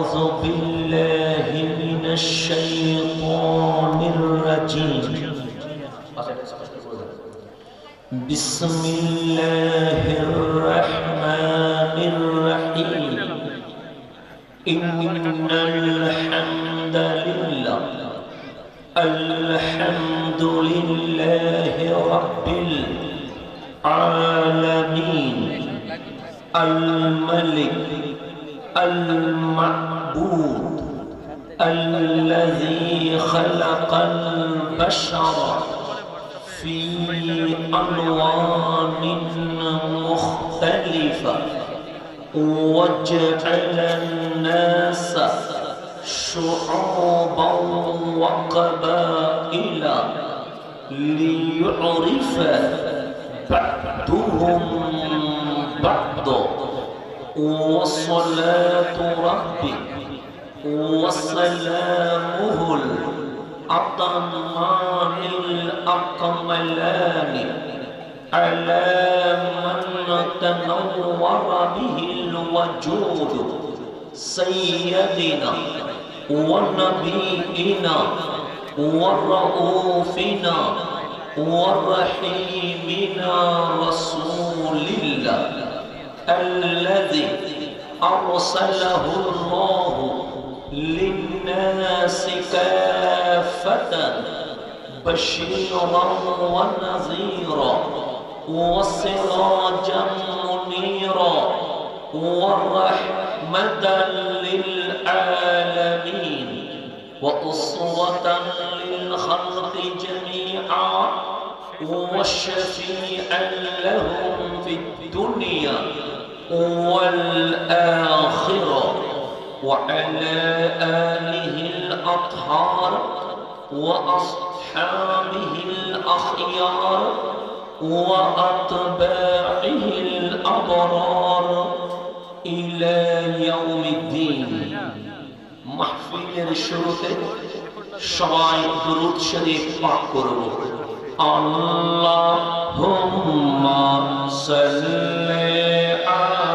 أعوذ بالله من الشيطان الرجيم بسم الله الرحمن الرحيم إن الحمد لله رب العالمين الملك المعبود الذي خلق البشر في ألوان مختلفة وجعل الناس شعوبا وقبائل ليعرف بعضهم بعضا وصلاة ربي وسلامه الأتمان الأكملان على من تنور به الوجود سيدنا ونبينا ورؤوفنا ورحيمنا رسول الله الذي أرسله الله للناس كافة بشيرا ونذيرا وسراجا منيرا ورحمة للعالمين وأسوة للخلق جميعا وشفيعا لهم في الدنيا والآخرة وعلى آله الأطهار وأصحابه الأخيار وأتباعه الأبرار إلى يوم الدين محفل শুরুতে সবাই দুরূদ শরীফ পাঠ করব আল্লাহুম্মা সাল্লি আলা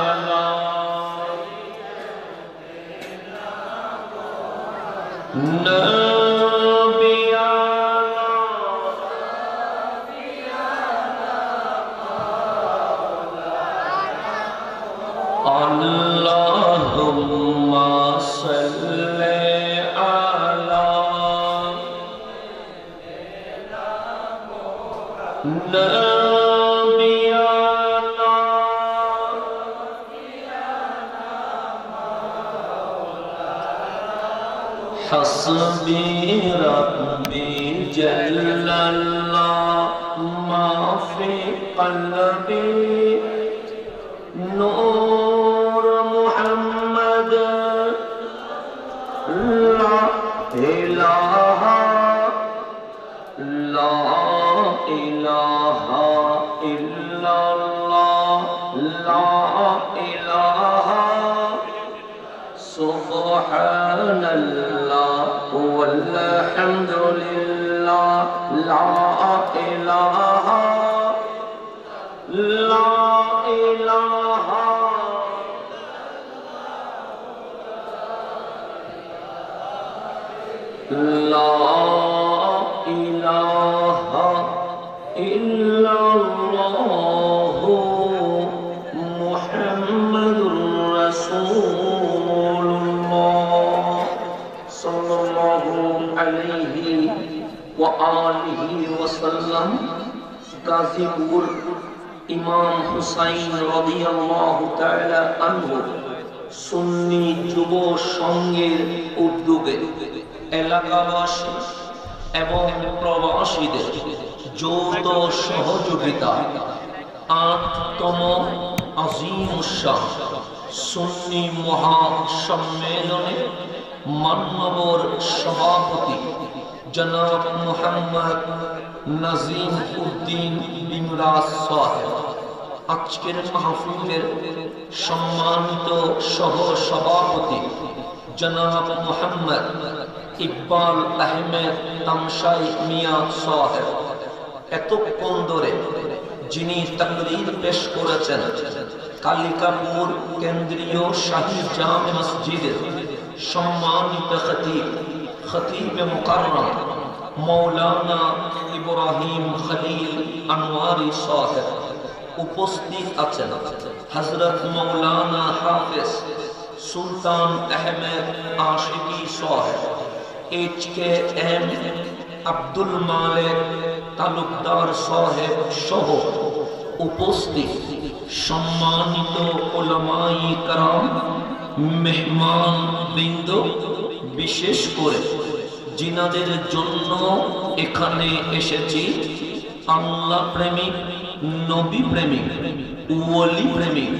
Allahumma salli ala nabiyana hasbi rabbi jallallah ma fi qalbi نور محمد لا إله إلا الله لا إله سبحان الله والحمد لله لا إله لا إله لا إله إلا الله محمد رسول الله صلى الله عليه وآله وسلم Gazipur ইমাম হুসাইন রাদিয়াল্লাহু তাআলা আনহু সুন্নি যুব সংঘের উদ্যোগে এলাকাবাসী এবং প্রবাসীদের যৌথ সহযোগিতা ৮তম আজিম উৎসব সুন্নি মহাসম্মেলনে মাননীয় সভাপতি জনাব মুহাম্মদ নাজিম উদ্দিন ইমরাজ সাহেব, আজকের মাহফিলের সম্মানিত সহ সভাপতি জনাব মুহাম্মদ ইকবাল আহমেদ তামশাই মিয়া সাহেব, এতক্ষণ ধরে যিনি তাকরীর পেশ করেছেন কালিকাপুর কেন্দ্রীয় শাহী জামে মসজিদের সম্মানিত খতিব, খতিব মুকাররম মৌলানা ইব্রাহিম খলিল আনোয়ারি সাহেব উপস্থিত আছেন। হযরত মৌলানা হাফেজ সুলতান আহমেদ আশিকি সাহেব HKM আব্দুল মালিক তালুকদার সাহেব সহ উপস্থিত সম্মানিত উলামায়ে কেরাম, মেহমান বৃন্দ, বিশেষ করে জিনাদের জন্য এখানে এসেছি আল্লাহ প্রেমিক, নবী প্রেমিক, ওলি প্রেমিক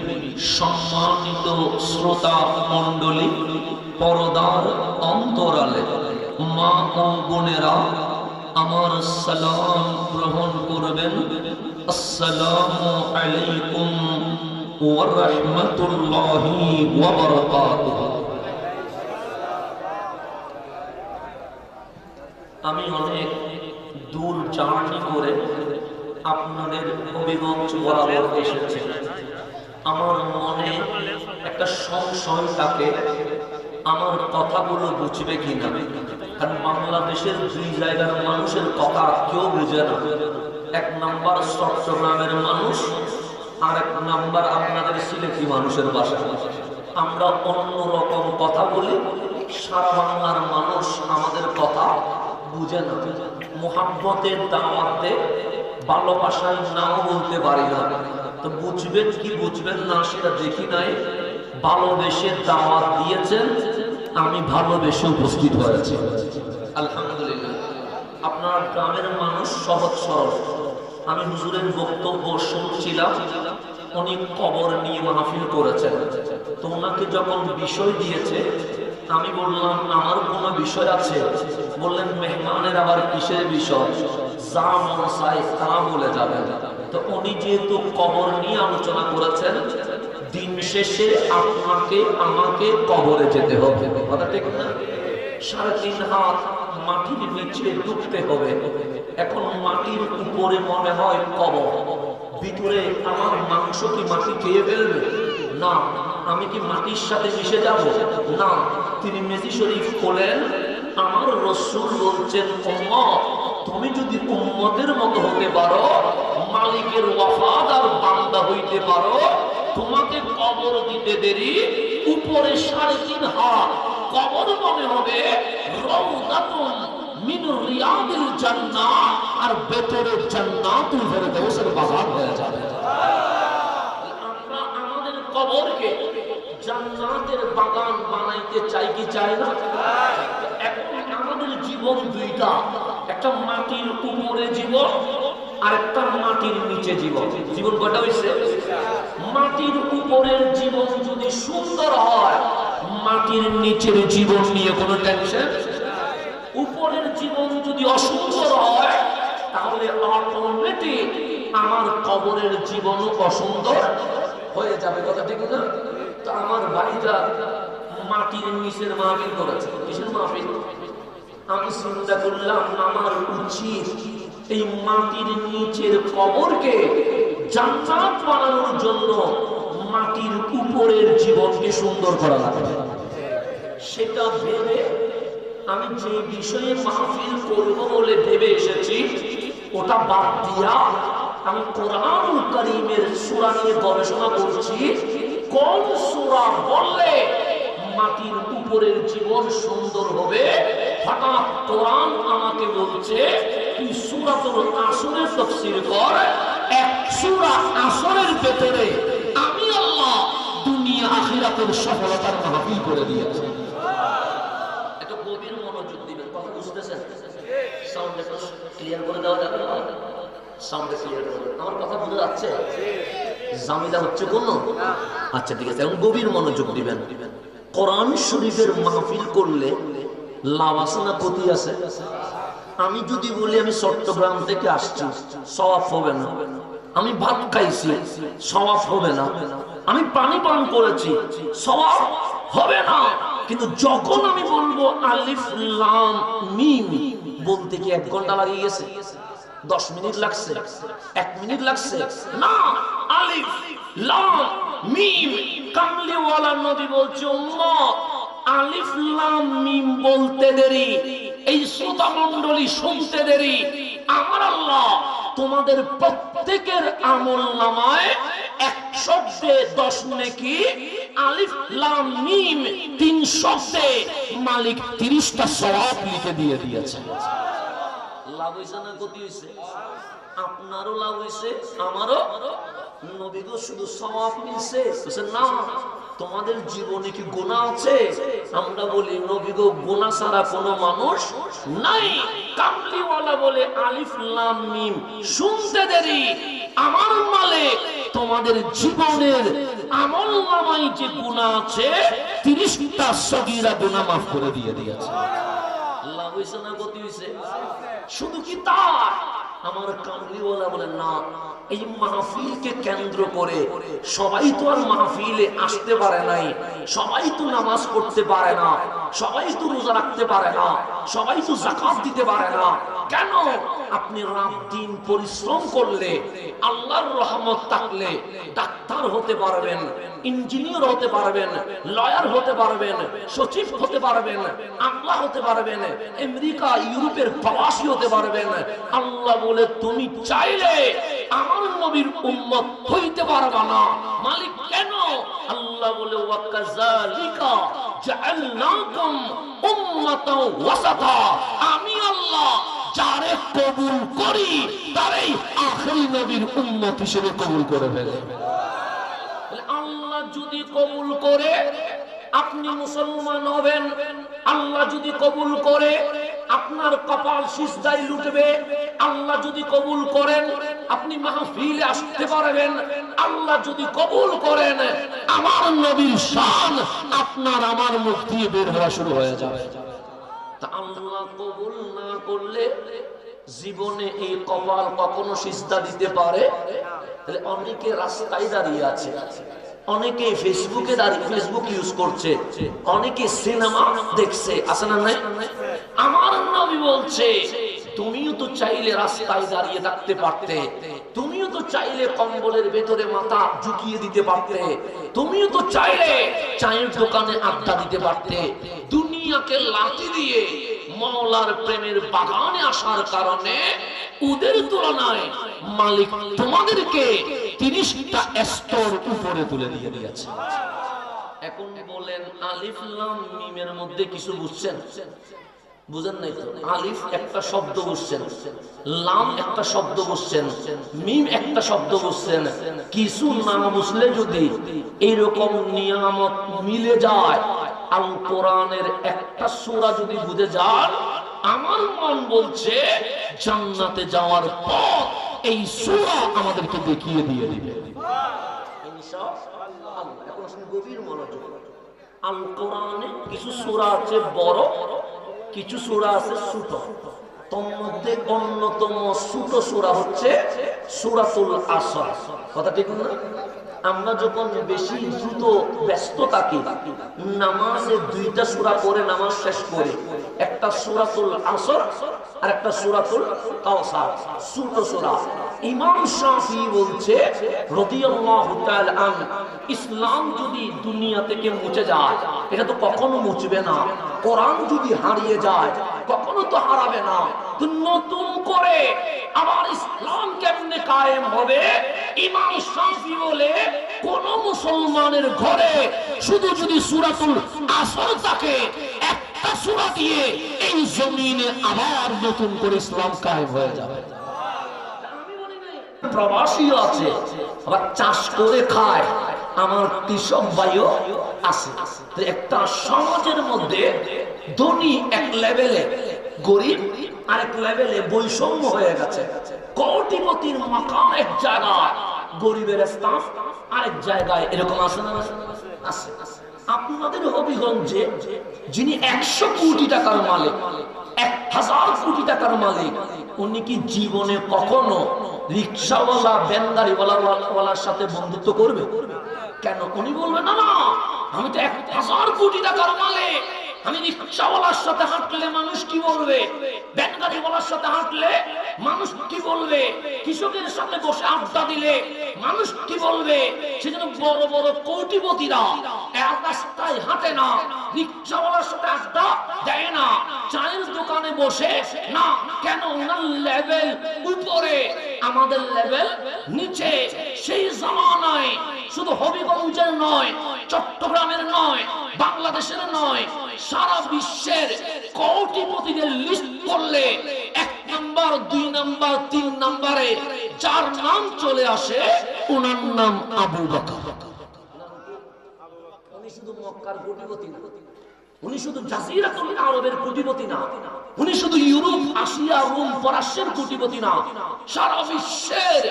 সম্মানিত শ্রোতা মণ্ডলী, পরদার অন্তরালে মা ও বোনেরা, আমার সালাম গ্রহণ করবেন। আসসালামু আলাইকুম ওয়া রাহমাতুল্লাহি ওয়া বারাকাতুহু। আমি অনেক দূর জার্নি করে আপনাদের হবিগঞ্জ বরাবর এসেছি। আমার মনে একটা সংশয় থাকে, আমার কথাগুলো বুঝবে কিনা, কারণ বাংলাদেশের দুই জায়গার মানুষের কথা কেউ বুঝে না। এক নাম্বার চট্টগ্রামের মানুষ, আর এক নাম্বার আপনাদের সিলেটি মানুষের ভাষা। আমরা অন্য রকম কথা বলি, সারা বাংলার মানুষ আমাদের কথা বুঝে না। মুহাব্বতের দাওয়াতে ভালোবাসায় নাও বলতে পারি না, তো বুঝবেন কি বুঝবেন না সেটা দেখি নাই। ভালোবেসে দাওয়াত দিয়েছেন, আমি ভালোবেসে উপস্থিত হয়েছি, আলহামদুলিল্লাহ। আপনার গ্রামের মানুষ সহজ সরল। আমি হুজুরের বক্তব্য শুনছিলাম, উনি কবর নিয়ে মাহফিল করেছেন, তো ওনাকে যখন বিষয় দিয়েছে আমি বললাম আমার কোনো বিষয় আছে? বললেন মেহমানের আবার কিসের বিষয়, যা মন চায় তা বলে যাবেন। তো উনি যেহেতু কবর নিয়ে আলোচনা করেছেন, দিন শেষে আপনাকে আমাকে কবরে যেতে হবে, কথা ঠিক না? 3.5 হাত মাটির নিচে ডুবতে হবে। এখন মাটির উপরে মনে হয় কবর, ভিতরে আমার মাংস কি মাটি খেয়ে ফেলবে? না। আমি কি মাটির সাথে মিশে যাব? না। তিনি মেজি শরীফ খোলেন, আমার রাসূল বলছেন উম্মত, তুমি যদি উম্মতের মতো হতে পারো, মালিকের ওয়াফাদার বান্দা হইতে পারো, তোমাকে কবর দিতে দেরি, উপরে 3.5 হাত কবর মনে হবে রাউদাতুন মিন রিয়াদিল জান্নাহ, আর ভেতরে জান্নাতুল ফেরদাউসের বাগান হয়ে যাবে। আমরা আমাদের কবরকে জান্নাতের বাগান বানাইতে চাই কি চাই না? এখন আমাদের জীবন দুইটা, একটা মাটির উপরে জীবন আর একটা মাটির নিচে জীবন। জীবন কয়টা হইছে? মাটির উপরের জীবন যদি সুন্দর হয়, মাটির নিচের জীবন নিয়ে কোনো টেনশন। উপরের জীবন যদি অসুন্দর হয়, তাহলে অটোমেটিক আমার কবরের জীবনও অসুন্দর হয়ে যাবে, কথা ঠিক না? তো আমার ভাইরা মাটির নিচের মাহফিল করেছে। কিসের মাহফিল? আমি চিন্তা করলাম আমার উচিত এই মাটির নিচের কবরকে জান্নাত বানানোর জন্য মাটির উপরের জীবনকে সুন্দর করা লাগবে। সেটা ভেবে আমি যে বিষয়ে মাহফিল করব বলে ভেবে এসেছি, ওটা বাদ দিয়া আমি কোরআনুল কারীমের সূরা নিয়ে গবেষণা করছি। কোন সূরা বললে মাটির উপরের জীবন সুন্দর হবে? হঠাৎ কোরআন আমাকে বলছে তুই সূরাতুল আসরের তাফসীর কর। এক সূরা আসরের ভেতরে আমি আল্লাহ দুনিয়া আখিরাতের সফলতার মাহফিল করে দিয়েছি। এটা গভীর মনোযোগ দিবেন, কথা বুঝতেছেন? সাউন্ড একটু ক্লিয়ার করে দেওয়া যাবে না? সাউন্ড ক্লিয়ার করে, আমার কথা বোঝা যাচ্ছে? জামিদা হচ্ছে কোন? আচ্ছা ঠিক আছে, এখন গভীর মনোযোগ দিবেন। কোরআন শরীফের মাহফিল করলে লাভ আছে না ক্ষতি আছে? আমি যদি বলি আমি চট্টগ্রাম থেকে আসছি, সওয়াব হবে না। আমি ভাত খাইছি, সওয়াব হবে না। আমি পানি পান করেছি, সওয়াব হবে না। কিন্তু যখন আমি বলবো আলিফ লাম মিম, বলতে কি 1 ঘন্টা লাগিয়ে গেছে? 10 মিনিট লাগছে? 1 মিনিট লাগছে? না। আলিফ লাম মিম, কামলিওয়ালা নবী বলছে উম্মত আলিফ লাম মিম বলতে দেরি, এই শ্রোতা মণ্ডলী শুনতে দেরি, আমার আল্লাহ তোমাদের প্রত্যেকের আমলনামায় 1 শব্দে 10 নেকি, আলিফ লাম মিম 3 শব্দে মালিক 30টা সওয়াব লিখে দিয়ে দিয়েছে। লাভ হইছে না ক্ষতি হইছে? আপনারও লাভ হইছে, আমারও। নবী গো শুধু সওয়াব মিলছে না, তোমাদের জীবনে কি গুনাহ আছে? আমরা বলি নবী গো গুনাহ ছাড়া কোনো মানুষ নাই। কামলিওয়ালা বলে আলিফ লাম মিম শুনতে দেরি, আমার মালিক তোমাদের জীবনের আমলনামায় যে গুনাহ আছে 30টা সগীরা গুনাহ মাফ করে দিয়ে দিয়েছে। লাভ হইছে না ক্ষতি হইছে? শুধু কি তাই? আমার কামলিওয়ালা বলে না, এই মাহফিলকে কেন্দ্র করে সবাই তো আর মাহফিলে আসতে পারে নাই, সবাই তো নামাজ পড়তে পারে না, সবাই তো রোজা রাখতে পারে না, সবাই তো যাকাত দিতে পারে না। কেন? আপনি রাত দিন পরিশ্রম করলে, আল্লাহর রহমত থাকলে ডাক্তার হতে পারবেন, ইঞ্জিনিয়ার হতে পারবেন, লয়ার হতে পারবেন, সচিব হতে পারবেন, আমলা হতে পারবেন, আমেরিকা ইউরোপের প্রবাসী হতে পারবেন। আল্লাহ বলে তুমি চাইলে আমার নবীর উম্মত হইতে পারবা না। মালিক কেন? আল্লাহ বলে ওয়াকাযালিকা জাআলনাকুম উম্মাতাও ওয়াসাতা, আমি আল্লাহ যারে কবুল করি তারই আখেরি নবীর উম্মত হিসেবে কবুল করে ফেলে। আল্লাহ যদি কবুল করে আপনি মুসলমান হবেন, আল্লাহ যদি কবুল করে আপনার কপাল সিজদায় লুটবে, আল্লাহ যদি কবুল করেন আপনি মাহফিলে আসতে পারবেন, আল্লাহ যদি কবুল করেন আমার নবীর শান আপনার আমার মুখ দিয়ে বের হওয়া শুরু হয়ে যাবে। তা আল্লাহ কবুল না করলে জীবনে এই কপাল কখনো সিজদা দিতে পারে? তাহলে অনেকে রাস্তায় দাঁড়িয়ে আছে, অনেকে ফেসবুকে দাঁড়িয়ে ফেসবুক ইউজ করছে, অনেকে সিনেমা দেখছে, আছে না নাই? আমার নবী বলছে তুমিও তো চাইলে রাস্তায় দাঁড়িয়ে থাকতে পারতে, তুমিও তো চাইলে কম্বলের ভেতরে মাথা ঝুঁকিয়ে দিতে পারতে, তুমিও তো চাইলে চায়ের দোকানে আড্ডা দিতে পারতে। দুনিয়াকে লাথি দিয়ে মাওলার প্রেমের বাগানে আসার কারণে ওদের তুলনায় মালিক তোমাদেরকে 30টা স্তর উপরে তুলে দিয়ে দিয়েছে। এখন বলেন আলিফ লাম মিমের মধ্যে কিছু বুঝছেন? বুঝেন নাই তো? আলিফ একটা শব্দ বুঝছেন, লাম একটা শব্দ বুঝছেন, মিম একটা শব্দ বুঝছেন। কিছু না বুঝলে যদি এইরকম নিয়ামত মিলে যায়, আল কোরআনের একটা সূরা যদি বুঝে যান, আমার মন বলছে জান্নাতে যাওয়ার পথ এই সূরা আমাদেরকে দেখিয়ে দিয়ে দিবে ইনশাআল্লাহ। এখন শুনুন গভীর মনোযোগ। আল কোরআনে কিছু সূরা আছে বড়, কিছু সূরা আছে ছোট। তোর মধ্যে অন্যতম ছোট সূরা হচ্ছে সূরাতুল আসর। কথা ঠিক না? আমরা যখন বেশি দ্রুত ব্যস্ত থাকি, নামাজে 2টা সূরা পড়ে নামাজ শেষ করি, একটা সূরাতুল আসর আর একটা সূরাতুল কাউসার, ছোট সূরা। ইমাম শাফিঈ বলছে রাদিয়াল্লাহু তাআলা আন, ইসলাম যদি দুনিয়া থেকে মুছে যায়, এটা তো কখনো মুছবে না। কোরআন যদি হারিয়ে যায় কখনো তো হারাবে না। তো নতুন করে আবার ইসলাম কেমনে কায়েম হবে? ইমাম শাফিঈ বলে কোন মুসলমানের ঘরে শুধু যদি সূরাতুল আসর থাকে, একটা সূরা দিয়ে এই জমিনে আবার নতুন করে ইসলাম কায়েম হয়ে যাবে। প্রবাসী আছে, আবার চাষ করে খায়, আমার কৃষক ভাইও আছে। একটা সমাজের মধ্যে ধনী এক লেভেলে, গরিব আরেক লেভেলে বৈষম্য হয়ে গেছে। কোটিপতির মাকাম এক জায়গায়, গরিবের স্থান আরেক জায়গায়, এরকম আছে না? আছে। আপনাদের হবিগঞ্জে যিনি 100 কোটি টাকার মালিক, 1000 কোটি টাকার মালিক, উনি কি জীবনে কখনো রিকশাওয়ালা ভ্যানগাড়িওয়ালার সাথে বন্ধুত্ব করবে? কেন? উনি বলবেন না, আমি তো 1000 কোটি টাকার মালিক, আমি রিকশাওয়ালার সাথে হাঁটলে মানুষ কি বলবে, ভ্যানগাড়িওয়ালার সাথে হাঁটলে মানুষ কি বলবে? কৃষকের সাথে বসে আড্ডা দিলে মানুষ কি বলবে? সেজন্য বড় বড় কোটিপতিরা এক রাস্তায় হাঁটে না, রিকশাওয়ালার সাথে আড্ডা দেয় না, চায়ের দোকানে বসে না। কেন? ওনার লেভেল উপরে, আমাদের লেভেল নিচে। সেই জামানায় শুধু হবিগঞ্জের নয়, চট্টগ্রামের নয়, বাংলাদেশের নয়, সারা বিশ্বের কোটিপতিদের লিস্ট করলে 1 নাম্বার, 2 নাম্বার, 3 নাম্বারে যার নাম চলে আসে ওনার নাম আবু বকর। উনি শুধু মক্কার কোটিপতি না, উনি শুধু জাজিরাতুল আরবের কোটিপতি না, উনি শুধু ইউরোপ, আসিয়া, রোম, ফরাসের কোটিপতি না, সারা বিশ্বের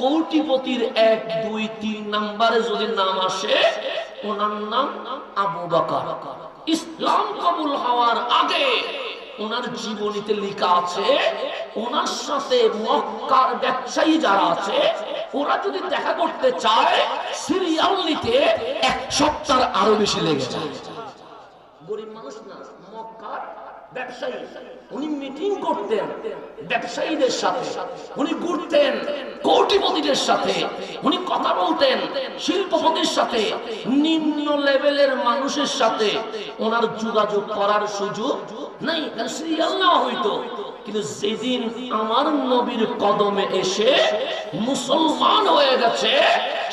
কোটিপতির 1, 2, 3 নাম্বারে যদি নাম আসে ওনার নাম আবু বকর। ইসলাম কবুল হওয়ার আগে ওনার জীবনীতে লেখা আছে, ওনার সাথে মক্কার ব্যবসায়ী যারা আছে ওরা যদি দেখা করতে চায় সিরিয়াল নিতে 1 সপ্তাহ আরো বেশি লেগে যায়। গরিব মানুষ না, মক্কার ব্যবসায়ী, উনি মিটিং করতেন ব্যবসায়ীদের সাথে, উনি ঘুরতেন কোটিপতিদের সাথে, উনি কথা বলতেন শিল্পপতির সাথে, নিম্ন লেভেলের মানুষের সাথে ওনার যোগাযোগ করার সুযোগ নাই, সিরিয়াল নেওয়া হইতো। কিন্তু যেদিন আমার নবীর কদমে এসে মুসলমান হয়ে গেছে,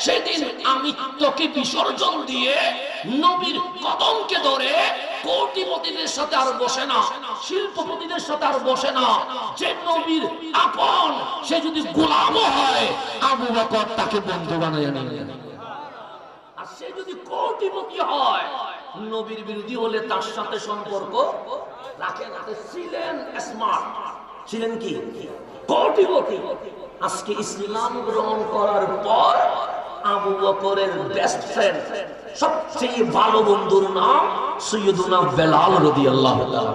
সেদিন আমি তোকে বিসর্জন দিয়ে নবীর কদমকে ধরে কোটিপতিদের সাথে আর বসে না, শিল্পপতিদের সাথে আর বসে না। যে নবীর আপন সে যদি গোলামও হয়, আবু বকর তাকে বন্ধু বানায় নিলেন। আর সে যদি কোটিপতি হয়, নবীর বিরোধী হলে তার সাথে সম্পর্ক রাখে না। ছিলেন স্মার্ট, ছিলেন কি কোটিপতি। আজকে ইসলাম গ্রহণ করার পর আবু বকরের বেস্ট ফ্রেন্ড, সবচেয়ে ভালো বন্ধুর নাম সৈয়দুনা বেলাল রাদিয়াল্লাহু তাআলা।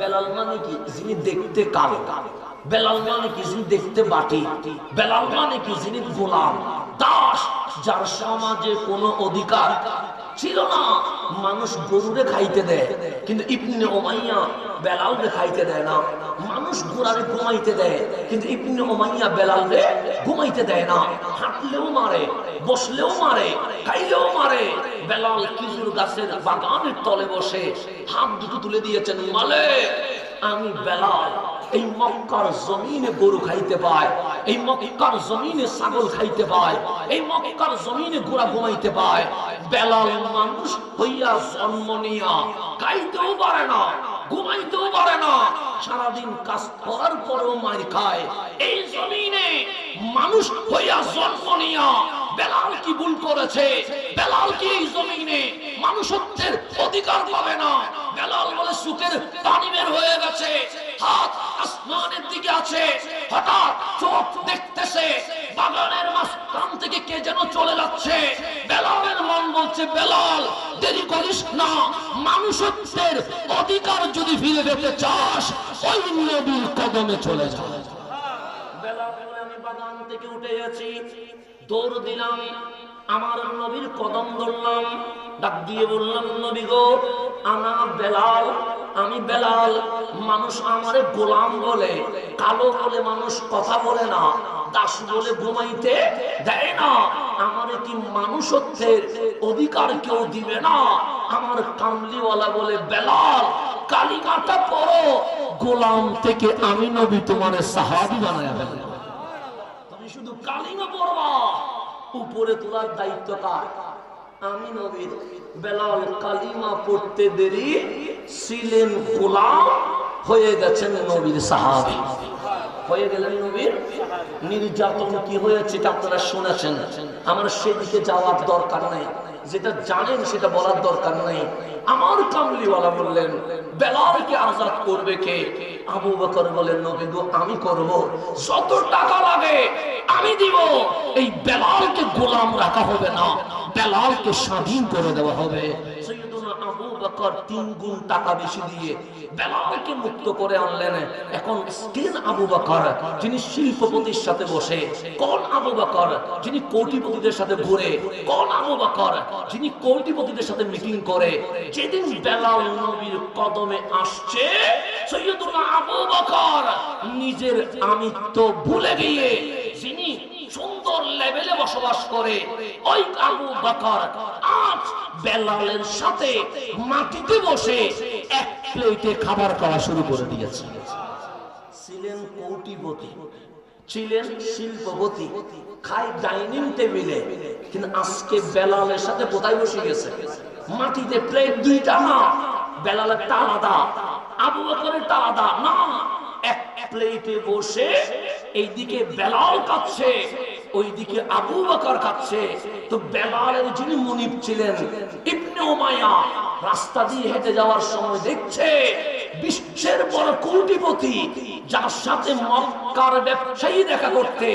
বেলাল মানে কি? যিনি দেখতে কালো। বেলাল মানে কি? যিনি দেখতে বাটি। বেলাল মানে কি? যিনি গোলাম, দাস, যার সমাজে কোনো অধিকার ছিল না। মানুষ গরুরে খাইতে দেয়, কিন্তু ইবনে উমাইয়া বেলালকে খাইতে দেয় না। মানুষ ঘোড়ারে ঘুমাইতে দেয়, কিন্তু ইবনে উমাইয়া বেলালকে ঘুমাইতে দেয় না। হাঁটলেও মারে, বসলেও মারে, খাইলেও মারে। বেলাল খেজুর গাছের বাগানের তলে বসে হাত দুটো তুলে দিয়েছেন, মালিক আমি বেলাল এই মক্কার জমিনে গরু খাইতে পায়, এই মক্কার জমিনে ছাগল খাইতে পায়, এই মক্কার জমিনে ঘোড়া ঘুমাইতে পায়। বেলাল মানুষ হইয়া জন্ম নিয়া খাইতেও পারে না, ঘুমাইতেও পারে না, সারাদিন কাজ করার পরেও মার খায়। এই জমিনে মানুষ হইয়া জন্ম নিয়া বেলাল কি ভুল করেছে? বেলাল কি এই জমিনে মানুষত্বের অধিকার পাবে না? বেলাল বলে সুখের পানি বের হয়ে গেছে, হাত আসমানের দিকে আছে, হঠাৎ চোখ দেখতেছে বাগানের মাঝখান থেকে কে যেন চলে যাচ্ছে। বেলালের মন বলছে, বেলাল দেরি করিস না, মানুষত্বের অধিকার যদি ফিরে পেতে চাস ওই নবীর কদমে চলে যা। বেলাল বলে, আমি বাগান থেকে উঠে গেছি, দৌড় দিলাম, আমার নবীর কদম ধরলাম, ডাক দিয়ে বললাম, নবী গো, আনা বেলাল, আমি বেলাল। মানুষ আমারে গোলাম বলে, কালো বলে মানুষ কথা বলে না, দাস বলে ঘুমাইতে দেয় না। আমারে কি মানুষত্বের অধিকার কেউ দিবে না? আমার কামলিওয়ালা বলে, বেলাল কালিমাটা পড়ো, গোলাম থেকে আমি নবী তোমারে সাহাবী বানায়া ফেললাম। তুমি শুধু কালিমা পড়বা, উপরে তোলার দায়িত্ব কার? আমি নবীর। বেলাল কালিমা পড়তে দেরি ছিলেন গোলাম, হয়ে গেছেন নবীর সাহাবী, হয়ে গেলেন নবীর। নির্যাতন কি হয়েছে তা আপনারা শুনেছেন, আমার সেদিকে যাওয়ার দরকার নাই, যেটা জানেন সেটা বলার দরকার নাই। আমার কামলিওয়ালা বললেন, বেলালকে আজাদ করবে কে? আবু বকর বলেন, নবী গো আমি করব, যত টাকা লাগে আমি দিব। এই বেলালকে গোলাম রাখা হবে না, বেলালকে স্বাধীন করে দেওয়া হবে। সৈয়দুনা আবু বকর 3 গুণ টাকা বেশি দিয়ে বেলালকে মুক্ত করে আনলেন। এখন স্কিন আবু বকর যিনি শিল্পপতির সাথে বসে, কোন আবু বকর যিনি কোটিপতিদের সাথে ঘুরে, কোন আবু বকর যিনি কোটিপতিদের সাথে মিটিং করে। যেদিন বেলাল নবীর কদমে আসছে, সৈয়দুনা আবু বকর নিজের আমিত্ব ভুলে গিয়ে যিনি সুন্দর লেভেলে বসবাস করে, ওই আবু বকর আজ বেলালের সাথে মাটিতে বসে এক প্লেটে খাবার খাওয়া শুরু করে দিয়েছে। ছিলেন কোটিপতি, ছিলেন শিল্পপতি, খাই ডাইনিং টেবিলে, কিন্তু আজকে বেলালের সাথে কোথায় বসে গেছে? মাটিতে প্লেট দুইটা না, বেলালের আলাদা, আবু বকরের আলাদা না, এক প্লেটে বসে এইদিকে বেলাল খাচ্ছে, ওইদিকে আবু বকর খাচ্ছে। তো বেলালের যিনি মুনিব ছিলেন ইবনে উমাইয়া রাস্তা দিয়ে হেঁটে যাওয়ার সময় দেখছে বিশ্বের বড় কোটিপতি, যার সাথে মক্কার ব্যবসায়ী দেখা করতে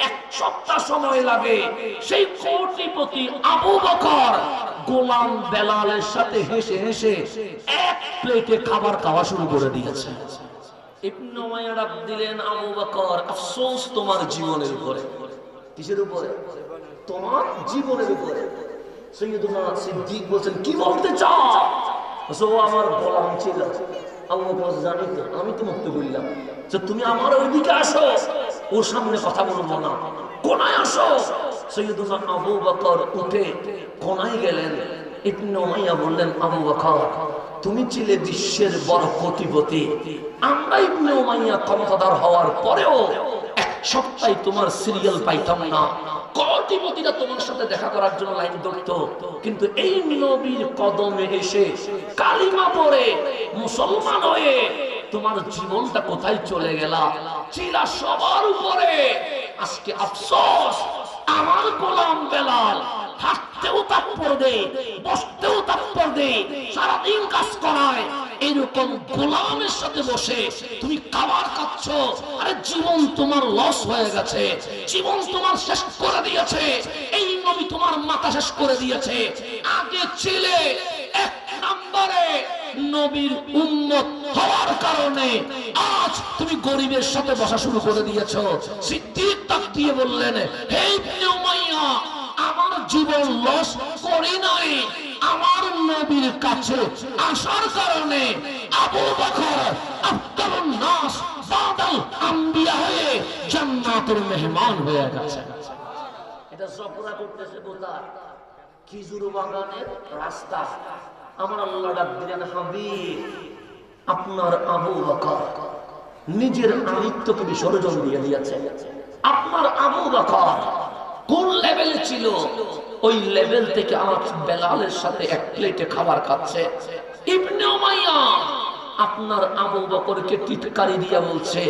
1 সপ্তাহ সময় লাগে, সেই কোটিপতি আবু বকর গোলাম বেলালের সাথে হেসে হেসে এক প্লেটে খাবার খাওয়া শুরু করে দিয়েছে। ইবনে উমাইয়া ডাক দিলেন, আবু বকর আফসোস তোমার জীবনের উপরে। কিসের উপরে? তোমার জীবনের উপরে। সৈয়দুনা সিদ্দিক বলছেন, কি বলতে চাও? ও আমার গোলাম ছিল। আবু বকর জানি তো, আমি তো মুক্ত বললাম যে তুমি আমার ওইদিকে আসো, ওর সামনে কথা বলবো না, কোনায় আসো। সৈয়দুনা আবু বকর উঠে কোনায় গেলেন। ইবনে উমাইয়া বললেন, আবু বকর তুমি ছিলে বিশ্বের বড় কোটিপতি, আমরা ইবনে উমাইয়া ক্ষমতাধর হওয়ার পরেও 1 সপ্তাহে তোমার সিরিয়াল পাইতাম না, কোটিপতিরা তোমার সাথে দেখা করার জন্য লাইন ধরতো, কিন্তু এই নবীর কদমে এসে কালিমা পড়ে মুসলমান হয়ে তোমার জীবনটা কোথায় চলে গেল? চিলা সবার উপরে। আজকে আফসোস, আমার গোলাম বেলাল হাঁটতেও তাপ্পর দেয়, বসতেও তাপ্পর দেয়, সারাদিন কাজ করায়, এরকম গোলামের সাথে বসে তুমি খাবার খাচ্ছ। আরে জীবন তোমার লস হয়ে গেছে, জীবন তোমার শেষ করে দিয়েছে, এই নবী তোমার মাথা শেষ করে দিয়েছে। আগে ছিলে 1 নম্বরে নবীর উম্মত হওয়ার কারণে আজ তুমি গরিবের সাথে বসা শুরু করে দিয়েছো। সিদ্দিক তাক দিয়ে বললেন, হে ইবনে উমাইয়া, আমার জীবন লস করি নাই, আমার নবীর কাছে আসার কারণে আবু বকর আফদালুন নাস বাদাল আম্বিয়া হয়ে জান্নাতের মেহমান হয়ে গেছে। এটা সফরা করতেছে কোথায়? খেজুর বাগানের রাস্তা। আমার আল্লাহ ডাক দিলেন, হাবিব আপনার আবু বকর নিজের আমিত্বকে বিসর্জন দিয়ে দিয়েছে। আপনার আবু বকর কোন লেভেলে ছিল, ওই লেভেল থেকে আজ বেলালের সাথে এক প্লেটে খাবার খাচ্ছে। ইবনে উমাইয়া আপনার আবু বকরকে টিটকারি দিয়া বলছে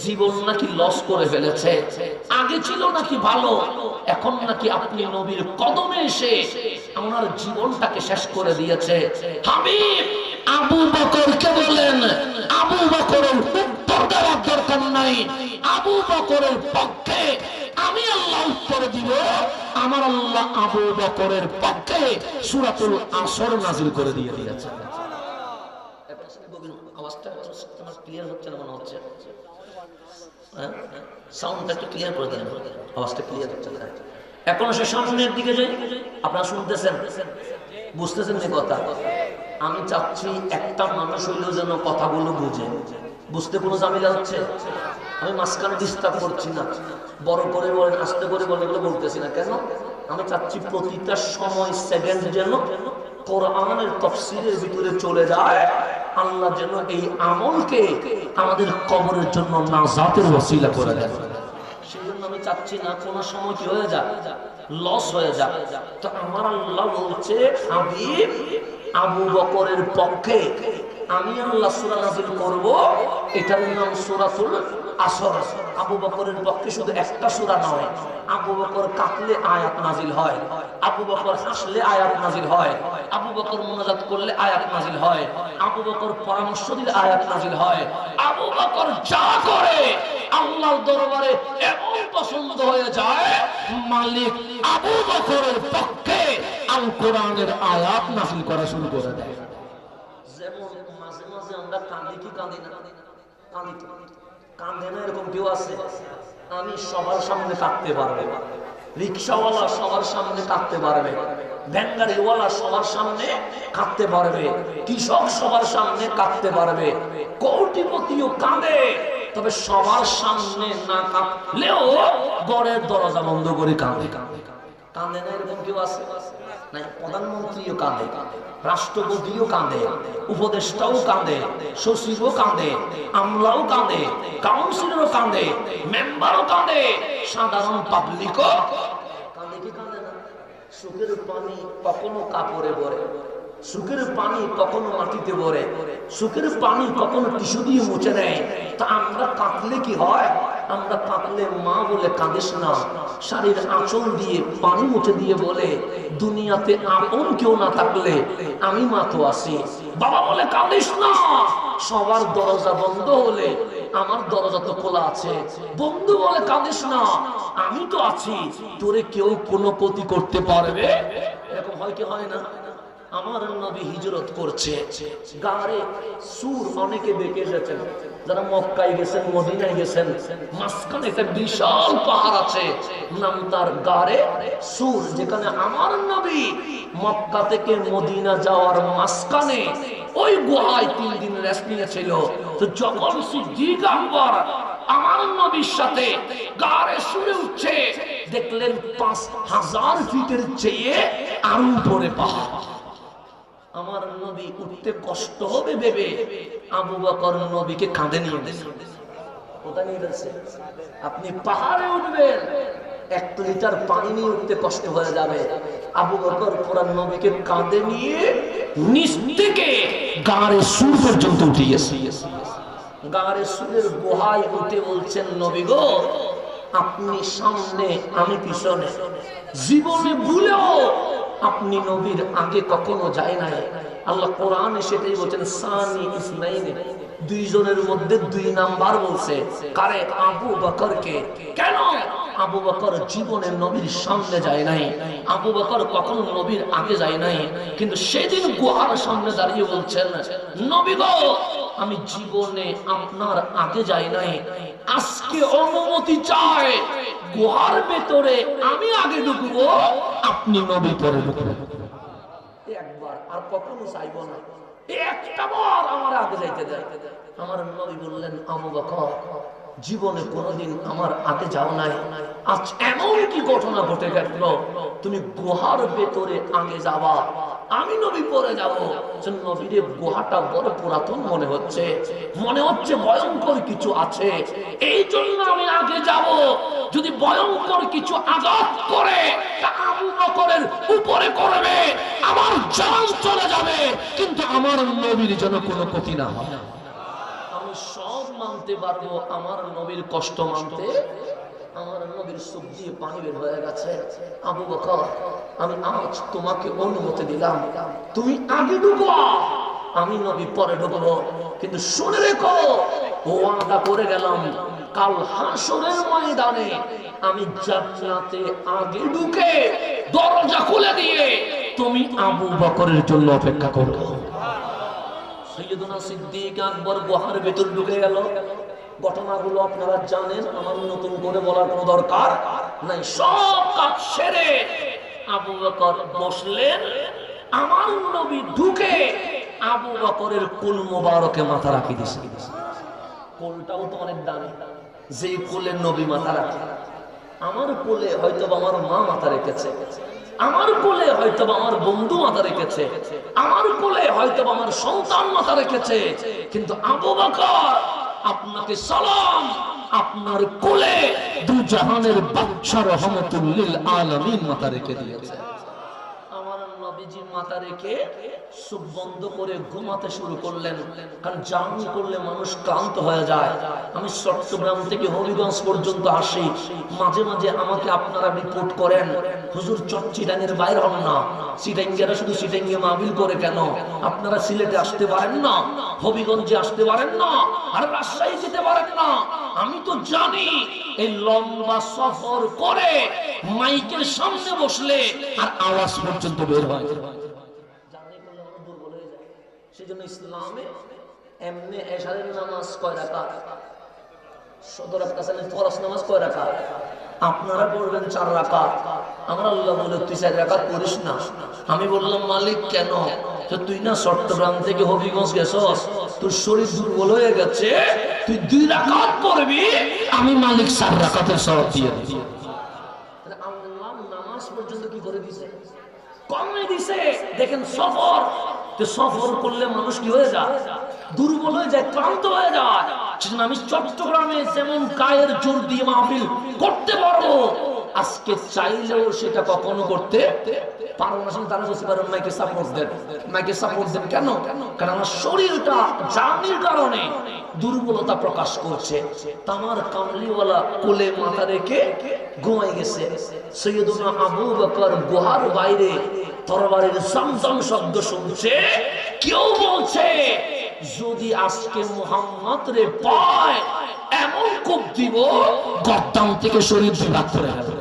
জীবন নাকি লস করে ফেলেছে, আগে ছিল নাকি ভালো, এখন নাকি আপনি নবীর কদমে এসে আমার জীবনটাকে শেষ করে দিয়েছে। হাবিব আবু বকরকে বলেন, আবু বকরের উত্তর দেওয়ার দরকার নাই, আবু বকরের পক্ষে আমি আল্লাহ উত্তর দিব। আমার আল্লাহ আবু বকরের পক্ষে সূরাতুল আসর নাযিল করে দিয়ে দিয়েছে। আওয়াজটা তোমার ক্লিয়ার হচ্ছে না মনে হচ্ছে? হ্যাঁ, সাউন্ডটা একটু ক্লিয়ার করে দেন, আওয়াজটা ক্লিয়ার হচ্ছে না। এখন সে সামনের দিকে যাই, আপনারা শুনতেছেন, বুঝতেছেন এই কথা? আমি চাচ্ছি একটা মানুষ হইলেও যেন কথাগুলো বুঝে, বুঝতে কোনো ঝামেলা হচ্ছে? আমি মাঝখানে ডিস্টার্ব করছি না, বড় করে বলেন, আস্তে করে বলেন, এগুলো বলতেছি না কেন? আমি চাচ্ছি প্রতিটা সময় সেকেন্ড যেন কোরআনের তাফসীরের ভিতরে চলে যায়, আল্লাহ যেন এই আমলকে আমাদের কবরের জন্য নাজাতের ওসিলা করে দেন। সেজন্য আমি চাচ্ছি না কোন সময় কি হয়ে যাক, লস হয়ে যাক। তো আমার আল্লাহ বলছে, হাবিব আবু বকরের পক্ষে আমি আল্লাহ সূরা নাযিল করব, এটার নাম সূরাতুল আসর। আবু বকরের পক্ষে শুধু একটা সূরা নয়, আবু বকর কাঁদলে আয়াত নাযিল হয়, আবু বকর হাসলে আয়াত নাযিল হয়, আবু বকর মুনাজাত করলে আয়াত নাযিল হয়, আবু বকর পরামর্শ দিলে আয়াত নাযিল হয়। আবু বকর যা করে আল্লাহর দরবারে এমন পছন্দ হয়ে যায়, মালিক আবু বকরের পক্ষে আল কোরআনের আয়াত নাযিল করা শুরু করে দেয়। যেমন মাঝে মাঝে আমরা কাঁদি কি কাঁদি না? কাঁদি তো, কাঁদে না এরকম কেউ আছে? আমি সবার সামনে কাঁদতে পারবে, রিক্সাওয়ালা সবার সামনে কাঁদতে পারবে, ভ্যানগাড়িওয়ালা সবার সামনে কাঁদতে পারবে, কৃষক সবার সামনে কাঁদতে পারবে, কোটিপতিও কাঁদে, তবে সবার সামনে না কাঁদলেও ঘরের দরজা বন্ধ করে কাঁদে। কাঁদে না এরকম কেউ আছে? নাই। প্রধানমন্ত্রীও কাঁদে, রাষ্ট্রপতিও কাঁদে, উপদেষ্টাও কাঁদে, সচিবও কাঁদে, আমলাও কাঁদে, কাউন্সিলরও কাঁদে, মেম্বারও কাঁদে, সাধারণ পাবলিকও কাঁদে কি কাঁদে না? সুখের পানি কখনো কাপড়ে ভরে, সুখের পানি কখনো মাটিতে ভরে, সুখের পানি কখনো টিস্যু দিয়ে মুছে নেয়। তা আমরা কাঁদলে কি হয়? আমরা কাঁদলে মা বলে কাঁদিস না, শাড়ির আঁচল দিয়ে পানি মুছে দিয়ে বলে দুনিয়াতে আপন কেউ না থাকলে আমি মা তো আছি। বাবা বলে কাঁদিস না, সবার দরজা বন্ধ হলে আমার দরজা তো খোলা আছে। বন্ধু বলে কাঁদিস না, আমি তো আছি, তোরে কেউ কোনো ক্ষতি করতে পারবে? এরকম হয় কি হয় না? আমার নবী হিজরত করছে, গারে সুর অনেকে দেখে এসেছেন, যারা মক্কায় গেছেন, মদিনায় গেছেন, মাঝখানে একটা বিশাল পাহাড় আছে, নাম তার গারে সুর, যেখানে আমার নবী মক্কা থেকে মদিনা যাওয়ার মাঝখানে ওই গুহায় 3 দিন রেস্ট নিয়েছিল। তো যখন সিদ্দিক আকবর আমার নবীর সাথে গারে সুরে উঠছে, দেখলেন 5000 ফিটের চেয়ে আরো উপরে পাহাড়। আমার নবী উঠতে কষ্ট হবে ভেবে আবু বকর নবীকে কাঁধে নিয়ে গেছে। কোথায় নিয়ে গেছে? আপনি পাহাড়ে উঠবেন, 1 লিটার পানি নিয়ে উঠতে কষ্ট হয়ে যাবে, আবু বকর পুরা নবীকে কাঁধে নিয়ে নিচ থেকে গারে সুর পর্যন্ত উঠে গেছে। গারে সুরের গুহায় উঠে বলছেন, নবী গো, আপনি সামনে আমি পিছনে, জীবনে ভুলেও আপনি নবীর আগে কখনো যায় নাই। আল্লাহ কোরআনে সেটাই বলছেন, সানি ইসনাইনে, দুইজনের মধ্যে 2 নাম্বার বলছে। কারে? আবু বকরকে। কেন? আবু বকর জীবনে নবীর সামনে যায় নাই, আবু বকর কখনো নবীর আগে যায় নাই, কিন্তু সেদিন গুহার সামনে দাঁড়িয়ে বলছেন, নবী গো, আমি জীবনে আপনার আগে যাই নাই, আজকে অনুমতি চাই, গুহার ভেতরে আমি আগে ঢুকবো, আপনি নবী পরে ঢুকবেন। একবার, আর কখনো চাইব না, একটা বার আমার আগে যাইতে দেয়। আমার নবী বললেন, আবু বকর, জীবনে কোনোদিন আমার আগে যাও নাই, আজ এমন কি ঘটনা ঘটে গেল তুমি গুহার ভেতরে আগে যাবা, আমি নবী পরে যাব? নবীর গুহাটা বড় পুরাতন মনে হচ্ছে, মনে হচ্ছে ভয়ঙ্কর কিছু আছে, এই জন্য আমি আগে যাব। যদি ভয়ঙ্কর কিছু আঘাত করে আবু বকরের উপরে করবে, আমার জান চলে যাবে, কিন্তু আমার নবীর যেন কোনো ক্ষতি না হয়। আমি সব মানতে পারবো, আমার নবীর কষ্ট মানতে আমার নবীর চোখ দিয়ে পানি বের হয়ে গেছে। আবু বকর, আমি আজ তোমাকে অনুমতি দিলাম, তুমি আগে ঢুকো, আমি নবী পরে ঢুকবো, কিন্তু শুনে রেখো, ওয়াদা করে গেলাম, কাল হাসরের ময়দানে আমি জান্নাতে আগে ঢুকে দরজা খুলে দিয়ে তুমি আবু বকরের জন্য অপেক্ষা করো। সাইয়েদুনা সিদ্দিক আকবর গুহার ভেতর ঢুকে গেল। ঘটনাগুলো আপনারা জানেন, আমার নতুন করে বলার কোনো দরকার নাই। সব কাজ সেরে আবু বকর বসলেন, আমার নবী ঢুকে আবু বকরের কুল মোবারকে মাথা রাখি দিছে। কোলটাও তো অনেক দামি, যে কোলে নবী মাথা রাখে। আমার কোলে হয়তো আমার মা মাথা রেখেছে, আমার কোলে হয়তো আমার বন্ধু মাথা রেখেছে, আমার কোলে হয়তো আমার সন্তান মাথা রেখেছে, কিন্তু আবু বকর আপনাকে সালাম, আপনার কোলে 2 জাহানের বাদশা রহমাতুল লিল আলামিন মাথা রেখে দিয়েছে। আমার নবীজি মাথা রেখে চোখ বন্ধ করে ঘুমাতে শুরু করলেন, কারণ জার্নি করলে মানুষ ক্লান্ত হয়ে যায়। আমি চট্টগ্রাম থেকে হবিগঞ্জ পর্যন্ত আসি, মাঝে মাঝে আমাকে আপনারা রিপোর্ট করেন, হুজুর চিটাঙ্গের বাইরে হন না, চিটাঙ্গেরা শুধু চিটাঙ্গে মাহফিল করে কেন, আপনারা সিলেটে আসতে পারেন না, হবিগঞ্জে আসতে পারেন না, আর রাজশাহী যেতে পারেন না। আমি তো জানি এই লম্বা সফর করে মাইকের সামনে বসলে আর আওয়াজ পর্যন্ত বের হয়, সেজন্য ইসলামে এমনি এশারের নামাজ কয় রাকাত, সদর কাছে ফরজ নামাজ কয় রাকাত, আপনারা পড়বেন 4 রাকাত। আমার আল্লাহ বলে তুই 4 রাকাত পড়িস না। আমি বললাম মালিক কেন? তুই না চট্টগ্রাম থেকে হবিগঞ্জ গেছস, তোর শরীর দুর্বল হয়ে গেছে, তুই 2 রাকাত পড়বি, আমি মালিক 4 রাকাতের সওয়াব দিয়ে দিই। আল্লাহ নামাজ পর্যন্ত কি করে দিছে, কমে দিছে। দেখেন সফর, তো সফর করলে মানুষ কি হয়ে যায়, দুর্বল হয়ে যায়, ক্লান্ত হয়ে যায়। সেজন্য আমি চট্টগ্রামে যেমন গায়ের জোর দিয়ে মাহফিল করতে পারবো, আজকে চাইলেও সেটা কখনো করতে পারবো না। তারা বলতে পারেন মাইকে সাপোর্ট দেন, মাইকে সাপোর্ট দেন কেন? কারণ আমার শরীরটা জার্নির কারণে দুর্বলতা প্রকাশ করছে। তামার কামলিওয়ালা কোলে মাথা রেখে ঘুমাই গেছে। সৈয়দুনা আবু বকর গুহার বাইরে তরবারির জমজম শব্দ শুনছে। কেউ বলছে যদি আজকে মুহাম্মদ রে পায় এমন কোপ দিব গর্দান থেকে শরীর বিভাগ করে যাবে।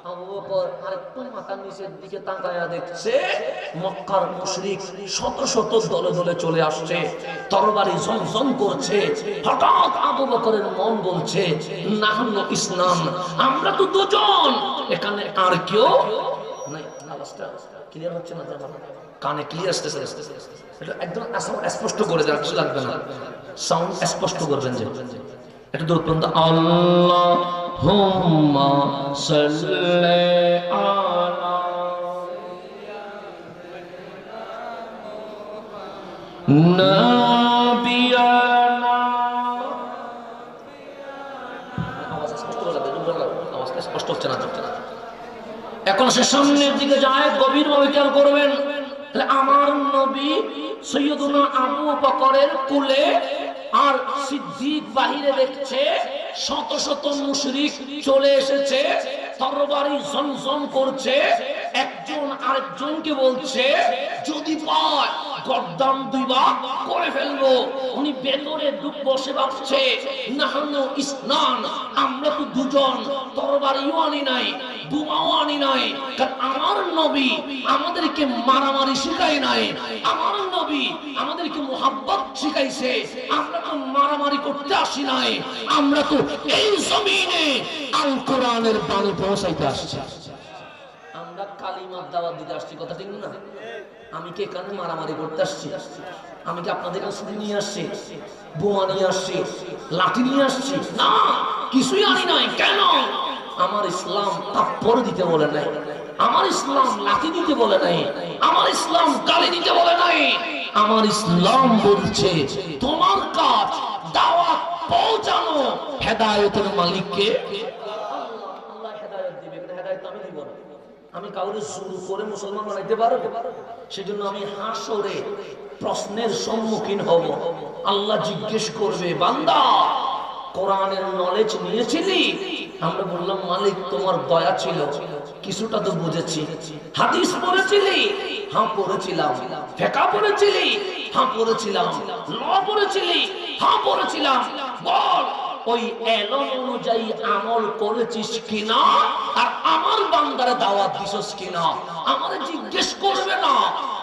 আবু বকর আরেকটু মাথা নিচের দিকে তাকায়া দেখছে মক্কার মুশরিক শত শত দলে দলে চলে আসছে, তরবারি ঝনঝন করছে। হঠাৎ আবু বকরের মন বলছে নাহনু ইসলাম, আমরা তো দুজন, এখানে আর কেউ নাই। আওয়াজটা ক্লিয়ার হচ্ছে না? কানে ক্লিয়ার আসতেছে? এটা একদম স্পষ্ট করে দেওয়া, কিছু লাগবে না, সাউন্ড স্পষ্ট করবেন। যে এটা দূর পর্যন্ত আল্লাহুম্মা সাল্লি আলা নাবিয়ানা। আওয়াজ স্পষ্ট করে দেবেন, আওয়াজটা স্পষ্ট হচ্ছে না। এখন সে সামনের দিকে যায়, গভীরভাবে খেয়াল করবেন। আমার নবী সৈয়দুনা আবু বকরের কোলে আর সিদ্দিক বাহিরে দেখছে শত শত মুশরিক চলে এসেছে, তরবারি ঝনঝন করছে। একজন আরেকজনকে বলছে যদি পায় গর্দান 2 ভাগ করে ফেলবো। উনি ভেতরে দুঃখ বসে ভাবছে নাহনু ইসনান, আমরা তো দুজন, তরবারিও আনি নাই, বোমাও আনি নাই। কারণ আমার নবী আমাদেরকে মারামারি শিখাই নাই, আমার নবী আমাদেরকে মুহাব্বত শিখাইছে। আমরা তো মারামারি করতে আসি নাই, আমরা তো এই জমিনে আল কোরআনের বাণী পৌঁছাইতে আসছি, আমরা কালিমার দাওয়াত দিতে আসছি। কথা ঠিক না? আমি কি এখানে মারামারি করতে আসছি? আমি কি আপনাদের কাছে নিয়ে আসছি বোমা নিয়ে আসছি, লাঠি নিয়ে আসছি? না, কিছুই আনি নাই। কেন? আমার ইসলাম থাপ্পড় দিতে বলে নাই, আমার ইসলাম লাঠি দিতে বলে নাই, আমার ইসলাম গালি দিতে বলে নাই। আমার ইসলাম বলছে তোমার কাজ দাওয়াত পৌঁছানো। হেদায়েতের মালিককে আল্লাহ হেদায়েত দিবে, হেদায়েত আমি দিব না। আমি কাউকে জোর করে মুসলমান বানাইতে পারবো? সেজন্য আমি হাসরে প্রশ্নের সম্মুখীন হব। আল্লাহ জিজ্ঞেস করবে বান্দা কোরআনের নলেজ নিয়েছিলি? আমরা বললাম মালিক তোমার দয়া ছিল, কিছুটা তো বুঝেছি। হাদিস পড়েছিলি? হ্যাঁ পড়েছিলাম। ফিকহ পড়েছিলি? হ্যাঁ পড়েছিলাম। ল পড়েছিলি? হ্যাঁ পড়েছিলাম। বল ওই এলম অনুযায়ী আমল করেছিস কিনা, আর আমার বান্দারে দাওয়াত দিছস কিনা? আমারে জিজ্ঞেস করবে না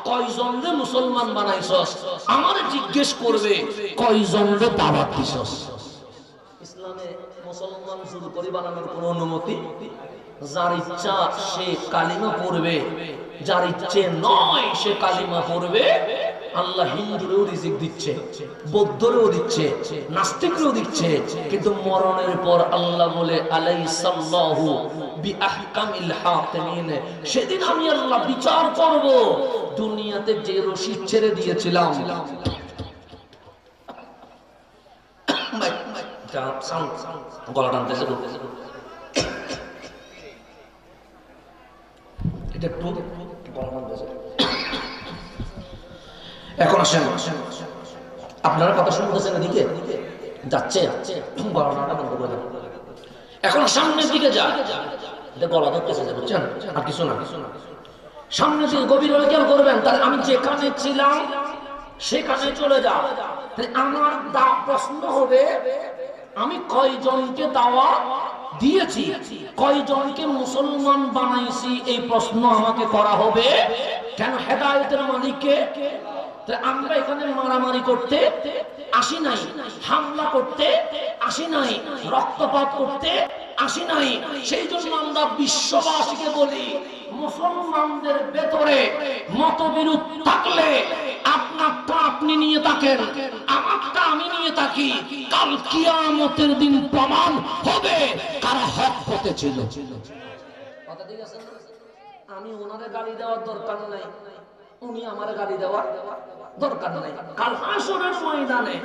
কয়জনরে মুসলমান বানাইছস, আমারে জিজ্ঞেস করবে কয়জনরে দাওয়াত দিছস। ইসলামে মুসলমান শুরু করে বানানোর কোনো অনুমতি? যার ইচ্ছা সে কালিমা পড়বে, যার ইচ্ছে নয় সে কালিমা পড়বে। আল্লাহ হিন্দুরেও রিজিক দিচ্ছে, বৌদ্ধরেও দিচ্ছে, নাস্তিকরেও দিচ্ছে, কিন্তু মরণের পর আল্লাহ বলে আলাইসাল্লাহু বিআহকামিল হাকিমিন, সেদিন আমি আল্লাহ বিচার করব দুনিয়াতে যে রশি ছেড়ে দিয়েছিলাম। গলা টানতেছে, এটা একটু গলা টানতেছে। এখন আসেন, আপনারা কথা শুনতেছেন, এদিকে যাচ্ছে গলাটা বন্ধ করে দেন। এখন সামনের দিকে যা, গলা ধরতেছে, বুঝছেন? আর কিছু না, সামনের দিকে গভীরভাবে খেয়াল করবেন। তাহলে আমি যেখানে ছিলাম সেখানে চলে যা। আমার প্রশ্ন হবে আমি কয়জনকে দাওয়াত দিয়েছি, কয়জনকে মুসলমান বানাইছি, এই প্রশ্ন আমাকে করা হবে। কেন? হেদায়েতের মালিককে আমরা এখানে মারামারি করতে আসি নাই, হামলা করতে আসি নাই, রক্তপাত করতে আসি নাই। সেই জন্য আমরা বিশ্ববাসীকে বলি, মুসলমানদের ভেতরে মতবিরোধ থাকলে আপনারটা আপনি নিয়ে থাকেন, আমারটা আমি নিয়ে থাকি, কাল কিয়ামতের দিন প্রমাণ হবে কারা হক পথে ছিল। কথা ঠিক আছে না? আমি ওনারে গালি দেওয়ার দরকার নাই, উনি আমার গালি দেওয়ার দরকার নাই। কাল হাসরের ময়দানে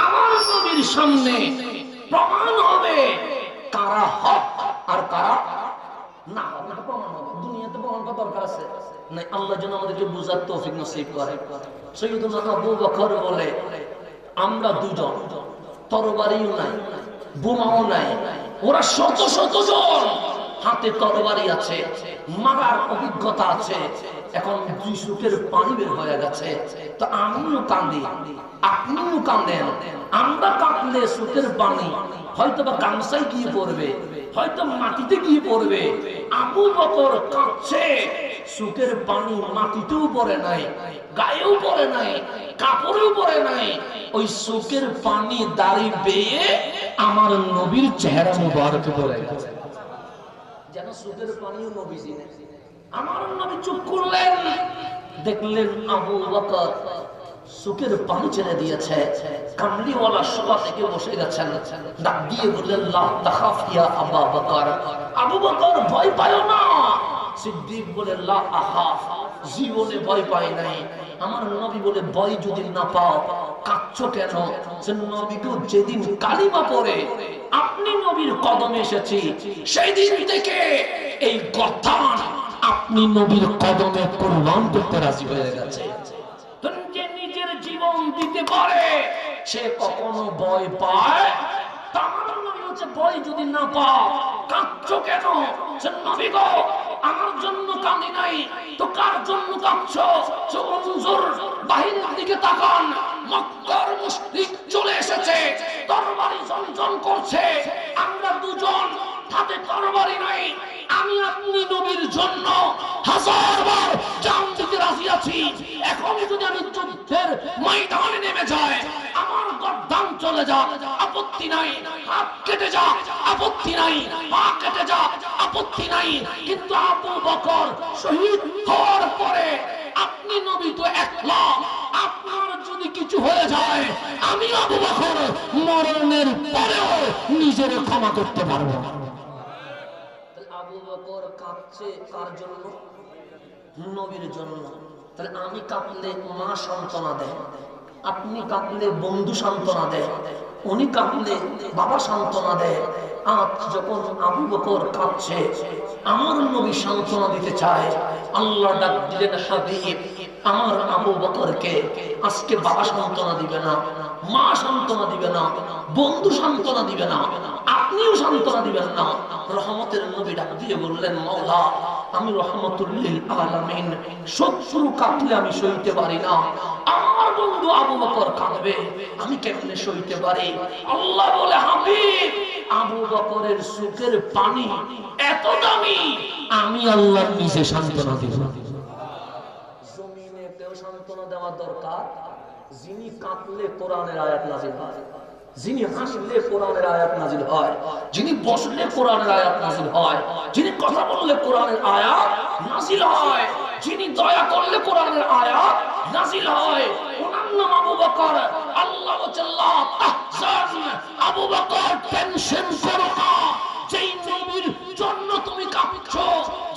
আমার নবীর সামনে প্রমাণ হবে কারা হক আর কারা না। আপনাকে প্রমাণ হবে, দুনিয়াতে প্রমাণ করার দরকার আছে নাই। আল্লাহ যেন আমাদেরকে বুঝার তৌফিক নসিব করে। সৈয়দুনা আবু বকর বলে, আমরা দুজন, তরবারিও নাই, বোমাও নাই, ওরা শত শত জন, হাতে তরবারি আছে, মারার অভিজ্ঞতা আছে। এখন দুই চোখের পানি বের হয়ে গেছে, তো আমিও কাঁদি, আপনিও কাঁদেন। আমরা কাঁদলে চোখের পানি হয়তো বা গামছায় গিয়ে পড়বে, হয়তো মাটিতে গিয়ে পড়বে। আবু বকর কাঁদছে, চোখের পানি মাটিতেও পড়ে নাই, গায়েও পড়ে নাই, কাপড়েও পড়ে নাই, ওই চোখের পানি দাড়ি বেয়ে আমার নবীর চেহারা মুবারকে পড়ে গেছে। যেন চোখের পানিও নবীজি নেই। আমার নবী চুপ করলেন, দেখলেন আবু বকর চোখের পানি ছেড়ে দিয়েছে, কামলিওয়ালা সোফা থেকে বসে গেছেন, ডাক দিয়ে বললেন, লা তাখাফ ইয়া আবু বকর, আবু বকর ভয় পায় না। সিদ্দিক বলে, লা আখাফ, জীবনে ভয় পাই নাই। আমার নবী বলে, ভয় যদি না পাও কাঁদছো কেন? যে নবীকে যেদিন কালিমা পড়ে আপনি নবীর কদমে এসেছি, সেই দিন থেকে এই গর্দান আপনি নবীর কদমে কুরবান করতে রাজি হয়ে গেছে। যে নিজের জীবন দিতে পারে সে কখনো ভয় পায়? আমার নবী হচ্ছে, ভয় যদি না পাও কাঁদছো কেন? সে নবী গো, আমার জন্য কাঁদি নাই তো কার জন্য কাঁদছো? বাহিরের দিকে তাকান, মক্কার মুশরিক চলে এসেছে, তরবারি ঝনঝন করছে, আমরা দুজন হাতে তরবারি নাই, আমি আপনি নবীর জন্য হাজারবার জান দিতে রাজি আছি। এখন যদি আমি যুদ্ধের ময়দানে নেমে যাই, আমার গর্দান চলে যা, আপত্তি নাই, হাত কেটে যা, আপত্তি নাই, পা কেটে যা, আপত্তি নাই। কিন্তু আবু বকর শহীদ হওয়ার পরে আপনি নবী তো একলা, আপনার যদি কিছু হয়ে যায় আমি আবু বকর মরণের পরেও নিজের ক্ষমা করতে পারবো না। আবু বকর কাঁদছে কার জন্য? নবীর জন্য। তাহলে আমি কাঁদলে মা সান্ত্বনা দেয়, আপনি কাঁদলে বন্ধু সান্ত্বনা দেয়, উনি কাঁদলে বাবা সান্ত্বনা দেয়। আজ যখন আবু বকর কাঁদছে, আমার নবী সান্ত্বনা দিতে চায়। আল্লাহ ডাক দিলেন, হাবিব আমার আবু বকরকে আজকে বাবা সান্ত্বনা দিবে না, মা সান্ত্বনা দিবে না, বন্ধু সান্ত্বনা দিবে না, আপনিও সান্ত্বনা দিবেন না। রহমতের নবী ডাক দিয়ে বললেন, মাওলা আমি রহমতুল লিল আলামিন, শত্রু কাঁদলে আমি সইতে পারি না, আমার বন্ধু আবু বকর কাঁদবে আমি কেমনে সইতে পারি? আল্লাহ বলে, হাবিব আবু বকরের চোখের পানি এত দামি, আমি আল্লাহ নিজে সান্ত্বনা দিব। জমিনে কেউ সান্ত্বনা দেওয়া দরকার? যিনি কাঁদলে কোরআনের আয়াত নাযিল হয়, যিনি হাসলে কোরআনের আয়াত নাযিল হয়, যিনি বসলে কোরআনের আয়াত নাযিল হয়, যিনি কথা বললে কোরআনের আয়াত নাযিল হয়, যিনি দয়া করলে কোরআনের আয়াত নাযিল হয়, ওনার নাম আবু বকর। আল্লাহ জাল্লা তাহজান, আবু বকর টেনশন করো না, যেই নবীর জন্য তুমি কাঁদছো,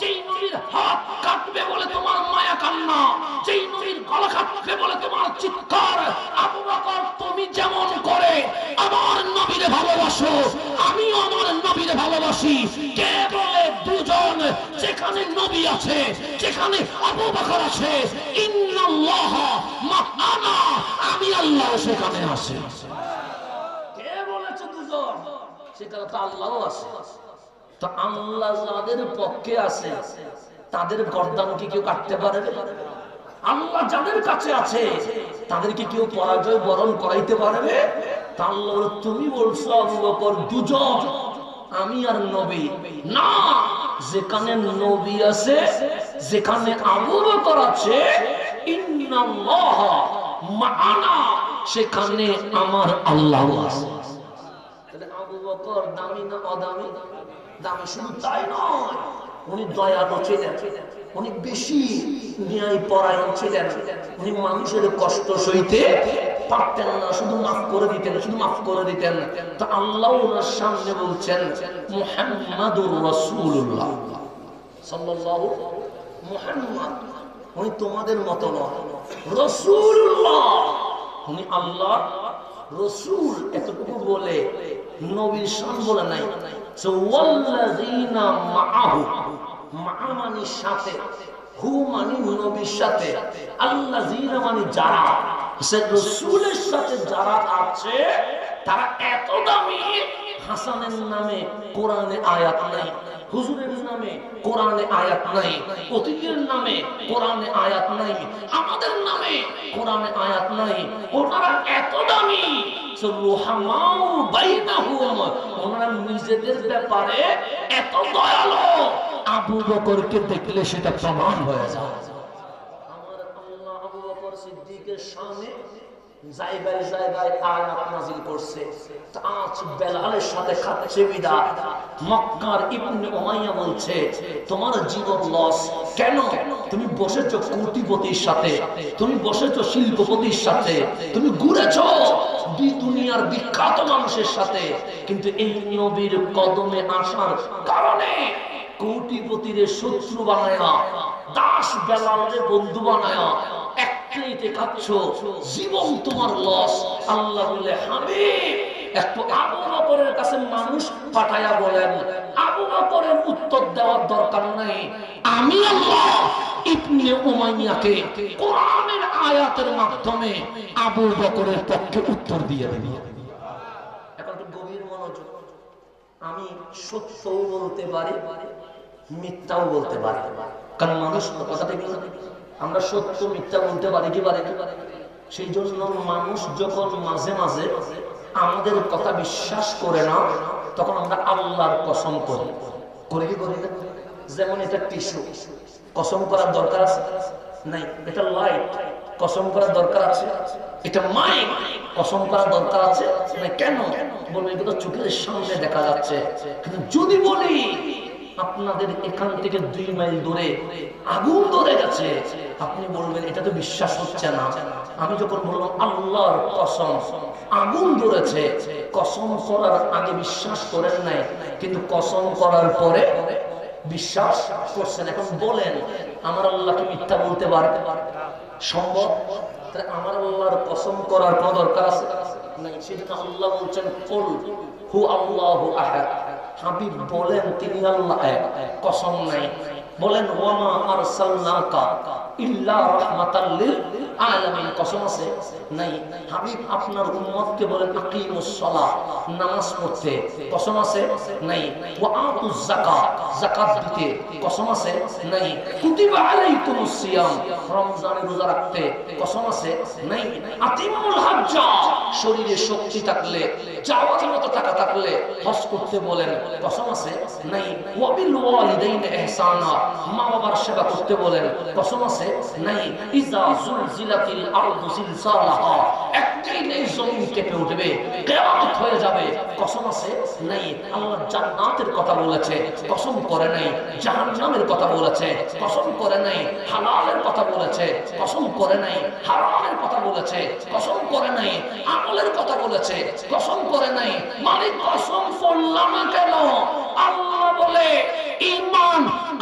যেই নবীর হাত কাটবে বলে তোমার মায়া কান্না, যেই নবীর গলা কাটবে বলে তোমার চিৎকার, আবু বকর তুমি যেমন করে আমার নবীরে ভালোবাসো আমিও আমার নবীরে ভালোবাসি। কে বলে দুজন? যেখানে নবী আছে, যেখানে আবু বকর আছে, ইন্নাল্লাহ মা'ানা, আমি আল্লাহ সেখানে আছে। কে বলেছে দুজন? সেখানে তো আল্লাহও আছে। তো আল্লাহ যাদের পক্ষে আছে তাদের গর্দান কি কেউ কাটতে পারে? আল্লাহ যাদের কাছে আছে তাদেরকে কেউ পরাজয় বরণ করাইতে পারবে? তা আল্লাহ তুমি বলছো আবু বকর দুজন, আমি আর নবী না। যেখানে নবী আছে, যেখানে আবু বকর আছে, ইন্নাল্লাহ মাআনা, সেখানে আমার আল্লাহ আছে। তাহলে আবু বকর দামি না অদামি? দামি। শুধু তাই নয়, উনি দয়ালু ছিলেন, উনি বেশি ন্যায় পরায়ণ ছিলেন, উনি মানুষের কষ্ট সইতে পারতেন না, শুধু মাফ করে দিতেন, শুধু মাফ করে দিতেন। তো আল্লাহ ওনার সামনে বলছেন মুহাম্মাদুর রাসূলুল্লাহ সাল্লাল্লাহু, মুহাম্মদ উনি তোমাদের মতো নয়, রাসূলুল্লাহ উনি আল্লাহ রাসূল। এতটুকু বলে নবীর শান বলে নাই। ওয়াল্লাযীনা মাআহু, মা মানে সাথে, হু মানে নবীর সাথে, আল্লাযীনা মানে যারা, সে রাসূলের সাথে যারা আছে তারা এত দামি। হাসানের নামে কোরআনে আয়াত নাই, হুজুরের নামে কোরআনে আয়াত নাই, অতিথির নামে কোরআনে আয়াত নাই, আমাদের নামে কোরআনে আয়াত নাই। ওনারা এত দামি, ওনারা নিজেদের ব্যাপারে এত দয়ালু, আবু বকরকে দেখলে সেটা প্রমাণ হয়ে যায়। আমার আল্লাহ আবু বকর সিদ্দিকের সামনে জায়গায় জায়গায় আয়াত নাযিল করছে। আজ বেলালের সাথে খাচ্ছে বিদাত। মক্কার ইবনে উমাইয়া বলছে তোমার জীবন লস কেন? তুমি বসেছো কোটিপতির সাথে, তুমি বসেছো শিল্পপতির সাথে, তুমি ঘুরেছো দুনিয়ার বিখ্যাত মানুষের সাথে, কিন্তু এই নবীর কদমে আসার কারণে কোটিপতির শত্রু বানায়া, দাস বেলালের বন্ধু বানায়া একটাইতে খাচ্ছ, জীবন তোমার লস। আল্লাহ বলে হাবিব একটু আবু বকরের কাছে মানুষ পাঠায়া বলেন, আবু বকরের উত্তর দেওয়ার দরকার নাই, আমি আল্লাহ ইবনে উমাইয়াকে কোরআনের আয়াতের মাধ্যমে আবু বকরের পক্ষে উত্তর দিয়ে দেব। এখন একটু গভীর মনোযোগ। আমি সত্যও বলতে পারি, মিথ্যাও বলতে পারি, কারণ মানুষ কথা থেকে আমরা সত্য মিথ্যা বলতে পারি কি পারি? সেই জন্য মানুষ যখন মাঝে মাঝে আমাদের কথা বিশ্বাস করে না, তখন আমরা আল্লাহর কসম করি। করি কি করি না? যেমন এটা টিস্যু, কসম করার দরকার আছে নাই? এটা লাইট, কসম করার দরকার আছে? এটা মাইক, কসম করার দরকার আছে না? কেন বলবো? এগুলো চোখের সামনে দেখা যাচ্ছে। কিন্তু যদি বলি আপনাদের এখান থেকে 2 মাইল দূরে আগুন ধরে গেছে, আপনি বলবেন এটা তো বিশ্বাস হচ্ছে না। আমি যখন বললাম আল্লাহর কসম আগুন ধরেছে, কসম করার আগে বিশ্বাস করেন নাই, কিন্তু কসম করার পরে বিশ্বাস করছেন। এখন বলেন আমার আল্লাহকে মিথ্যা বলতে পারে সম্ভব? আমার আল্লাহর কসম করার কোন দরকার আছে নাই। সেজন্য আল্লাহ বলছেন কুল হু আল্লাহু আহাদ, হাবিব বলেন তিনি আল্লাহ এক, কসম নাই। বলেন ওয়ামা আরসালনাকা ইল্লা রাহমাতাল লিল আলামিন, কসম আছে নাই। হাবিব আপনার উম্মতকে বলেন ইকিমুস সালাহ, নামাজ পড়তে, কসম আছে নাই। ওয়া আতুজ যাকাত, যাকাত দিতে, কসম আছে নাই। কুতিবা আলাইকুমুস সিয়াম, রমজানের রোজা রাখতে, কসম আছে নাই। আতিমুল হজ্জ, শরীরে শক্তি থাকলে, যাওয়ার মতো টাকা থাকলে হজ করতে বলেন, কসম আছে নাই। ওয়া বিল ওয়ালিদাইনি ইহসানা, মা বাবার সেবা করতে বলেন, কসম আছে নাই। ইজা জুলজিলাতিল আরদু জিলজালাহা, একটাই নেই জমিন কেঁপে উঠবে, কিয়ামত হয়ে যাবে, কসম আছে নাই। আল্লাহ জান্নাতের কথা বলেছে, কসম করে নাই। জাহান্নামের কথা বলেছে, কসম করে নাই। হালালের কথা বলেছে, কসম করে নাই। হারামের কথা বলেছে, কসম করে নাই। আমলের কথা বলেছে, কসম করে নাই। মানে কসম করলাম না কেন? আল্লাহ বলে ঈমান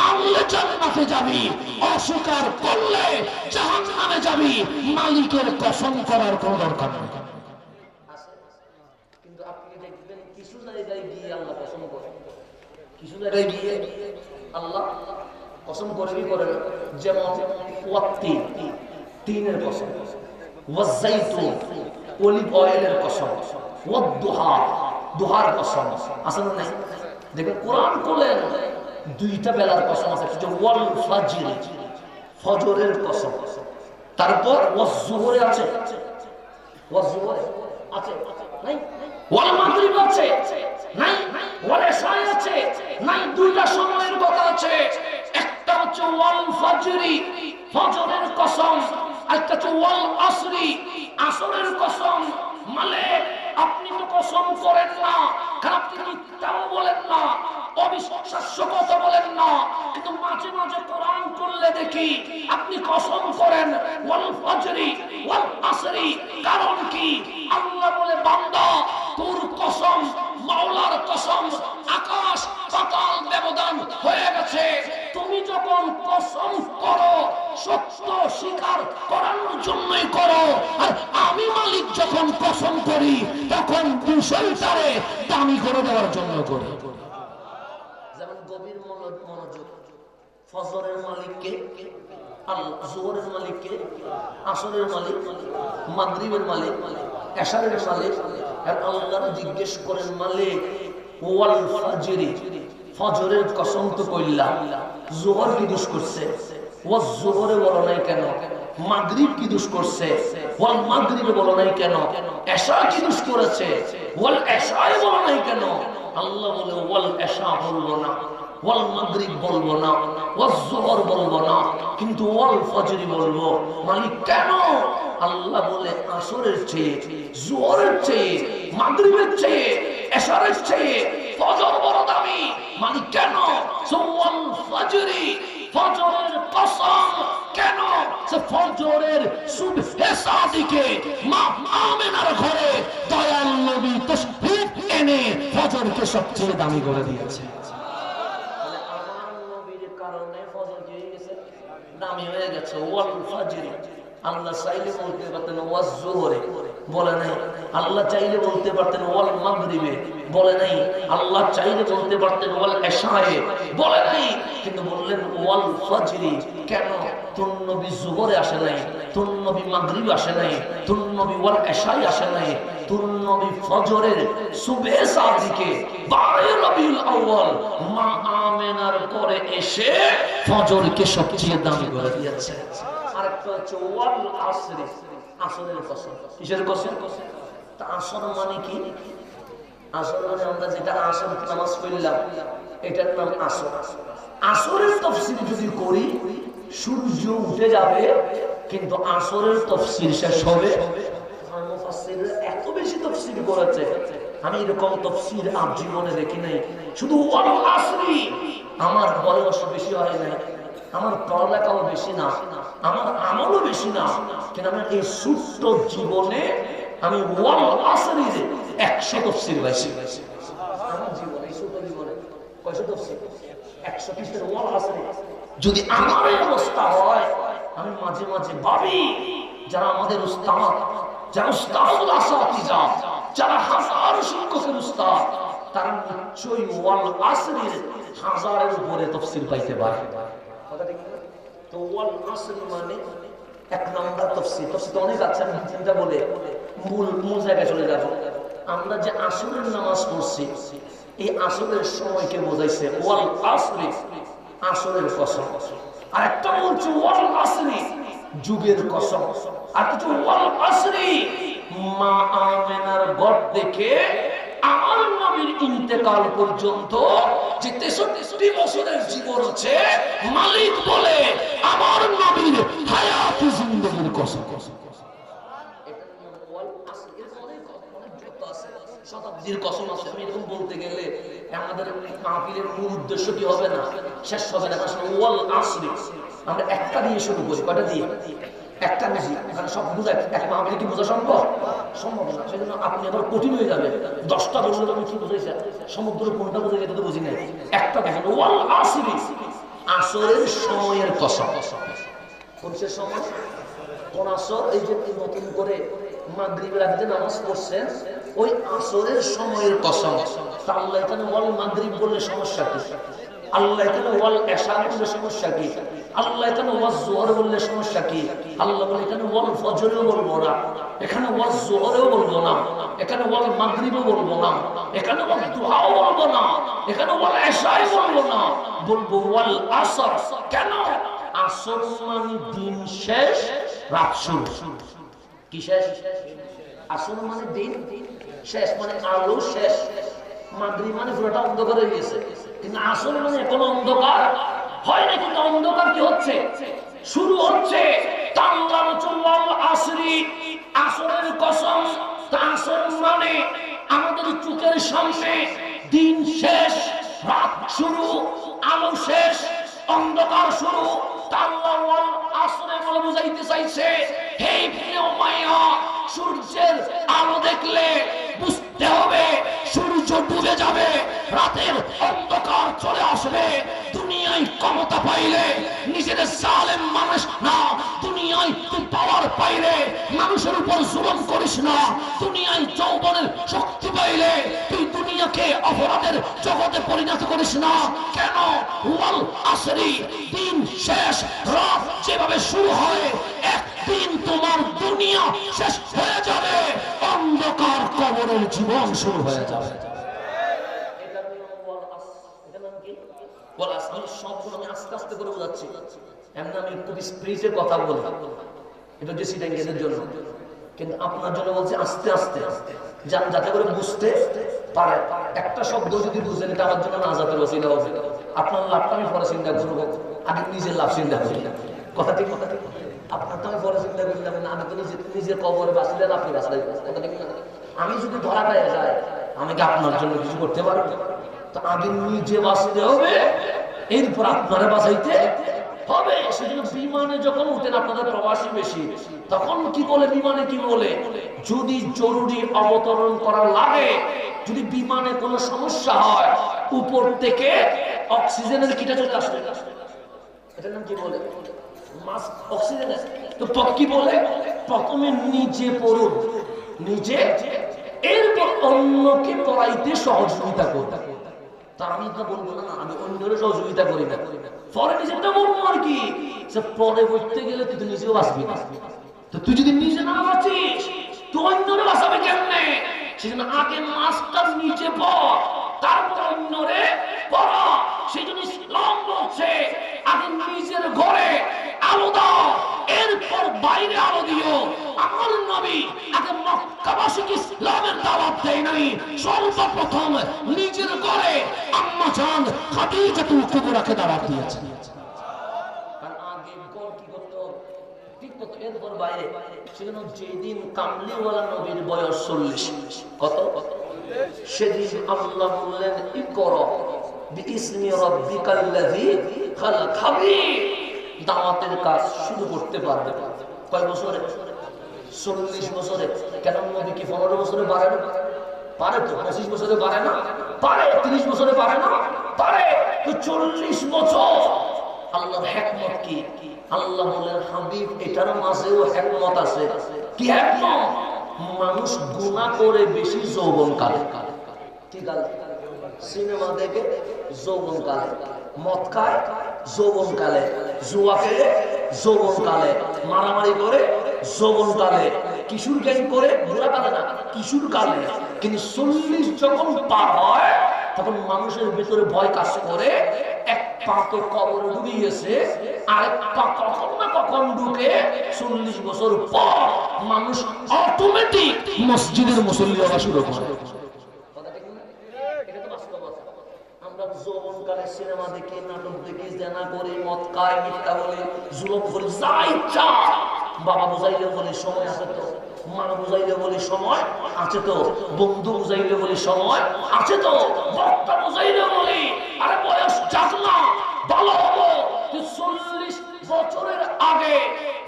আনলে জান্নাতে যাবি, অস্বীকার করলে জাহান্নামে যাবি। মালিকের কসম করার কোনো দরকার নেই। কিন্তু আপনি দেখবেন কিছু জায়গায় গিয়ে আল্লাহ কসম করে, কিছু জায়গায় গিয়ে আল্লাহ কসম করবি করে না। যেমন ওয়াত্তি, তিনের কসম, ওয়াজাইতুন, অলিভ অয়েলের কসম, ওয়াদুহা, দুহার কসম আছে না নাই? দেখবেন কোরআন করলেন 2টা বেলার কসম আছে, ওয়াল ফাজর, ফজরের কসম। তারপর ওয়াজুহরে আছে, ওয়াজুহরে আছে নাই? ওয়াল মাগরিব আছে নাই? ওয়াল ইশা আছে নাই? 2টা সময়ের কথা আছে। একটা হচ্ছে ওয়াল ফাজরি, ফজরের কসম, একটা হচ্ছে ওয়াল আসরি, আসরের কসম। মালিক আপনি তো কসম করেন না, কারণ আপনি মিথ্যাও বলেন না, অবিশ্বাস্য কথা বলেন না, কিন্তু মাঝে মাঝে কোরআন করলে দেখি আপনি কসম করেন ওয়াল ফজরি ওয়াল আসরি। কারণ কি? আল্লাহ বলে বান্দা তোর কসম, মাওলার কসম, আকাশ পাতাল ব্যবধান হয়ে গেছে। তুমি যখন কসম করো সত্য স্বীকার করানোর জন্যই করো, আর আমি মালিক যখন কসম করি তখন বিষয়টারে দামি করে দেওয়ার জন্য করি। যেমন গভীর মনোযোগ, ফজরের মালিককে আল্লাহ, জোহরের মালিককে, আসরের মালিক, মাগরিবের মালিক, এশারের মালিক। আর আল্লাহর জিজ্ঞেস করেন মালিক ওয়াল ফজরি, ফজরের কসম তো কইলাম, জোহর কি দোষ করছে? ওয়াজ জোহরে বলো নাই কেন? মাগরিব কি দোষ করছে? ওয়াল মাগরিবে বলো নাই কেন? এশা কি দোষ করেছে? ওয়াল এশায় বলো নাই কেন? আল্লাহ বলে ওয়াল এশা বলবো না, ওয়াল মাগরিব বলবো না, ওয়াজ জোহর বলবো না, কিন্তু ওয়াল ফজরি বলবো। মালিক কেন? আল্লাহ বলে আসরের চেয়ে, জোহরের চেয়ে, মাগরিবের চেয়ে, এশারের চেয়ে ফজর বড় দামি। মালিক কেন? ওয়াল ফজরি, ফজরের কসম। কেন? সে ফজরের সুবহে সাদিকে মা আমেনার ঘরে দয়াল নবী তাশরীফ এনে ফজরকে সবচেয়ে দামি করে দিয়েছে। তাহলে আমার নবীর কারণে ফজর কি হয়ে গেছে? দামি হয়ে গেছে। ওয়াল ফজরি, আল্লাহ চাইলে বলতে পারতেন ওয়াজ জোহরে, বলে নাই। আল্লাহ চাইলে বলতে পারতেন ওয়াল মাগরিবে, বলে নাই। আল্লাহ চাইলে বলতে পারতেন ওয়াল এশায়ে, বলে নাই, কিন্তু বললেন ওয়াল ফজরি। কেন? তোর নবী জোহরে আসে নাই, তোর নবী মাগরিব আসে নাই, তোর নবী ওয়াল এশায়ে আসে নাই, তোর নবী ফজরের সুবহে সাদিকে 12 রবিউল আউয়াল মা আমেনার পরে এসে ফজরকে সবচেয়ে দামি করে দিয়েছে। আরেকটা হচ্ছে ওয়াল আসরি, আসরের কসম। কিসের কসম? তা আসর মানে কি? আসর মানে আমরা যেটা আসর নামাজ পড়লাম এটার নাম আসর। আসরের তাফসীর যদি করি সূর্য উঠে যাবে, কিন্তু আসরের তাফসীর শেষ হবে। মুফাসসিররা এত বেশি তাফসীর করেছে, আমি এরকম তাফসীর আর জীবনে দেখি নাই। শুধু ওয়াল আসরি। আমার বয়স বেশি হয় নাই, আমার পড়ালেখাও বেশি না, আমার আমলও বেশি না, কিন্তু আমার এই ছোট্ট জীবনে আমি ওয়াল আসরির 100 তাফসীর পাইছি। আমার জীবনে, এই ছোট জীবনে কয়শো তাফসীর? 100 পৃষ্ঠার ওয়াল আসরি। যদি আমার এই অবস্থা হয়, আমি মাঝে মাঝে ভাবি যারা আমাদের উস্তাদ, যারা উস্তাদুল আসাতিজা, যারা হাজার শিক্ষকের উস্তাদ, তারা নিশ্চয়ই ওয়াল আসরির 1000-এর উপরে তাফসীর পাইতে পারে। তো ওয়াল আসরি মানে এক নাম্বার তাফসীর। তাফসীর অনেক আছে, আমি চিন্তা বলে মূল জায়গায় চলে যাব। আমরা যে আসরের নামাজ পড়ছি, এই আসরের সময়কে বোঝাইছে ওয়াল আসরি, আসরের কসম। আর একটা বলছে ওয়াল আসরি, যুগের কসম। আর কিছু ওয়াল আসরি মা আমেনার ঘর থেকে আমার নবীর ইন্তেকাল পর্যন্ত যে 63 বছরের জীবন আছে, মালিক বলে আমার নবীর হায়াতে জিন্দেগির কসম। শতাব্দীর কসম আছে। আমি এরকম বলতে গেলে আমাদের মাহফিলের মূল উদ্দেশ্য কি হবে না, শেষ হবে না। ওয়াল আসরি আমরা একটা দিয়ে শুরু করি। কয়টা দিয়ে? একটা বুঝি, এখানে সব বুঝা এক মাহফিলে কি বোঝা সম্ভব? সম্ভব না। সেজন্য আপনি আবার কঠিন হয়ে যাবে। 10টা বললে তুমি কি বুঝাইছে? সমুদ্র কোনটা বুঝে যেতে তো বুঝি নাই। একটা দেখেন ওয়াল আসরি, আসরের সময়ের কসম। কোনসের সময়? কোন আসর? এই যে নতুন করে মাগরিবের আগে নামাজ পড়ছেন, ওই আসরের সময়ের কসম। আল্লাহ এখানে ওয়াল মাগরিব বললে সমস্যা কি? আল্লাহ এখানে ওয়াল এশা বললে সমস্যা কি? আল্লাহ এখানে ওয়াজ জোহর বললে সমস্যা কি? আল্লাহ বলে এখানে ওয়াল ফজরেও বলবো না, এখানে ওয়াজ জোহরেও বলবো না, এখানে ওয়াল মাগরিবও বলবো না, এখানে ওয়াল দুহাও বলবো না, এখানে ওয়াল এশাই বলবো না, বলবো ওয়াল আসর। কেন? আসর মানে দিন শেষ, রাত শুরু। কি শেষ? আসর মানে দিন শেষ, মানে আলো শেষ। মাগরিব মানে পুরোটা অন্ধকার হয়ে গেছে, কিন্তু আসর মানে এখনো অন্ধকার হয় না। কিন্তু অন্ধকার কি হচ্ছে? শুরু হচ্ছে। আল্লাহ ওয়াল আসরি, আসরের কসম। আসর মানে আমাদের চোখের সামনে দিন শেষ, রাত শুরু, আলো শেষ, অন্ধকার শুরু। আল্লাহ ওয়াল আসরে বলে বুঝাইতে চাইছে, হে ইবনে উমাইয়া, সূর্যের আলো দেখলে বুঝতে হবে সূর্য ডুবে যাবে, রাতের অন্ধকার চলে আসবে। দুনিয়ায় ক্ষমতা পাইলে নিজের জালেম মানুষ না, দুনিয়ায় তুই পাওয়ার পাইলে মানুষের উপর জুলুম করিস না। দুনিয়ায় যৌবনের শক্তি পাইলে তুই দুনিয়াকে অপরাধের জগতে পরিণত করিস না। কেন? ওয়াল আসরি, দিন শেষ, রাত যেভাবে শুরু হয়, একদিন তোমার দুনিয়া শেষ হয়ে যাবে, অন্ধকার কবরের জীবন শুরু হয়ে যাবে। সবগুলো আমি আস্তে আস্তে করে বোঝাচ্ছি, এমনি আমি খুব স্পিরিটের কথা বলি, এটা ডিসিডেন্টের জন্য, কিন্তু আপনার জন্য বলছি আস্তে আস্তে, যাতে করে বুঝতে পারে। একটা শব্দ যদি বুঝেন, এটা আমার জন্য নাজাতের ওসিলা হবে। আপনার লাভটা আমি পরে চিন্তা করবো, আগে নিজের লাভ চিন্তা করি। কথা ঠিক, কথা ঠিক। আপনার তো আমি পরে চিন্তা করলাম না, আমি তো নিজের কবরে বাঁচলেন, আপনি বাঁচলেন। কথা ঠিক না? আমি যদি ধরা পাইয়া যায়, আমি কি আপনার জন্য কিছু করতে পারবো? তো আগে নিজে বাঁচতে হবে, এরপর আপনারা বাঁচাইতে হবে। সেজন্য বিমানে যখন উঠেন, আপনাদের প্রবাসী বেশি, তখন কি বলে, বিমানে কি বলে, যদি জরুরি অবতরণ করা লাগে, যদি বিমানে কোনো সমস্যা হয়, উপর থেকে অক্সিজেনের কিটা চলে আসবে, এটার নাম কি বলে, মাস্ক, অক্সিজেনের। তো কি বলে, প্রথমে নিজে পড়ুন, নিজে, এরপর অন্যকে পড়াইতে সহযোগিতা করতে। তা আমি তো বলবো না আমি অন্যের সহযোগিতা করি না, পরে নিজেরটা বলবো আর কি। পরে বলতে গেলে তুই তো নিজেও বাঁচবি না। তো তুই যদি নিজে না বাঁচিস, তুই অন্যরে বাঁচাবে কেমনে? সেজন্য আগে মাস্কটা নিজে পড়, তারপর অন্যরে পড়া। সেই জন্য ইসলাম বলছে আগে নিজের ঘরে আলো দাও, এরপর বাইরে আলো দিও। আমার নবী আগে মক্কাবাসীকে ইসলামের দাওয়াত দেয় নাই, সর্বপ্রথম নিজের ঘরে আম্মা জান খাদিজাতুল কুবরাকে দাওয়াত দিয়েছেন। কারণ আগে ঘর কি করতে হবে, ঠিক মতো, এরপর বাইরে। সেজন্য যেদিন কামলিওয়ালা নবীর বয়স 40, কত, সেদিন আল্লাহ বললেন ইকরা বিইসমি রাব্বিকাল্লাযী খালাক, হাবিব দাওয়াতের কাজ শুরু করতে পারবে। কয় বছরে? 40 বছরে। কেন নবী কি 15 বছরে পারে না? পারে তো। 25 বছরে পারে না? পারে। 30 বছরে পারে না? পারে। তো 40 বছর। আল্লাহর হিকমত কি? আল্লাহ বলেন হাবিব এটার মাঝেও হিকমত আছে। কি হিকমত? মানুষ গুনাহ করে বেশি যৌবনকালে, ঠিক আছে, সিনেমা দেখে যৌবনকালে, মদ খায় যৌবনকালে, জুয়া খেলে যৌবনকালে, মারামারি করে যৌবনকালে, কিশোর গ্যাং করে, বুড়াকালে না, কিশোর কালে। কিন্তু 40 যখন পার হয়, তখন মানুষের ভিতরে ভয় কাজ করে। এক পা তো কবরে ডুবিয়েছে, আরেক পা কখন না কখন ঢুকে। 40 বছর পর মানুষ অটোমেটিক মসজিদের মুসল্লি হওয়া শুরু করে। আমরা যৌবনকালে সিনেমা দেখি, নাটক দেখি, জেনা করি, মদ খাই, মিথ্যা বলি, জুলুম করি, যা ইচ্ছা। বাবা বুঝাইলে বলি সময় আছে তো, মা বুঝাইলে বলি সময় আছে তো, বন্ধু বুঝাইলে বলি সময় আছে তো, বক্তা বুঝাইলে বলি আরে বয়স যাক না, ভালো হবো। 40 বছরের আগে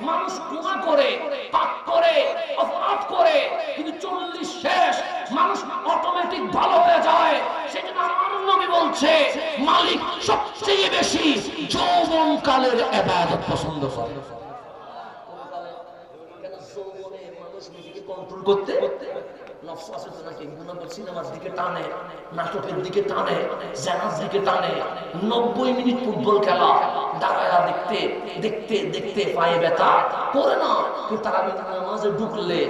মানুষ গুনাহ করে, পাপ করে, অপরাধ করে, কিন্তু 40 শেষ, মানুষ অটোমেটিক ভালো হয়ে যায়। সেজন্য আমার নবী বলছে মালিক সবচেয়ে বেশি যৌবনকালের ইবাদত পছন্দ করে। কন্ট্রোল করতে নফস আছে তো নাকি, গুনাহ সিনেমার দিকে টানে, নাটকের দিকে টানে, জানার দিকে টানে। 90 মিনিট ফুটবল খেলা দাঁড়ায় দেখতে দেখতে দেখতে পায়ে ব্যথা করে না, কিন্তু তারাবির নামাজে ঢুকলে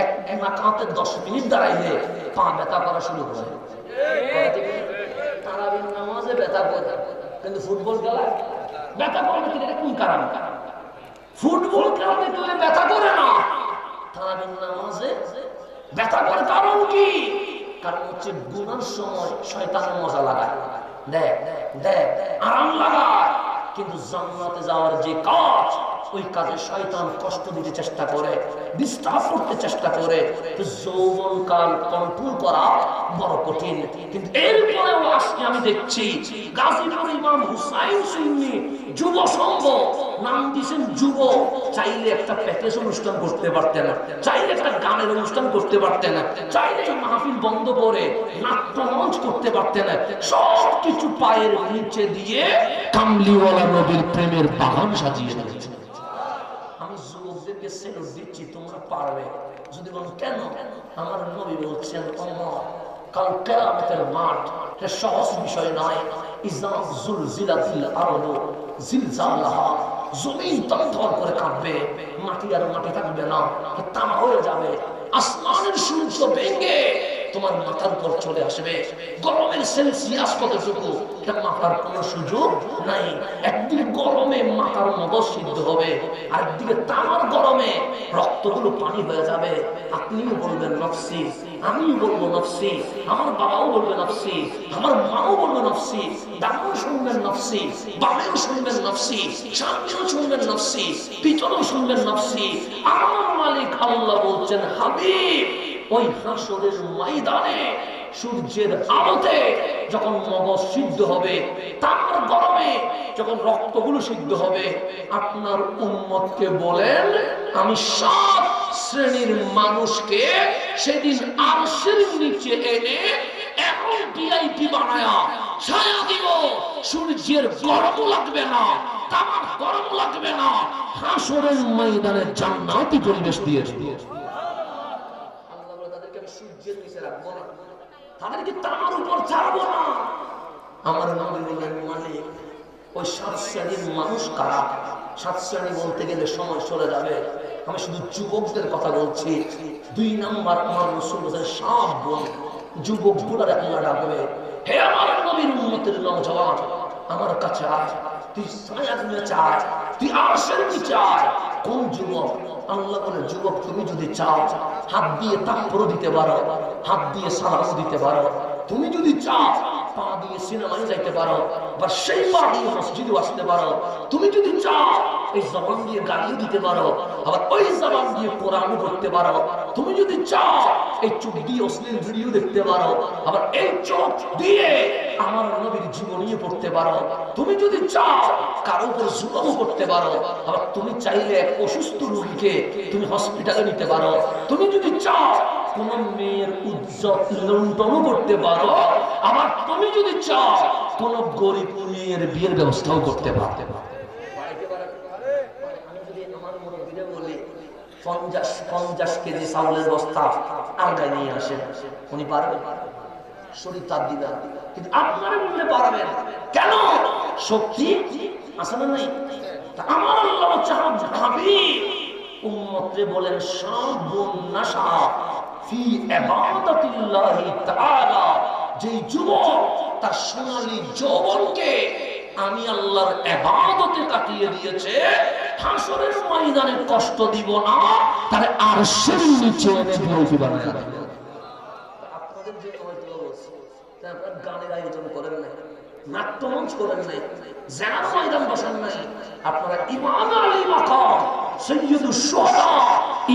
এক রাকাতে 10 মিনিট দাঁড়াইলে পা ব্যথা করা শুরু করে। তারাবির নামাজে ব্যথা করে, কিন্তু ফুটবল খেলা ব্যথা করে না। এটা কোন কারণ? ফুটবল খেলা দেখলে ব্যথা করে না, তারাবির নামাজে ব্যথা করে। কারণ কি? কারণ হচ্ছে গুনার সময় শয়তান মজা লাগায়, দেখ দেখ আরাম লাগায়, কিন্তু জান্নাতে যাওয়ার যে কাজ ওই কাজে শয়তান কষ্ট দিতে চেষ্টা করে, ডিস্টার্ব করতে চেষ্টা করে। তো যৌবনকাল কন্ট্রোল করা বড় কঠিন। কিন্তু এরপরেও আজকে আমি দেখছি গাজীপুর ইমাম হুসাইন সুন্নি যুব সংঘ, নাম দিয়েছেন যুব, চাইলে একটা প্যাকেজ অনুষ্ঠান করতে পারতেন, চাইলে একটা গানের অনুষ্ঠান করতে পারতেন, চাইলে মাহফিল বন্ধ করে নাট্যমঞ্চ করতে পারতেন। সব কিছু পায়ের নিচে দিয়ে কামলিওয়ালা নবীর প্রেমের বাগান সাজিয়ে দিয়েছে। আমি যুবকদেরকে সেলুট দিচ্ছি, তোমরা পারবে। যদি বল কেন, আমার নবী বলছেন কাল কিয়ামতের মাঠ এটা সহজ বিষয় নয়। ইযা যুলজিলাতিল আরদু জিলজালাহা, জমিন থরথর করে কাঁপবে, মাটি আর মাটি থাকবে না, তামা হয়ে যাবে। আসমানের সূর্য ভেঙে তোমার মাথার উপর চলে আসবে। গরমের সেলসিয়াস কতটুকু এটা মাথার কোনো সুযোগ নাই। একদিকে গরমে মাথার মগজ সিদ্ধ হবে, আরেকদিকে তামার গরমে রক্তগুলো পানি হয়ে যাবে। আপনিও বলবেন নফসি, আমিও বলবো নফসি, আমার বাবাও বলবে নফসি, আমার মাও বলবে নফসি, ডানেও শুনবেন নফসি, বামেও শুনবেন নফসি, সামনেও শুনবেন নফসি, পিছনেও শুনবেন নফসি। আমার মালিক আল্লাহ বলছেন হাবিব, ওই হাসরের ময়দানে সূর্যের আলোতে যখন মগজ সিদ্ধ হবে, তার গরমে যখন রক্তগুলো সিদ্ধ হবে, আপনার উম্মতকে বলেন আমি 7 শ্রেণীর মানুষকে সেদিন আরশের নিচে এনে এমন ভিআইপি বানায়া ছায়া দিব, সূর্যের গরম লাগবে না, তামার গরম লাগবে না, হাসরের ময়দানে জান্নাতি পরিবেশ দিয়ে দিয়েছে। সূর্যের নিচে রাখবো না, তাদেরকে তার উপর ছাড়বো না। আমার নবী বললেন মালিক ওই 7 শ্রেণীর মানুষ কারা? 7 শ্রেণী বলতে গেলে সময় চলে যাবে, আমি শুধু যুবকদের কথা বলছি। 2 নাম্বার আমার রাসূল বলেন সব বল যুবক গুলার আল্লাহ ডাকবে, হে আমার নবীর উম্মতের নওজওয়ান, আমার কাছে আয়, তুই ছায়ার নিচে আয়, তুই আরশের নিচে আয়। কোন যুবক? আল্লাহ বলে যুবক তুমি যদি চাও হাত দিয়ে তাকবীর দিতে পারো, হাত দিয়ে সালাম দিতে পারো, তুমি যদি চাও পা দিয়ে সিনেমায় যাইতে পারো, বা সেই পা দিয়ে মসজিদে আসতে পারো, তুমি যদি চাও এই জবান দিয়ে গালি দিতে পারো, আবার ওই জবান দিয়ে কোরআন পড়তে পারো, তুমি যদি চাও এই চোখ দিয়ে অশ্লীল ভিডিও দেখতে পারো, আবার এই চোখ দিয়ে আমার নবীর জীবনী পড়তে পারো, তুমি যদি চাও কারো উপর জুলুম করতে পারো, আবার তুমি চাইলে এক অসুস্থ রোগীকে তুমি হসপিটালে নিতে পারো, তুমি যদি চাও কোন মেয়ের উজ্জ্বল লুণ্ঠন করতে পারো, আবার তুমি যদি চাও কোন গরিব মেয়ের বিয়ের ব্যবস্থাও করতে পারতে পারো। আমি যদি আমার মুরব্বীদের বলি 50 কেজি চাউলের বস্তা আলগায় নিয়ে আসেন, উনি পারবেন? শরীর তার দিবেন, কিন্তু আপনারা বললে পারবেন কেন? শক্তি আছে না নাই? আমার আল্লাহ চাহাব হাবিব উম্মতরে বলেন শাবুন নাশা ফি ইবাদাতিল্লাহি তাআলা, যে যুবক তার সোনালী যৌবনকে আমি আল্লাহর ইবাদতে কাটিয়ে দিয়েছে, হাসরের ময়দানে কষ্ট দিব না, তার আরশের নিচে এনে ভিআইপি বানায় রাখবে। আপনাদের যে হয়তো আপনারা গানের আয়োজন করেন নাই, নাট্যমঞ্চ করেন নাই, জানার ময়দান বসান নাই, আপনারা ইমাম আলী মাকাম সৈয়দুশ শুহাদা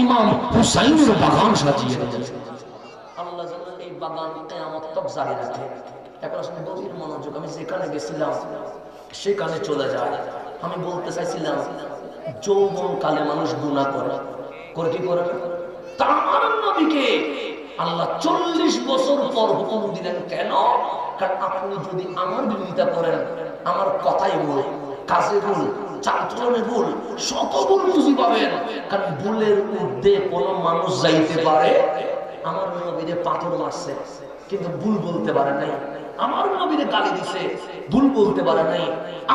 ইমাম হুসাইনের বাগান সাজিয়ে দিয়েছেন। আল্লাহ যেন এই বাগান কিয়ামত তক জারি রাখে। এখন আসলে গভীর মনোযোগ, আমি যেখানে গেছিলাম সেখানে চলে যায়। আমি বলতে চাইছিলাম যৌবন কালে মানুষ গুনাহ করে, করে কি করে? তার নবীকে আল্লাহ 40 বছর পর হুকুম দিলেন কেন? কারণ আপনি যদি আমার বিরোধিতা করেন, আমার কথাই ভুল, কাজে ভুল, চালচলনে ভুল, শত ভুল বুঝি পাবেন। কারণ ভুলের ঊর্ধ্বে কোন মানুষ যাইতে পারে? আমার নবীরে পাথর মারছে কিন্তু ভুল বলতে পারে নাই, আমার নবীরে গালি দিছে ভুল বলতে পারে নাই,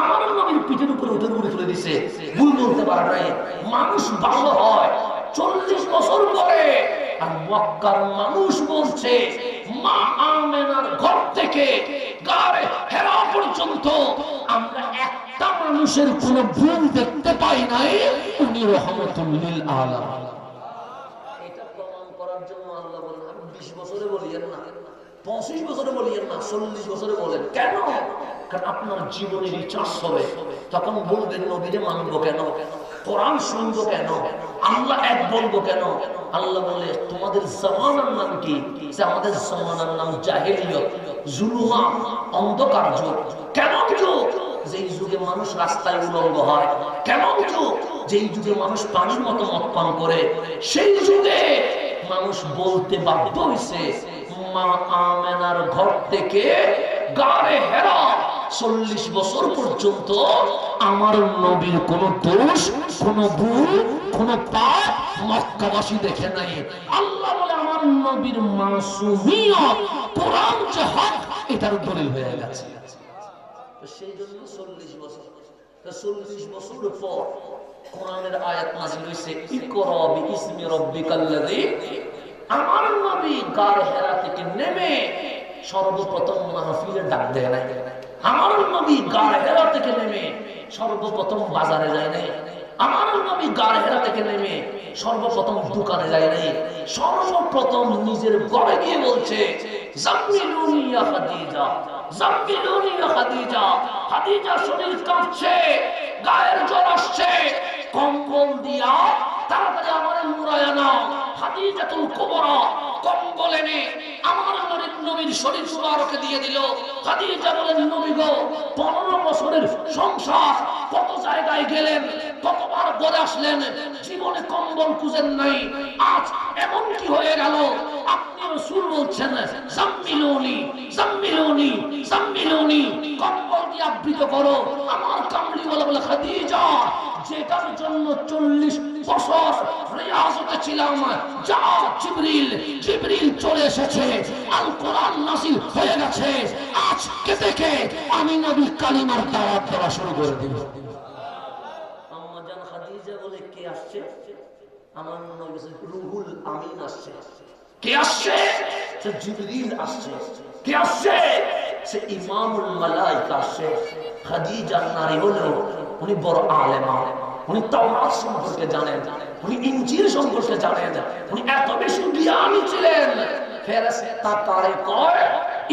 আমার নবীর পিঠের উপরে উঠে উড়ে ফেলে দিছে ভুল বলতে পারে নাই। মানুষ ভালো হয় 40 বছর পরে, আর মক্কার মানুষ বলছে মা আমেনার ঘর থেকে গারে হেরা পর্যন্ত আমরা একটা মানুষের কোন ভুল দেখতে পাই নাই, উনি রহমতুল লিল আলামিন। এটা প্রমাণ করার জন্য আল্লাহ বলেন আপনি 20 বছরে বলিয়েন না, 25 বছরে বলিয়েন না, 40 বছরে বলেন কেন? কারণ আপনার জীবনের রিচার্জ হবে, তখন বলবেন নবীরে মানবো কেন? কোরআন শুনবো কেন, আল্লাহ এক বলবো কেন? আল্লাহ বলে তোমাদের জামানার নাম কি? আমাদের জামানার নাম জাহেলিয়ত, জুলুমাত, অন্ধকার যুগ। কেমন যুগ? যেই যুগে মানুষ রাস্তায় উলঙ্গ হয়। কেমন যুগ? যেই যুগে মানুষ পানির মতো মদ পান করে। সেই যুগে মানুষ বলতে বাধ্য হয়েছে মা আমেনার ঘর থেকে গারে হেরা 40 বছর পর্যন্ত আমার নবীর কোন দোষ, কোন ভুল, কোন পাপ মক্কাবাসী দেখে নাই। আল্লাহ বলে আমার নবীর মাসুমিয়ত, কোরআন যে হক, এটার দলিল হয়ে গেছে। সেই জন্য 40 বছর, 40 বছর পর কোরআনের আয়াত নাযিল হইছে, ইকরা বিইসমি রাব্বিকাল্লাযী। আমার নবী গার হেরা থেকে নেমে সর্বপ্রথম মাহফিলে ডাক দেয় নাই। আমার নবী গার হেরা থেকে নেমে সর্বপ্রথম বাজারে যায় নাই। আমার নবী গার হেরা থেকে নেমে সর্বপ্রথম দোকানে যায় নাই। সর্বপ্রথম নিজের ঘরে গিয়ে বলছে জাম্মিলুনি ইয়া খাদিজা, জাম্মিলুনি ইয়া খাদিজা। খাদিজা শরীর কাঁপছে, গায়ের জ্বর আসছে, কম্বল দিয়া তাড়াতাড়ি আমারে মুড়ায়া নাও। খাদিজাতুল কুবরা কম্বল এনে আমার নবীর শরীর মুবারকে দিয়ে দিল। খাদিজা বলেন নবী গো, 15 বছরের সংসার, কত জায়গায় গেলেন, কতবার ঘরে আসলেন, জীবনে কম্বল খুঁজেন নাই। আজ এমন কি হয়ে গেল? আপনি রাসূল বলছেন জাম্মিলুনি, জাম্মিলুনি, জাম্মিলুনি, কম্বল দিয়ে আবৃত করো। আমার কামলিওয়ালা বলে খাদিজা, যেটার জন্য 40 বছর রিয়াজতে ছিলাম, যাও জিবরিল, জিবরিল চলে এসেছে, আল কোরআন নাযিল হয়ে গেছে। আজকে থেকে আমি নবী কালিমার দাওয়াত দেওয়া শুরু করে দিব। আম্মা জান খাদিজা বলে কে আসছে? আমার নবী বলেন রুহুল আমিন আসছে। কে আসছে? সে জিবরিল আসছে। কে আসছে? সে ইমামুল মালায়েকা আসছে। খাদিজা নারী হলেও উনি বড় আলেমা, উনি তাওরাত সম্পর্কে জানেন, উনি ইনজিল সম্পর্কে জানেন, উনি এত বেশি জ্ঞানী ছিলেন। ফেরেশতা কারে কয়,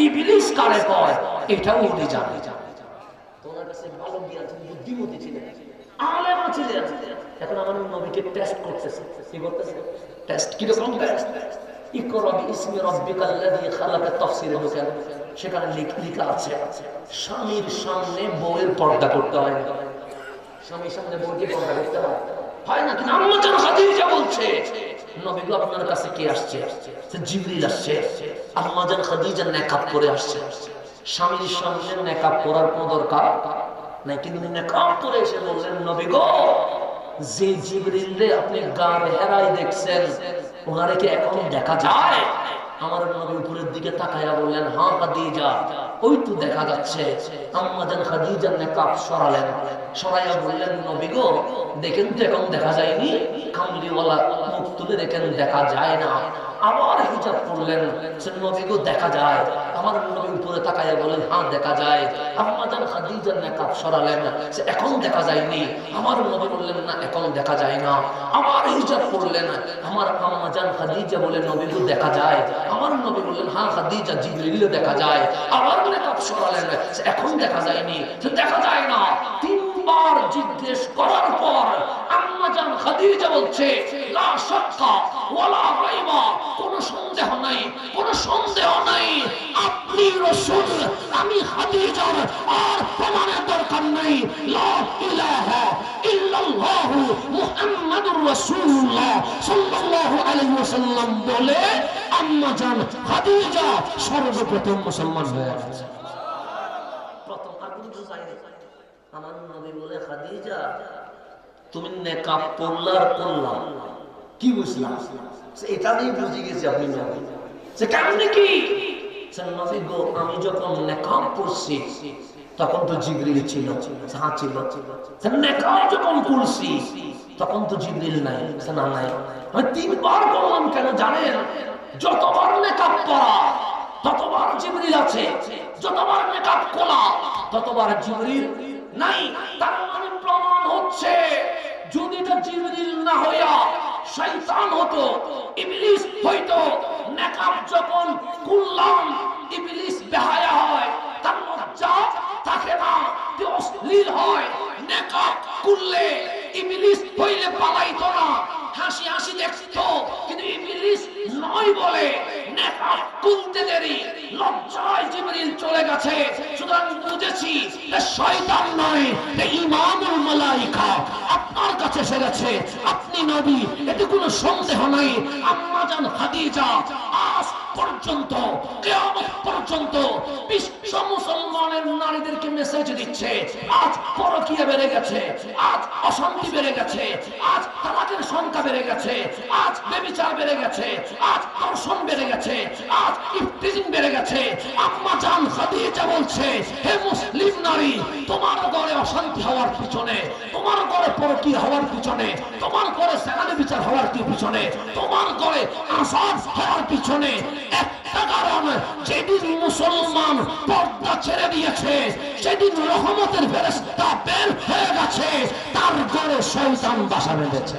ইবলিস কারে কয়, এটাও উনি জানেন। ওনার কাছে ভালো জ্ঞান ছিল, বুদ্ধিমতী ছিলেন, আলেমা ছিলেন। এখন আমার নবীকে টেস্ট করতেছে। কি করতেছে? টেস্ট। কি রকম টেস্ট? ইকরা বিইসমি রাব্বিকাল্লাযী খালাক, তাফসীরে ঢোকেন, সেখানে লেখা আছে স্বামীর সামনে বউয়ের পর্দা করতে হয়। স্বামীর সামনে বউকে পর্দা করতে হয়, হয় না? কিন্তু আম্মা জান খাদিজা বলছে নবী গো, আপনার কাছে কে আসছে? সে জিবরিল আসছে। আম্মা জান খাদিজা নেকাব করে আসছে। স্বামীর সামনে নেকাব করার কোনো দরকার নাই, কিন্তু নেকাব করে এসে বললেন নবী গো, যে জিবরিল রে আপনি গার হেরায় দেখছেন, ওনারে কি এখন দেখা যায়? আমার নবী উপরের দিকে তাকায়া বললেন হ্যাঁ খাদিজা, ওই তো দেখা যাচ্ছে। আম্মা জান খাদিজা নেকাব সরালেন, সরাইয়া বললেন নবী গো, দেখেন তো এখন দেখা যায়নি, কামলিওয়ালা মুখ তুলে দেখেন দেখা যায় না। আবার হিজাব করলেন, সে নবী গো দেখা যায়। আমার নবী উপরে তাকায়া বলেন হ্যাঁ দেখা যায়। আম্মা জান খাদিজা নেকাব সরালেন, সে এখন দেখা যায়নি। আমার নবী বললেন না এখন দেখা যায় না। আবার হিজাব করলেন, আমার আম্মা জান খাদিজা বলে নবী গো দেখা যায়। আমার নবী বললেন হ্যাঁ খাদিজা, জিবরিল দেখা যায়। আবার নেকাব সরালেন, সে এখন দেখা যায়নি, সে দেখা যায় না। 3 বার জিজ্ঞেস করার পর আম্মা জান খাদিজা বলছে লা শাক্কা ওয়ালা রাইবা, কোনো সন্দেহ নাই, কোনো সন্দেহ নাই, আপনি রাসূল, আমি খাদিজার আর প্রমাণের দরকার নাই। লা ইলাহা ইল্লাল্লাহ মুহাম্মাদুর রাসূলুল্লাহ সাল্লাল্লাহু আলাইহি ওয়াসাল্লাম বলে আম্মা জান খাদিজা সর্বপ্রথম মুসলমান হয়ে গেছে। প্রথম আর কিছু চাইনি। আমার নবী বলে খাদিজা তুমি নেকাব পড়লার করলাম, কি বুঝলাম? এটা নিয়ে বুঝে গেছি আপনি নবী। সে কারণে কি? নবী গো, আমি যখন নেকাব পড়ছি তখন তো জিবরিল ছিল, হ্যাঁ ছিল। নেকাব যখন পড়ছি তখন তো জিবরিল নাই, না নাই। আমি 3 বার বললাম কেন জানেন? যতবার নেকাব পড়া ততবার জিবরিল আছে, যতবার নেকাব খোলা ততবার জিবরিল নাই। তার মানে প্রমাণ হচ্ছে যদি এটা জিবরিল না হইয়া শয়তান হতো, ইবলিস হইতো। নেকাব যখন খুললাম ইবলিস বেহায়া হয়, তার লজ্জা থাকে না, অশ্লীল হয়। নেকাব খুললে ইবলিস হইলে পালাইতো না, হাসি হাসি দেখতো, কিন্তু ইবলিস নয় বলে নেফাক খুলতে দেরি, লজ্জায় জিবরিল চলে গেছে। সুতরাং বুঝেছি যে শয়তান নয়, ইমামুল মালাইকা আপনার কাছে এসে গেছে, আপনি নবী, এতে কোনো সন্দেহ নাই। আম্মা জান খাদিজা আজ পর্যন্ত কিয়ামত পর্যন্ত বিশ্ব মুসলমানের নারীদেরকে মেসেজ দিচ্ছে, আজ পরকীয়া বেড়ে গেছে, আজ অশান্তি বেড়ে গেছে, আজ তালাকের সংখ্যা বেড়ে গেছে, আজ ব্যভিচার বেড়ে গেছে, আজ ধর্ষণ বেড়ে গেছে, আজ ইফতিজিং বেড়ে গেছে। আম্মা জান খাদিজা বলছে, হে মুসলিম নারী, তোমার ঘরে অশান্তি হওয়ার পিছনে, তোমার ঘরে পরকীয়া হওয়ার পিছনে, তোমার ঘরে সেনানি বিচার হওয়ার পিছনে, তোমার ঘরে আসাদ হওয়ার পিছনে একটা কারণ, যেদিন মুসলমান পর্দা ছেড়ে দিয়েছে, সেদিন রহমতের ফেরেশতা বের হয়ে গেছে, তার ঘরে শয়তান বাসা বেঁধেছে।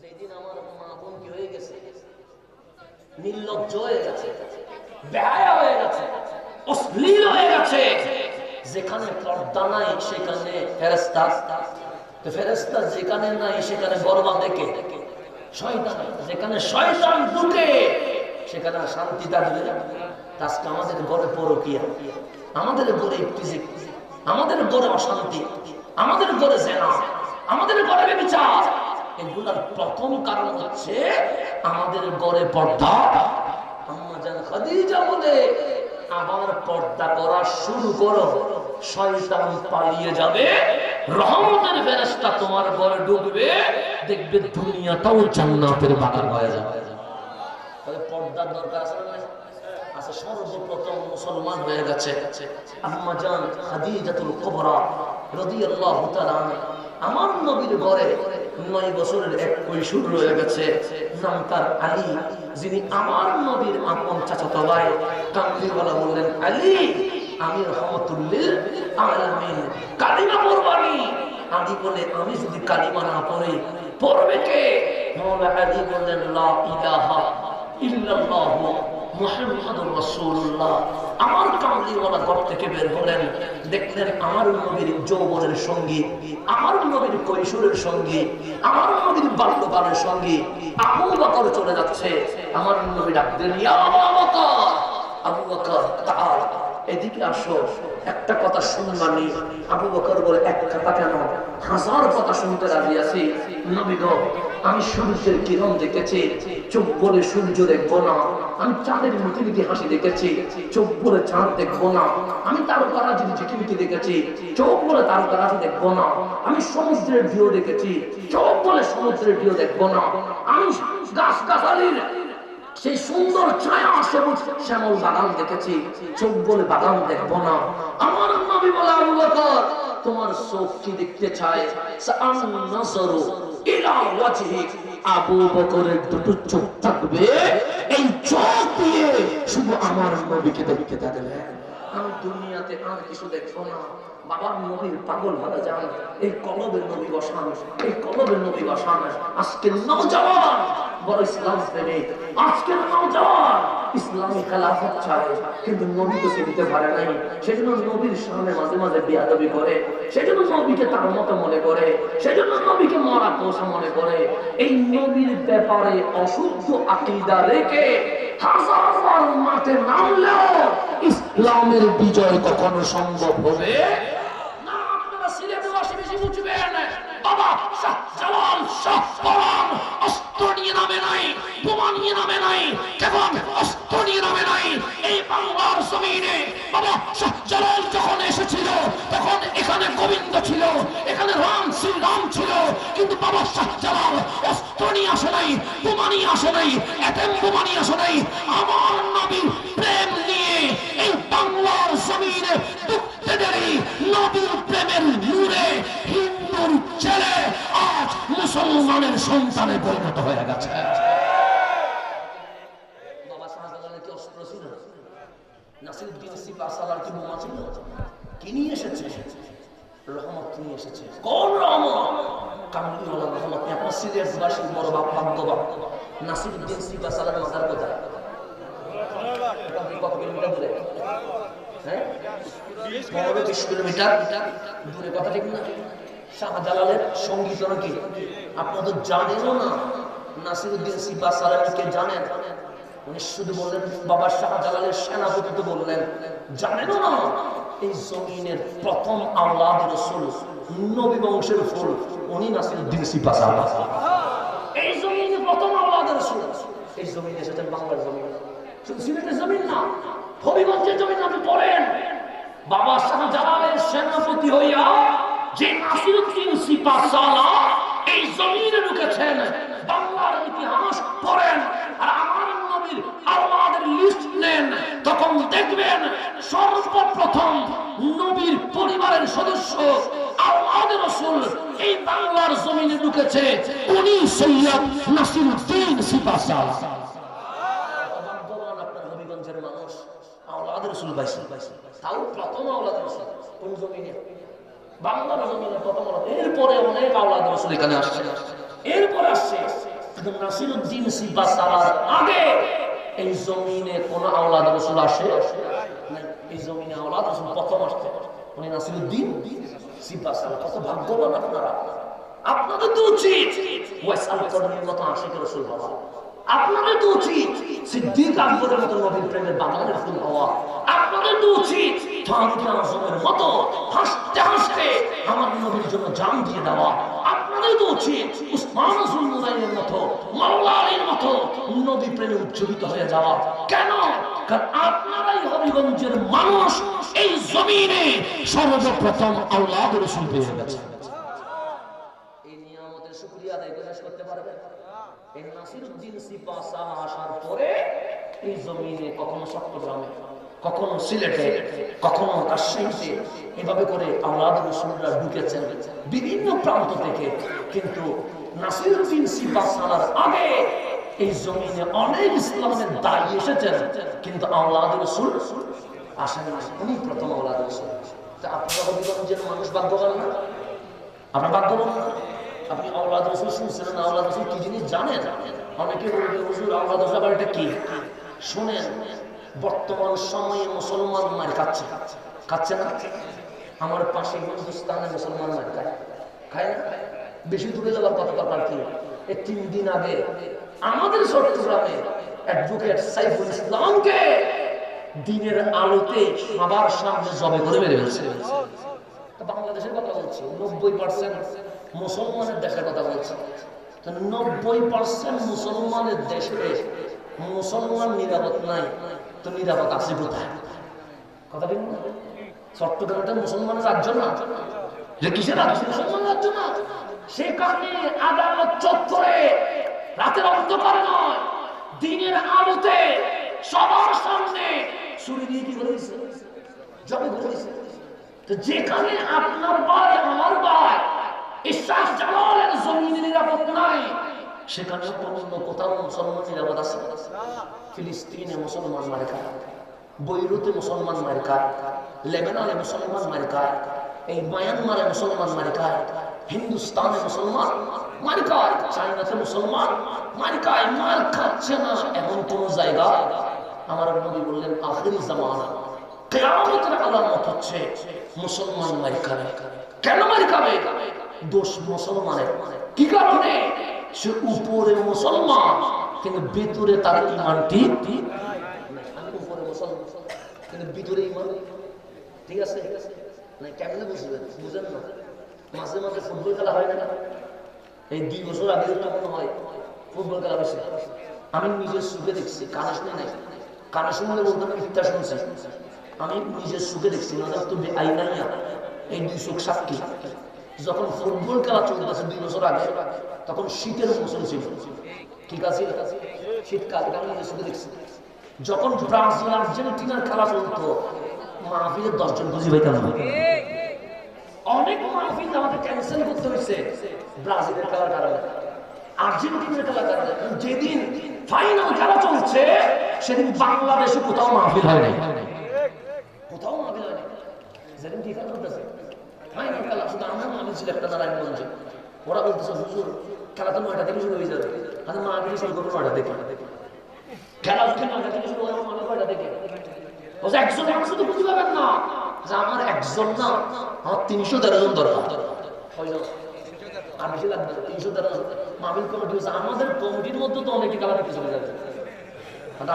যেদিন আমার মা বোন কি হয়ে গেছে, নির্লজ্জ হয়ে গেছে, বেহায়া হয়ে গেছে, অশ্লীল হয়ে গেছে, যেখানে পর্দা নাই সেখানে ফেরেশতা, ফেরেশতা যেখানে নাই সেখানে বরবাদ দেখে শয়তান, যেখানে শয়তান ঢুকে সেখানে শান্তি থাকবে। আজকে আমাদের ঘরে পরকীয়া, আমাদের ঘরে ইফতিজিং, আমাদের ঘরে অশান্তি, আমাদের ঘরে জিনা, আমাদের ঘরে ব্যভিচার, এগুলোর প্রথম কারণ হচ্ছে আমাদের ঘরে পর্দা। আম্মা জান খাদিজা বলে, আবার পর্দা করা শুরু করো, শয়তান পালিয়ে যাবে, রহমতের ফেরেশতা তোমার ঘরে ঢুকবে, দেখবে দুনিয়াটাও জান্নাতের বাগান হয়ে যাবে। তাহলে পর্দার দরকার আছে না? আছে। সর্বপ্রথম মুসলমান হয়ে গেছে আম্মা জান খাদিজাতুল কুবরা রাদিয়াল্লাহু তাআলা আনহা। আমার নবীর ঘরে 9 বছরের এক কৈশোর রয়ে গেছে, নাম তার আলী, যিনি আমার নবীর আপন চাচাতো ভাই। কামলিওয়ালা বললেন, আলী আমি রহমাতুল লিল আলামিন, কালিমা পড়বানি। আলী বলে, আমি যদি কালিমা না পড়ি পড়বে কে? মাওলা আলী বললেন, লা ইলাহা ইল্লাল্লাহ মুহাম্মাদুর রাসূলুল্লাহ। আমার কামলিওয়ালা ঘর থেকে বের হলেন, দেখলেন আমার নবীর যৌবনের সঙ্গী, আমার নবীর কৈশোরের সঙ্গী, আমার নবীর বাল্যকালের সঙ্গী আবু বকর চলে যাচ্ছে। আমার নবী ডাকলেন, ইয়া আবু বকর, আবু বকর তাআল, এদিকে আসো, একটা কথা শুনবানি। আবু বকর বলে, এক কথা কেন, 1000 কথা শুনতে রাজি আছি। নবী গো, আমি সূর্যের কিরণ দেখেছি, চোখ বলে সূর্য দেখবো না। আমি চাঁদের মিটিমিটি হাসি দেখেছি, চোখ বলে চাঁদ দেখবো না। আমি তারকারাজি ঝিকিমিকি দেখেছি, চোখ বলে তারকারাজি দেখবো না। আমি সমুদ্রের ঢেউ দেখেছি, চোখ বলে সমুদ্রের ঢেউ দেখবো না। আমি গাছ গাছালির সেই সুন্দর ছায়া সবুজ শ্যামল বাগান দেখেছি, চোখ বলে বাগান দেখবো না। আমার নবী বলে, আবু বকর তোমার চোখ কি দেখতে চায়? আবু বকরের দুটো চোখ থাকবে, এই চোখ দিয়ে শুধু আমার নবীকে দেখতে থাকবে, আমি দুনিয়াতে আর কিছু দেখবো না। বাবার নবীর পাগল হয়ে যান, এই কলবের নবী বসান, এই কলবের নবী বসান। আজকের নওজওয়ান বড় ইসলাম প্রেমিক, আজকের নওজওয়ান ইসলামী খেলাফত চায়, কিন্তু নবী তো চিনতে পারে নাই। সেজন্য নবীর সামনে মাঝে মাঝে বেয়াদবি করে, সেজন্য নবীকে তার মতো মনে করে, সেজন্য নবীকে মরা পোষা মনে করে। এই নবীর ব্যাপারে অশুদ্ধ আকীদা রেখে হাজার মাঠে নামলেও ইসলামের বিজয় কখনো সম্ভব হবে না। আপনারা সিলেটে বসে বেশি বুঝবেন, বাবা শাহ জালাল শাহ পরান অস্ত্র নিয়ে নামে নাই, বোমা নিয়ে নামে নাই, কেবল অস্ত্র নিয়ে নামে নাই। এই বাংলার জমিনে বাবা শাহ জালাল যখন এসেছিল, তখন এখানে গোবিন্দ ছিল, এখানে রাম শ্রীরাম ছিল, কিন্তু বাবা শাহ জালাল অস্ত্র নিয়ে আসে নাই, বোমা নিয়ে আসে নাই, এটেম বোমা নিয়ে আসে নাই। আমার নবীর প্রেম নিয়ে এই বাংলার জমিনে ডুবতে দেরি, নবীর প্রেমের নূরে হিন্দুর ছেলে আজ মুসলমানের সন্তানে পরিণত হয়ে গেছে। বাবা শাহজালালের কি অস্ত্র ছিল? নাসিরউদ্দিন সিপাহসালার কি বোমা ছিল? কি নিয়ে এসেছে? রহমত নিয়ে এসেছে। কোন রহমত? কামলিওয়ালা রহমত। আপনার সিলেটবাসীর বড় ভাগ্যবান। নাসিরউদ্দিন সিপাহসালার মাজার কোথায়? কত কিলোমিটার দূরে? হ্যাঁ 15-20 কিলোমিটার দূরে, কথা ঠিক না? শাহজালালের সঙ্গী জন কি আপনারা তো জানেনও না। নাসিরউদ্দিন সিপাহ সালামীকে জানেন? উনি শুধু বললেন বাবা শাহজালালের সেনাপতি তো বললেন, জানেনও না এই জমিনের প্রথম আওলাদ রাসূল, নবী বংশের ফুল উনি নাসিরউদ্দিন সিপাহ সালামী। এই জমিনের প্রথম আওলাদ রাসূল। এই জমিন এসেছেন বাংলার জমিন, শুধু সিলেটের জমিন না, হবিগঞ্জের জমিন। আপনি পড়েন বাবা শাহজালালের সেনাপতি হইয়া যে নাসিরউদ্দিন সিপাহ সালামী এই জমিনে ঢুকেছেন। বাংলার ইতিহাস পড়েন আর আমার নবীর আওলাদের লিস্ট নেন, তখন দেখবেন সর্বপ্রথম নবীর পরিবারের সদস্য আওলাদ রাসূল এই বাংলার জমিনে ঢুকেছে, উনি সৈয়দ নাসিরউদ্দিন সিপাহ সালামী। ভগবান আপনার হবিগঞ্জের মানুষ আওলাদ রাসূল পাইছে, তাও প্রথম আওলাদ রাসূল কোন জমিনে? বাংলার জমিনে প্রথম আওলাদ। এরপরে অনেক আওলাদ রাসূল এখানে আসছে, এরপর আসছে, কিন্তু নাসিরউদ্দিন সিপাহ সালামীর আগে এই জমিনে কোন আওলাদ রাসূল আসে না। এই জমিনে আওলাদ রাসূল প্রথম আসছে, উনি নাসিরউদ্দিন সিপাহ সালামী। কত ভাগ্যবান আপনারা! আপনাদের তো উচিত ওয়াইস আল-কারনির মতো আশিক রাসূল হওয়া, আপনাদের তো উচিত সিদ্দিক আকবরের মতো নবীর প্রেমের বাগানের ফুল হওয়া, আপনাদের তো উচিত ফারুক আজমের মতো হাসতে হাসতে আমার নবীর জন্য জান দিয়ে দেওয়া, আপনাদের তো উচিত উসমান আজম নুরাইনের মতো, মাওলা আলীর মতো নবী প্রেমে উজ্জীবিত হয়ে যাওয়া। কেন? কারণ আপনারাই হবিগঞ্জের মানুষ, এই জমিনে সর্বপ্রথম আওলাদ রাসূল পেয়ে গেছে। এই নিয়ামতের শুকরিয়া আদায় করতে পারবেন? এই নাসিরউদ্দিন সিপাহ সালামী আসার পরে এই জমিনে কখনো চট্টগ্রামে, কখনো সিলেটে, কখনো রাজশাহীতে এভাবে করে আওলাদ রাসূলরা ঢুকেছেন বিভিন্ন প্রান্ত থেকে। কিন্তু নাসিরউদ্দিন সিপাহ সালামীর আগে এই জমিনে অনেক ইসলামের দায়ী এসেছেন, কিন্তু আওলাদ রাসূল আসেন না, উনি প্রথম আওলাদ রাসূল। তা আপনারা হবিগঞ্জের মানুষ ভাগ্যবান না? আপনার ভাগ্যবান না? আপনি আওলাদ রাসূল শুনছেন না? আওলাদ রাসূল কি জিনিস জানেন? অনেকে বলবে হুজুর আওলাদ রাসূল আবার এটা কি? শুনেন, বর্তমান সময়ে মুসলমান মার খাচ্ছে, খাচ্ছে না? আমার পাশে হিন্দুস্তানে মুসলমান মার খায়, খায় না? বেশি দূরে যাওয়ার কথা দরকার কি? এই 3 দিন আগে আমাদের চট্টগ্রামে অ্যাডভোকেট সাইফুল ইসলামকে দিনের আলোতে সবার সামনে জবে করে মেরে ফেলছে। বাংলাদেশের কথা বলছি, 90% মুসলমানের দেশের কথা বলছি। 90% মুসলমানের দেশে মুসলমান নিরাপদ নাই, তো নিরাপদ আছে কোথায়? কথা বলুন না। চট্টগ্রামটা মুসলমানের রাজ্য না, যে কিসের রাজ্য? মুসলমান রাজ্য না। সেখানে আদালত চত্বরে রাতের অন্ধকারে নয়, দিনের আলোতে সবার সামনে ছুরি দিয়ে কি করে দিচ্ছে? জবে করে দিচ্ছে। তো যেখানে আপনার ভাই আমার ভাই ইশাক জালালের জমিনে নিরাপদ নাই, সেখানে অন্য কোথাও মুসলমান নিরাপদ আছে? ফিলিস্তিনে মুসলমান মার খায়, বৈরুতে মুসলমান মার খায়, লেবাননে মুসলমান মার খায়, এই মায়ানমারে মুসলমান মার খায়, হিন্দুস্তানে মুসলমান মার খায়, চাইনাতে মুসলমান মার খায়। মার খাচ্ছে না এমন কোন জায়গা? আমার নবী বললেন আখিরি জামানা, কিয়ামতের আলামত হচ্ছে মুসলমান মার খাবে। কেন মার খাবে? দোষ মুসলমানের। কি কারণে? সে উপরে মুসলমান কিন্তু ভিতরে তার ঈমান ঠিক আমি উপরে মুসলমান কিন্তু ভিতরে ঈমান ঠিক আছে না। কেমনে বুঝবেন? বুঝেন না? মাঝে মাঝে ফুটবল খেলা হয় না? এই 2 বছর আগে মনে হয় ফুটবল খেলা হয়েছে, আমি নিজের চোখে দেখছি, কানে শুনে নাই। কানে শুনলে বলতে আমি মিথ্যা শুনছি, আমি নিজের চোখে দেখছি। তুমি আইনাইয়া এই 2 চোখ সাক্ষী। যখন ফুটবল খেলা চলতেছে 2 বছর আগে, তখন শীতের মৌসুম ছিল, ঠিক আছে? শীতকাল, আমি নিজের চোখে দেখছি। যখন ব্রাজিল আর্জেন্টিনার খেলা চলতো, মাহফিলের 10 জন বুঝি পাইতাম না। অনেক মাহফিল আমাদের ক্যান্সেল করতে হয়েছে ব্রাজিলের খেলার কারণে, আর্জেন্টিনার খেলার কারণে। যেদিন ফাইনাল খেলা চলছে সেদিন বাংলাদেশে কোথাও মাহফিল হয় নাই, কোথাও মাহফিল হয় নাই। যেদিন টিকা চলতেছে ফাইনাল খেলা, শুধু আমরা মাহফিল ছিল একটা নারায়ণগঞ্জে। ওরা বলতেছে হুজুর খেলা তো 9টা থেকে শুরু হয়ে যাবে, আমি মাহফিল শুরু করবো 9টা থেকে। খেলা 9টা থেকে শুরু হয়, 9টা থেকে বলছে একজন মানুষ তো খুঁজে পাবেন না, যে আমার একজন না, আমার 313 জন দরকার। আর বেশি লাগবে 313 জন। মাহফিল কমিটি হচ্ছে আমাদের কমিটির মধ্যে তো অনেকে কালার চলে যাবে,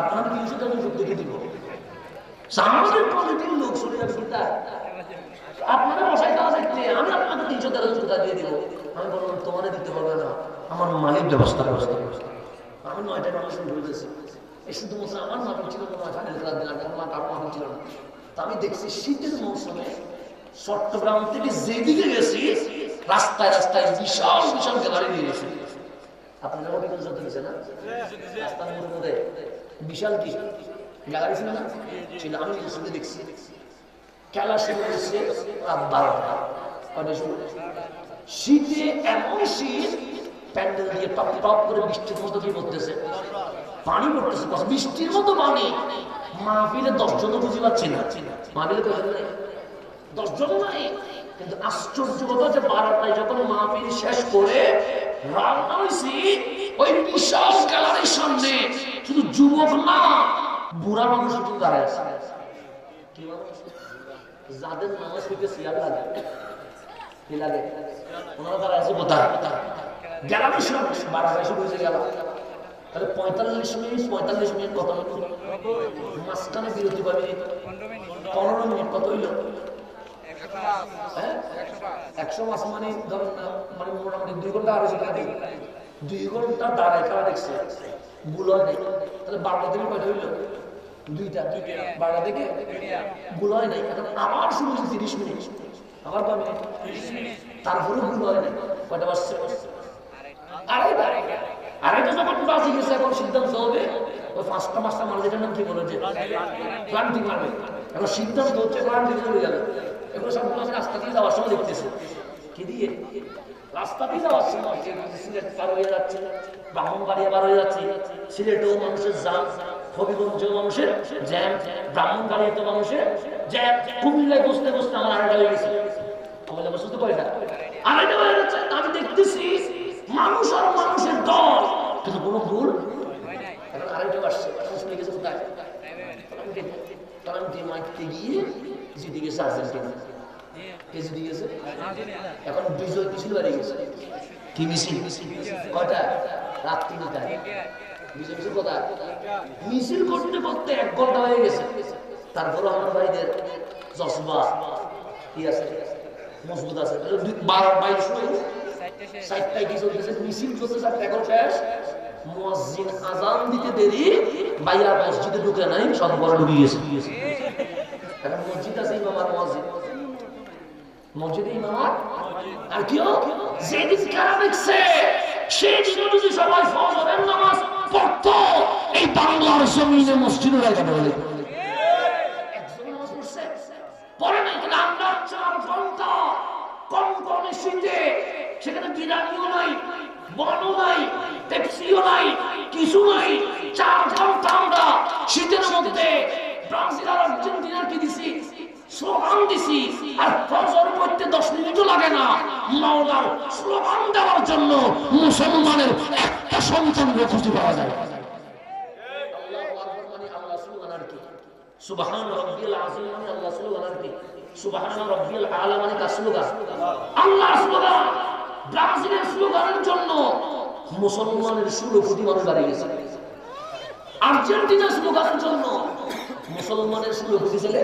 আপনারা 313 জন দেখে দিব, আমাদের কমিটির লোক চলে যাবে কোথা, আপনারা বসাই দেওয়া যাচ্ছে, আমি আপনাকে 313 জন কোথা দিয়ে দিব। আমি বললাম তোমারে দিতে পারবে না, আমার মালিক ব্যবস্থা। আমি 9টা মানুষ বলতেছি, শুধুমাত্র আমার মালিক ছিল না, মালিক ছিল না। তা আমি দেখছি শীতের মৌসুমে চট্টগ্রাম থেকে যেদিকে গেছি রাস্তায় রাস্তায় বিশাল বিশাল গ্যালারি নিয়ে গেছি। আপনাদের অভিজ্ঞতা দিয়েছে না, রাস্তার মধ্যে বিশাল কি গ্যালারি ছিল না, ছিল। আমি শুধু দেখছি খেলা শুরু হচ্ছে রাত 12টা, শীতে এমন শীত, প্যান্ডেল দিয়ে টপ টপ করে বৃষ্টির মতো কি করতেছে, পানি পড়তেছে, বৃষ্টির মতো পানি। মাহফিলে 10 জনও বুঝতে পারছি না, মাহফিলে 10 জন নাই। কিন্তু আশ্চর্য কথা যে 12টায় যখন মাহফিল শেষ করে রওনা হইছি, ওই বিশাল গ্যালারির সামনে শুধু যুবক না, বুড়া মানুষ শুধু দাঁড়ায় আছে। কি মানুষ? যাদের নামাজ হইতে সিয়ার লাগে, কি লাগে, ওনারা দাঁড়ায় আছে কোথায়? গ্যালারির সামনে। 12টায় শুরু হয়েছে গেল, তাহলে 45 মিনিট কত, মাঝখানে বিরতি পাবে 15 মিনিট, কত হইল? 105 মানে ধরেন না, মানে মোটামুটি 2 ঘন্টা আরো সেটা 2 ঘন্টা দাঁড়ায় খেলা দেখছে, ভুল হয় নাই। তাহলে 12টা থেকে কয়টা হইল? 2টা। 12টা থেকে ভুল হয় নাই। এখন আবার শুরু হয়েছে 30 মিনিট, আবার কয় মিনিট? 30 মিনিট। তারপরে ভুল হয় নাই, কয়টা বাজছে? আড়াইটা যখন বাজে গেছে, এখন সিদ্ধান্ত হবে ওই 5টা মারলে, যেটার নাম কি বলে, যে প্লান্টিং মারবে। এখন সিদ্ধান্ত হচ্ছে প্লান্টিং চলে যাবে। এগুলো সবগুলো রাস্তা দিয়ে যাওয়ার সময় দেখতেছে, কি দিয়ে রাস্তা দিয়ে যাওয়ার সময় সিলেট পার হয়ে যাচ্ছে, ব্রাহ্মণবাড়িয়া পার হয়ে যাচ্ছে। সিলেটেও মানুষের জ্যাম, হবিগঞ্জেও মানুষের জ্যাম, ব্রাহ্মণবাড়িয়াতেও মানুষের জ্যাম। কুমিল্লায় বসতে বসতে আমার 2টা হয়ে গেছে। কুমিল্লা বসতে তো কয়টা? 2টা হয়ে যাচ্ছে। আমি দেখতেছি মানুষ আর মানুষের দল, কিন্তু কোনো ভুল। এখন 2টা বাজছে, শুনে গেছে কোথায়? কারণ মাইতে গিয়ে জিতে গেছে আর্জেন্টিনা। কে জিতে গেছে? এখন বিজয় মিছিল বাড়ি গেছে। কি মিছিল? কয়টা? রাত 3টায় বিজয় মিছিল। কোথায়? মিছিল করতে করতে 1 ঘন্টা হয়ে গেছে। তারপরে আমার ভাইদের জজবা কি আছে, মজবুত আছে। 4টায় কি চলতেছে? মিছিল চলতেছে, এখন শেষ। মুয়াজ্জিন আযান দিতে দেরি, বাইরা মসজিদে ঢুকে নাই, সব বড় ঢুকে গেছে। এখন মসজিদ আছে, ইমাম আর মুয়াজ্জিন, মসজিদে ইমাম আর কেউ। যেদিন কারা দেখছে সেদিন যদি সবাই ফজরের নামাজ পড়তো, এই বাংলার জমিনে মসজিদে রাখা বলে একজন নামাজ পড়ছে, পড়ে নাই। কিন্তু আমরা 4 ঘন্টা কনকনে শীতে, সেখানে বিরিয়ানিও নাই, বনও নাই, পেপসিও নাই, কিছু নাই। 4 ঘন্টা আমরা শীতের মধ্যে ব্রাজিল আর আর্জেন্টিনার কি দিছি, স্লোগান দিছি। আর ফজর পড়তে 10 মিনিটও লাগে না, মাওলার স্লোগান দেওয়ার জন্য মুসলমানের একটা সন্তানকে খুঁজে পাওয়া যায়। আল্লাহু আকবার মানে আল্লাহ স্লোগান আর কি, সুবহান রাব্বিল আযীম মানে আল্লাহ স্লোগান আর কি, সুবহান রাব্বিল আলা মানে কার স্লোগান? আল্লাহ স্লোগান। ব্রাজিলের স্লোগানের জন্য মুসলমানের 16 কোটি মানুষ দাঁড়িয়ে গেছে। আর্জেন্টিনার স্লোগানের জন্য মুসলমানের 16 কোটি ছেলে,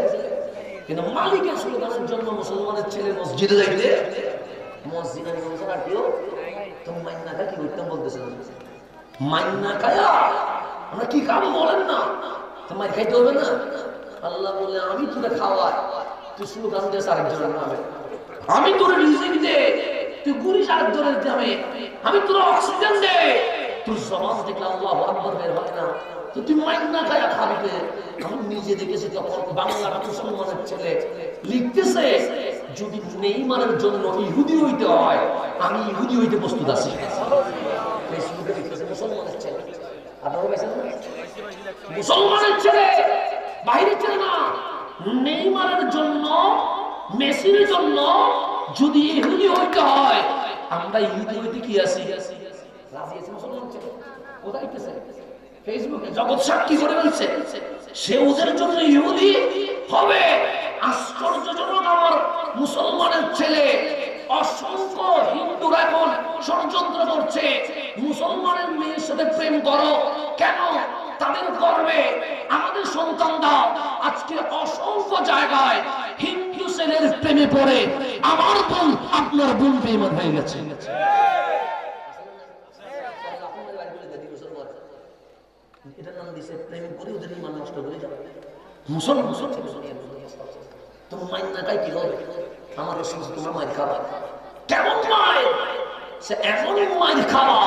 কিন্তু মালিকের স্লোগানের জন্য মুসলমানের ছেলে মসজিদে যাইতে, মসজিদের ইমাম আর কেউ তো মাইন্না খায়। কি করতাম বলতেছেন? মাইন্না খায়া আমরা কি কাম বলেন না, তো মাই খাইতে হবে না। আল্লাহ বলে আমি তোরে খাওয়াই, তুই স্লোগান দিস আরেকজনের নামে। আমি তোরে রিজিক দে, তুই ঘুরিস আরেকজনের নামে। আমি তোর অক্সিজেন দে, তোর জবান থেকে আল্লাহু আকবার বের হয় না, তো তুই মাইন্না খায়া খাবি। আমি নিজে দেখেছি তখন বাংলার মুসলমানের ছেলে লিখতেছে, যদি নেইমারের জন্য ইহুদি হইতে হয়, আমি ইহুদি হইতে প্রস্তুত আছি। ফেসবুকে লিখতেছে মুসলমানের ছেলে। আপনারা পেয়েছেন না? মুসলমানের ছেলে, বাইরের ছেলে না। নেইমারের জন্য, মেসির জন্য যদি ইহুদি হইতে হয়, আমরা ইহুদি হইতে কি আছি? রাজি আছি মুসলমান ছেলে। কোথায় লিখতেছে? ফেসবুকে জগৎ সাক্ষী করে বলছে। সে ওদের জন্য ইহুদি হবে। আশ্চর্যজনক, আমার মুসলমানের ছেলে, অসংখ্য হিন্দুরা এখন ষড়যন্ত্র করছে মুসলমানের মেয়ের সাথে প্রেম করো কেন, তাদের গর্বে আমাদের সন্তান দাও। আজকে অসংখ্য জায়গায় হিন্দু ছেলের প্রেমে পড়ে আমার বোন আপনার বোন বেঈমান হয়ে গেছে। এটার নাম দিছে প্রেম করে ওদের ইমান নষ্ট করে যাবে। মুসলমান তোমার মায়ের নাকাই কি হবে? আমার রসুল তোমার মায়ের খাওয়া কেমন মায়ের? সে এমন মায়ের খাওয়া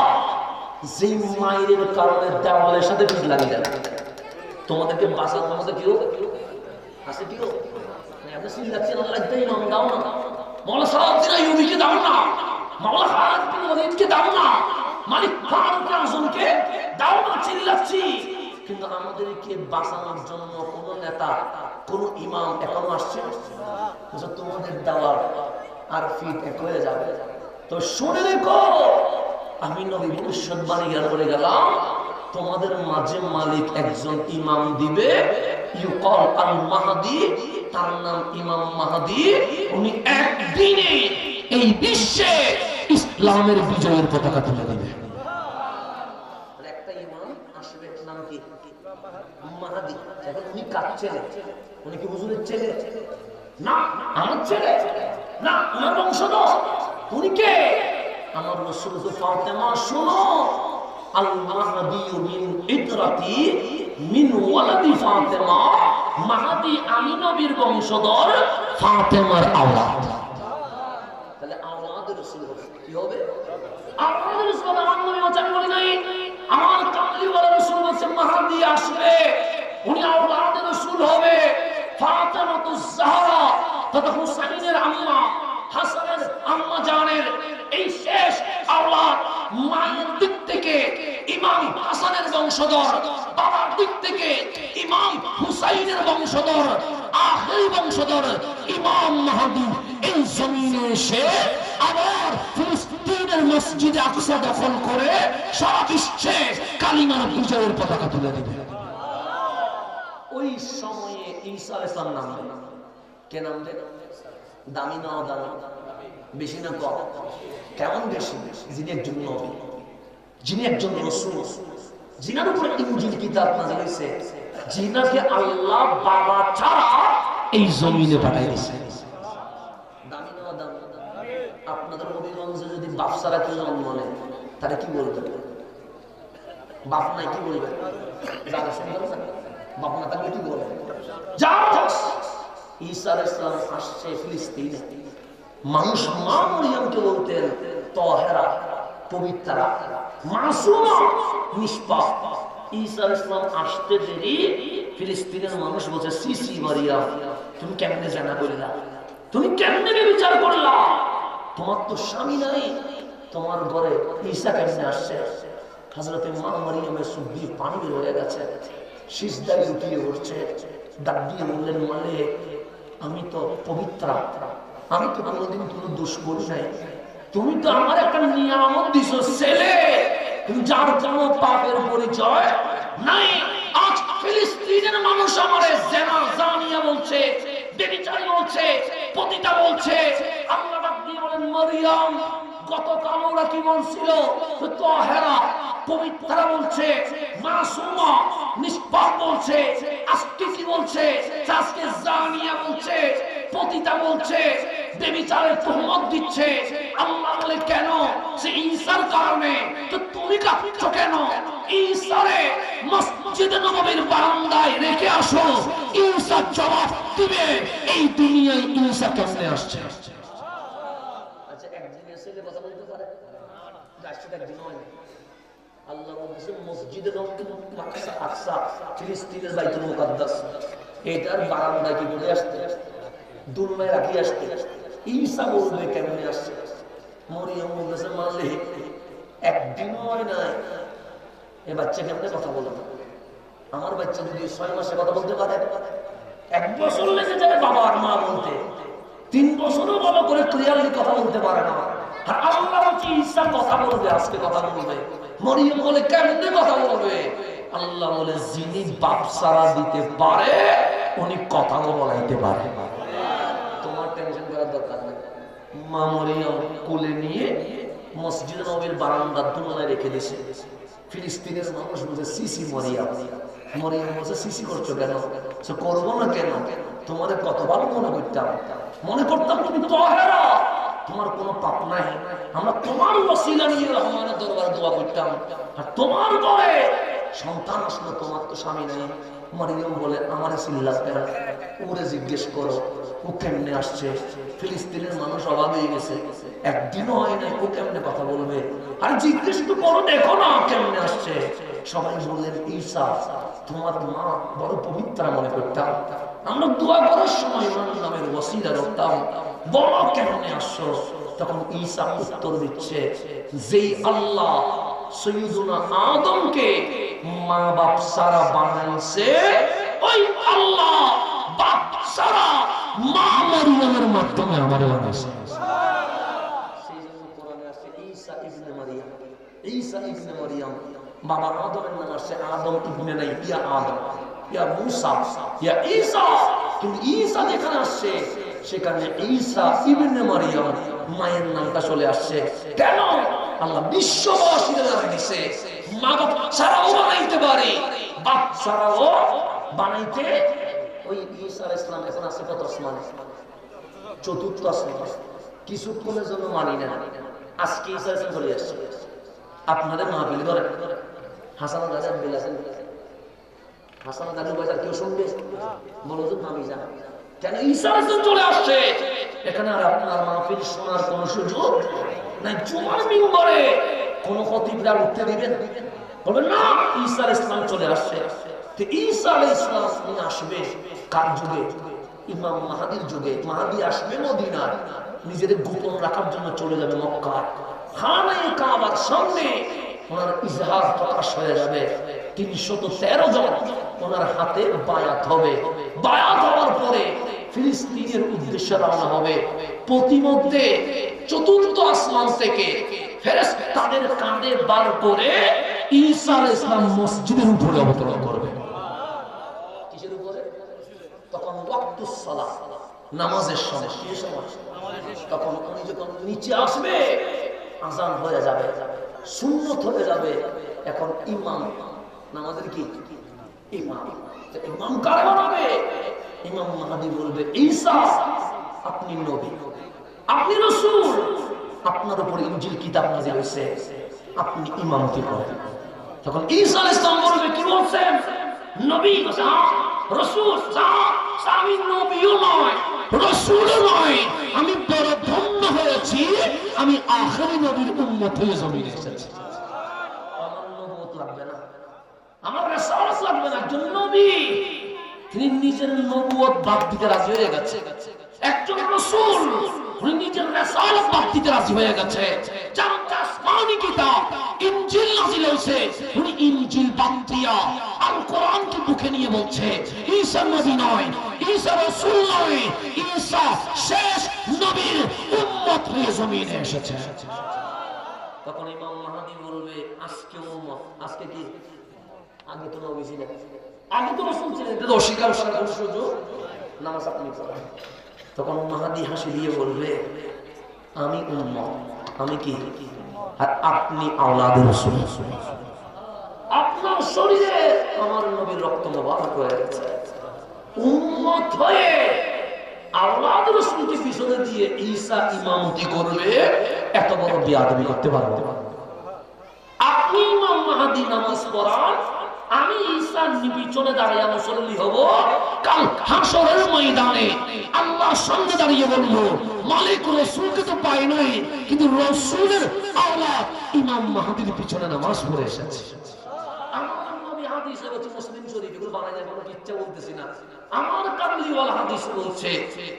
যে মায়ের কারণে দেওয়ালের সাথে পিঠ লাগে যাবে। তোমাদেরকে বাঁচানোর মধ্যে কেউ আছে? কেউ আপনি চিল্লাচ্ছেন আল্লাহ ইমাম দাও না, মৌলা সালাউদ্দিন আইয়ুবীকে দাও না, মাওলা খালিদ বিন ওয়ালিদকে দাও না, মালিক ফারুক আজমকে দাও না, চিল্লাচ্ছি। কিন্তু আমাদেরকে বাঁচানোর জন্য কোন নেতা, কোন ইমাম এখনো আসছে? তোমাদের দেওয়ার আর ফিট এক হয়ে যাবে। তো শুনে রেখো, আমি নবী ভবিষ্যৎবাণী জ্ঞান করে গেলাম, তোমাদের মাঝে মালিক একজন ইমাম দিবে, ইউকাল আল মাহদি, তার নাম ইমাম মাহদি। উনি একদিনে এই বিশ্বে ইসলামের বিজয়ের পতাকা তুলে দেবে। একটা ইমাম আসবে, নাম কি? মাহদি। এখন উনি কার ছেলে? উনি কি হুজুরের ছেলে? না, আমার ছেলে না, আমার বংশধর। উনি কে? আমার রাসূল ফাতেমা। শোনো, আল মাহদি মিন ইতরাতি মিন ওয়ালাদি ফাতেমা, মাহদি আমি নবীর বংশধর, ফাতেমার আওলাদ। তাহলে আওলাদ রাসূল কি হবে? আওলাদ রাসূল। আমার নবী বলেন, বলি নাই আমার কামলিওয়ালা রাসূল বলেন মাহদি আসবে, উনি আওলাদ রাসূল হবে। ফাতেমাতুজ জাহরা তথা হুসাইনের আম্মা, হাসানের আম্মা জানের এই শেষ আওলাদ। মায়ের দিক থেকে ইমাম হাসানের বংশধর, বাবার দিক থেকে ইমাম হুসাইনের বংশধর, আখেরি বংশধর ইমাম মাহদি এই জমিনে এসে আবার ফিলিস্তিনের মসজিদে আকসা দখল করে সারা বিশ্বে কালিমার বিজয়ের পতাকা তুলে দেবে। ওই সময়ে ঈসা আলাইহিস সালাম নামবে। কে নামবে? দামি না দামি? বেশি না কম? কেমন বেশি? যিনি একজন নবী, যিনি একজন রাসূল, যিনার উপরে ইনজিল কিতাব নাযিল হয়েছে, যিনাকে আল্লাহ বাবা ছাড়া এই জমিনে পাঠাই দিয়েছে। দামি না দামি? আপনাদের নবীগঞ্জে যদি বাপ ছাড়া কেউ জন্ম নেয়, তারা কি বলবে? বাপ নাই কি বলবে? যারা সুন্দর বাপ না থাকলে কি বলবে? ঈসা আলাইহিস সালাম আসছে ফিলিস্তিনে। মানুষ মা মরিয়মকে বলতেন তাহেরা, পবিত্রা, মাসুমা, নিষ্পাপ। ঈসা আলাইহিস সালাম আসতে দেরি, ফিলিস্তিনের মানুষ বলছে সিসি মারিয়াম, তুমি কেমনে জানা করলা? তুমি কেমনে বিচার করলা? তোমার তো স্বামী নাই, তোমার ঘরে ঈসা কেমনে আসছে? হযরতে মা মরিয়মের চোখ দিয়ে পানি বের হয়ে গেছে, সিজদায় লুটিয়ে পড়ছে, ডাক দিয়ে বললেন মালিক, আমি তো পবিত্রা, আমি তো কোনোদিন কোনো দোষ করি নাই, তুমি তো আমার একটা নিয়ামত দিছো ছেলে, তুমি যার কোনো পাপের পরিচয় নাই। আজ ফিলিস্তিনের মানুষ আমারে জেনা জানিয়া বলছে, ব্যভিচারী বলছে, পতিতা বলছে। আল্লাহ ডাক দিয়ে বলেন মারিয়াম, গতকাল ওরা কি বলছিল? তাহেরা, পবিত্রা বলছে, মাসুমা, নিষ্পাপ বলছে। আজকে কি বলছে? আজকে জানিয়া বলছে, পতিতা বলছে, ব্যভিচারের তোহমত দিচ্ছে। আল্লাহ বলে কেন? সে ঈসার কারণে। তো তুমি কাঁদছো কেন? ঈসারে মসজিদে নববীর বারান্দায় রেখে আসো, ঈসা জবাব দিবে এই দুনিয়ায় ঈসা কেমনে আসছে। আচ্ছা, একদিনের ছেলে কথা বলতে পারে? একদিন হয় না। আল্লাহ বলছে মসজিদে নববী আকসা, ফিলিস্তিনের বাইতুল মুকাদ্দাস, এটার বারান্দায় কি করে আসতে? দুনিয়ায় রাখি আসতে। ঈসা বলবে কেমনে আসছে? মরিয়ম বলতেছে মারলে একদিন হয় না, এ বাচ্চা কেমনে কথা বলে? আমার বাচ্চা যদি 6 মাসে কথা বলতে পারে, 1 বছর লেগে যাবে বাবা আর মা বলতে, 3 বছরও ভালো করে ক্লিয়ারলি কথা বলতে পারে না। আর আল্লাহ বলছে ঈসা কথা বলবে, আজকে কথা বলবে। মরিয়ম বলে কেমনে কথা বলবে? আল্লাহ বলে যিনি বাপ সারা দিতে পারে উনি কথাও বলাইতে পারে। তোমার টেনশন করার দরকার নেই। মা মরিয়ম কোলে নিয়ে মসজিদ নববীর বারান্দার দুনায় রেখে দিয়েছে। ফিলিস্তিনের মানুষ বলছে সিসি মরিয়ম। মরিয়ম বলছে সিসি করছো কেন? সে করবো না কেন? তোমাদের কত ভালো মনে করতাম তুমি তাহেরা, তোমার কোনো পাপ নাই। আমরা তোমার ওসিলা নিয়ে রহমানের দরবারে দোয়া করতাম। আর তোমার ঘরে সন্তান আসলো, তোমার তো স্বামী নাই। মরিয়ম বলে আমারে চিল্লাস কেন? ওরে জিজ্ঞেস করো ও কেমনে আসছে। ফিলিস্তিনের মানুষ অবাক হয়ে গেছে, একদিনও হয় নাই ও কেমনে কথা বলবে। আর জিজ্ঞেস তো করো, দেখো না কেমনে আসছে। সবাই বললেন ঈসা তোমার মা বড় পবিত্র মনে করতাম, আমরা দোয়া করার সময় ওনার নামের ওসিলা রাখতাম, বলো কেমনে আসছো। তখন ঈসা উত্তর দিচ্ছে, যেই আল্লাহ সৈয়দুনা আদমকে মা বাপ সারা বানাইছে, ওই আল্লাহ বাপ সারা মা মরিয়মের মাধ্যমে আমারে বানাইছে। সেই জন্য কোরআনে আছে ঈসা ইবনে মারিয়াম। ঈসা ইবনে মারিয়াম, বাবা আদমের নাম আছে আদম ইবনে নাই, ইয়া আদম, ইয়া মুসা, ইয়া ঈসা। কিন্তু ঈসা যেখানে আসছে সেখানে ঈসা ইবনে মারিয়াম, মায়ের নামটা চলে আসছে। কেন? আল্লাহ বিশ্ববাসীকে জানাই দিছে মা বাপ ছাড়াও বানাইতে পারে, বাপ ছাড়াও বানাইতে। ওই ঈসা আলাইহিস সালাম এখন আছে কত আসমানে? চতুর্থ আসমান। কিছুক্ষণের জন্য মানি না, আজকে ঈসা আলাইহিস সালাম চলে আসছে। আপনাদের মাহফিল করে হাসান দাদা বেলাছেন, হাসান দাদু বাজার কেউ শুনবে? বলো তো আমি জানি কেন ঈসা আলাইহিস সালাম চলে আসছে এখানে। আর আপনার মাহফিল শোনার কোন সুযোগ নাই। জুমার মিম্বরে কোন খতিবরা উঠতে দিবেন? বলবেন না, ঈসা আলাইহিস সালাম চলে আসছে। তো ঈসা আলাইহিস সালাম তিনি আসবে কার যুগে? ইমাম মাহদির যুগে। মাহদি আসবে মদিনায়, নিজেদের গোপন রাখার জন্য চলে যাবে মক্কা। খানায়ে কাবার সামনে ওনার ইজহার প্রকাশ হয়ে যাবে। ৩১৩ জন ওনার হাতে বায়াত হবে। বায়াত হওয়ার পরে ফিলিস্তিনের উদ্দেশ্যে রওনা হবে। প্রতিমধ্যে চতুর্থ আসমান থেকে ফেরেশতাদের কাঁধে বার করে ঈসা আলাইহিস সালাম মসজিদের উপরে অবতরণ করবে। কিসের উপরে? তখন ওয়াক্তুস সালাহ, নামাজের সময়। কি সময়? তখন উনি যখন নিচে আসবে আযান হয়ে যাবে, সুন্নত হয়ে যাবে। এখন ইমাম, নামাজের কি ইমাম, ইমাম কারা বানাবে? ইমাম মাহদি বলবে, ঈসা আপনি নবী, আপনি রাসূল, আপনার উপর ইনজিল কিতাব নাযিল হয়েছে, আপনি ইমামতি করেন। তখন ঈসা আলাইহিস সালাম বলবে, কি বলছেন? নবী? রাসূল? আমি নবীও নয়, রাসূলও নয়, আমি বড় ধন্য হয়েছি, আমি আখিরি নবীর উম্মত হয়ে জমিনে এসেছি। আমার নবুয়ত লাগবে না, আমার রাসূলত লাগবে না। একজন নবী, তিনি নিজের নবুয়ত বাদ দিতে রাজি হয়ে গেছে। একজন রাসূল, উনি নিজের রাসূলত বাদ দিতে রাজি হয়ে গেছে। যার আসমানি কিতাব ইনজিল নাযিল হয়েছে, উনি ইনজিল বাদ দিয়া আল কোরআনকে মুখে নিয়ে বলছে ঈসা নবী নয়, ঈসা রাসূল নয়, ঈসা শেষ নবীর উম্মত হয়ে জমিনে এসেছে। তখন ইমাম মাহদি বলবে, আজকে উম্মত, আজকে কি? আগে তো নবী ছিলেন, আগে তো রাসূল ছিলেন, এটা তো অস্বীকার করার সুযোগ। নামাজ আপনি পড়েন। তখন মাহদি হাসি দিয়ে বলবে, আমি উম্মত, আমি কি? আর আপনি আওলাদে রাসূল, আপনার শরীরে আমার নবীর রক্ত মোবারক হয়ে গেছে। উম্মত হয়ে আওলাদ রাসূলকে পিছনে দিয়ে ঈসা ইমামতি করবে, এত বড় বেয়াদবি করতে পারবে? আপনি ইমাম মাহদি নামাজ পড়ান, আমি ঈসার পিছনে দাঁড়িয়ে মুসল্লি হব। কাল হাশরের ময়দানে আল্লাহর সামনে দাঁড়িয়ে বলবো, মালিক রাসূলকে তো পাই নাই, কিন্তু রাসূলের আওলাদ ইমাম মাহদির পিছনে নামাজ পড়ে এসেছে। আমার নবী হাদিসে বলছে, মুসলিম শরীফ, এগুলো বানাই না, কোনো কিচ্ছা বলতেছি না। আমার কামলিওয়ালা হাদিস বলছে,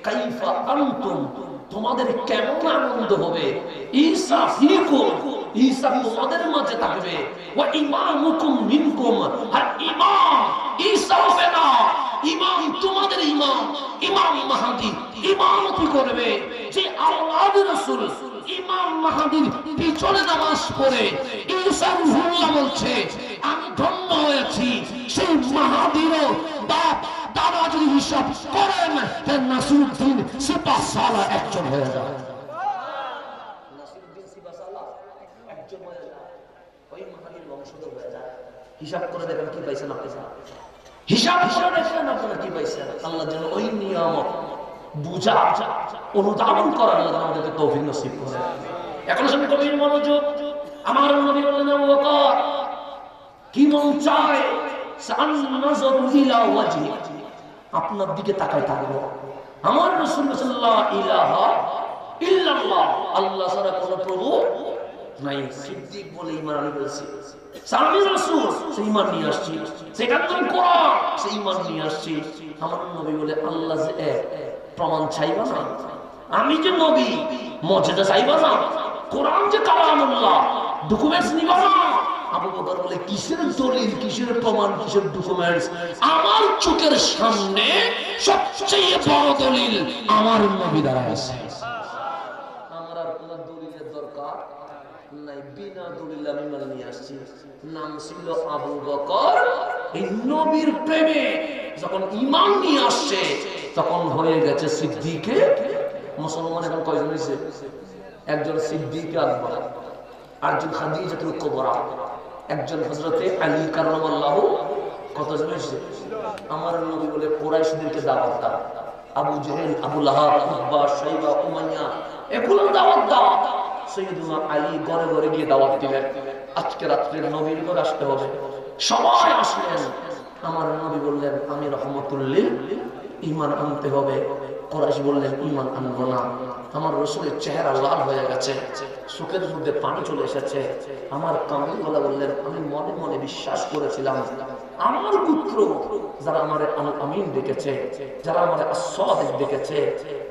কাইফা আনতুম, তোমাদের কেমন আনন্দ হবে, ঈসা ফীকুম, ঈসা তোমাদের মাঝে থাকবে, ওয়া ইমামুকুম মিনকুম, আর ইমাম ঈসা হবে না, ইমাম তোমাদের ইমাম, ইমাম মাহদি ইমামতি করবে। যে আওলাদ রাসূল ইমাম মাহদির পিছনে নামাজ পড়ে ঈসা রুহুল্লাহ বলছে, আমি ধন্য হয়ে বলেছি সেই মাহাদিরও বাপ দাদা যদি হিসাব করেন তাহলে নাসিরউদ্দিন সিপাহসালা একজন হয়ে যায়। নাসিরউদ্দিন সিপাহসালা একজন হয়ে যায়, ওই মাহাদির বংশধর হয়ে যায়। হিসাব করে দেখেন কি পাইছেন আপনি, হিসাব করে দেখেন আপনারা কি পাইছেন। আল্লাহ যেন ওই নিয়ামত বুঝা অনুধাবন করার জন্য আমাদেরকে তৌফিক নসিব করে। এখন শুনে কবির মনোযোগ। আমার নবী বললেন আবু বকর কি মন চায় সান্নাজরু ইলা ওয়াজহি, আপনার দিকে তাকাই থাকবো। আমার রাসূল সাল্লাল্লাহু ইলাহা ইল্লাল্লাহ, আল্লাহ ছাড়া কোনো প্রভু নাই। সিদ্দিক বলে ঈমান আলী বলছি, সামি রাসূল সে ঈমান নিয়ে আসছি, সেখান থেকে কোরআন সে ঈমান নিয়ে আসছি। আমার নবী বলে আল্লাহ যে এক, প্রমাণ চাইবা না? আমি যে নবী মর্যাদা চাইবা না? কোরআন যে কালামুল্লাহ, ডকুমেন্টস নিবা না? আবু বকর বলে কিসের দলিল, কিসের প্রমাণ, কিসের ডকুমেন্টস? আমার চোখের সামনে সবচেয়ে বড় দলিল আমার নবী দাঁড়ায় আছে। আমার আর কোন দলিলের দরকার নাই, বিনা দলিল আমি মানে নিয়ে আসছি। নাম ছিল আবু বকর। এই নবীর প্রেমে যখন ঈমান নিয়ে আসছে তখন হয়ে গেছে সিদ্দিকে। মুসলমান এখন কয়জন হয়েছে? একজন সিদ্দিকে আকবর, আরেকজন খাদিজাতুল কুবরা, একজন হযরতে আলী কাররামাল্লাহু। কতজন হয়েছে? আমার নবী বলে কুরাইশদেরকে দাওয়াত দাও, আবু জেহেল, আবু লাহাব, উতবা, শাইবা, উমাইয়া এগুলো দাওয়াত দাও। সাইয়্যিদুনা আলী ঘরে ঘরে গিয়ে দাওয়াত দিলেন, আজকে রাত্রে নবীর ঘরে আসতে হবে। সবাই আসলেন। আমার নবী বললেন আমি রহমতুল লিল ঈমান আনতে হবে। কুরাইশ বললেন ঈমান আনবো না। আমার রাসূলের চেহারা লাল হয়ে গেছে, চোখের মধ্যে পানি চলে এসেছে। আমার কামলিওয়ালা বললেন আমি মনে মনে বিশ্বাস করেছিলাম আমার পুত্র যারা আমার আল আমিন দেখেছে, যারা আমার as-সাদিক দেখেছে,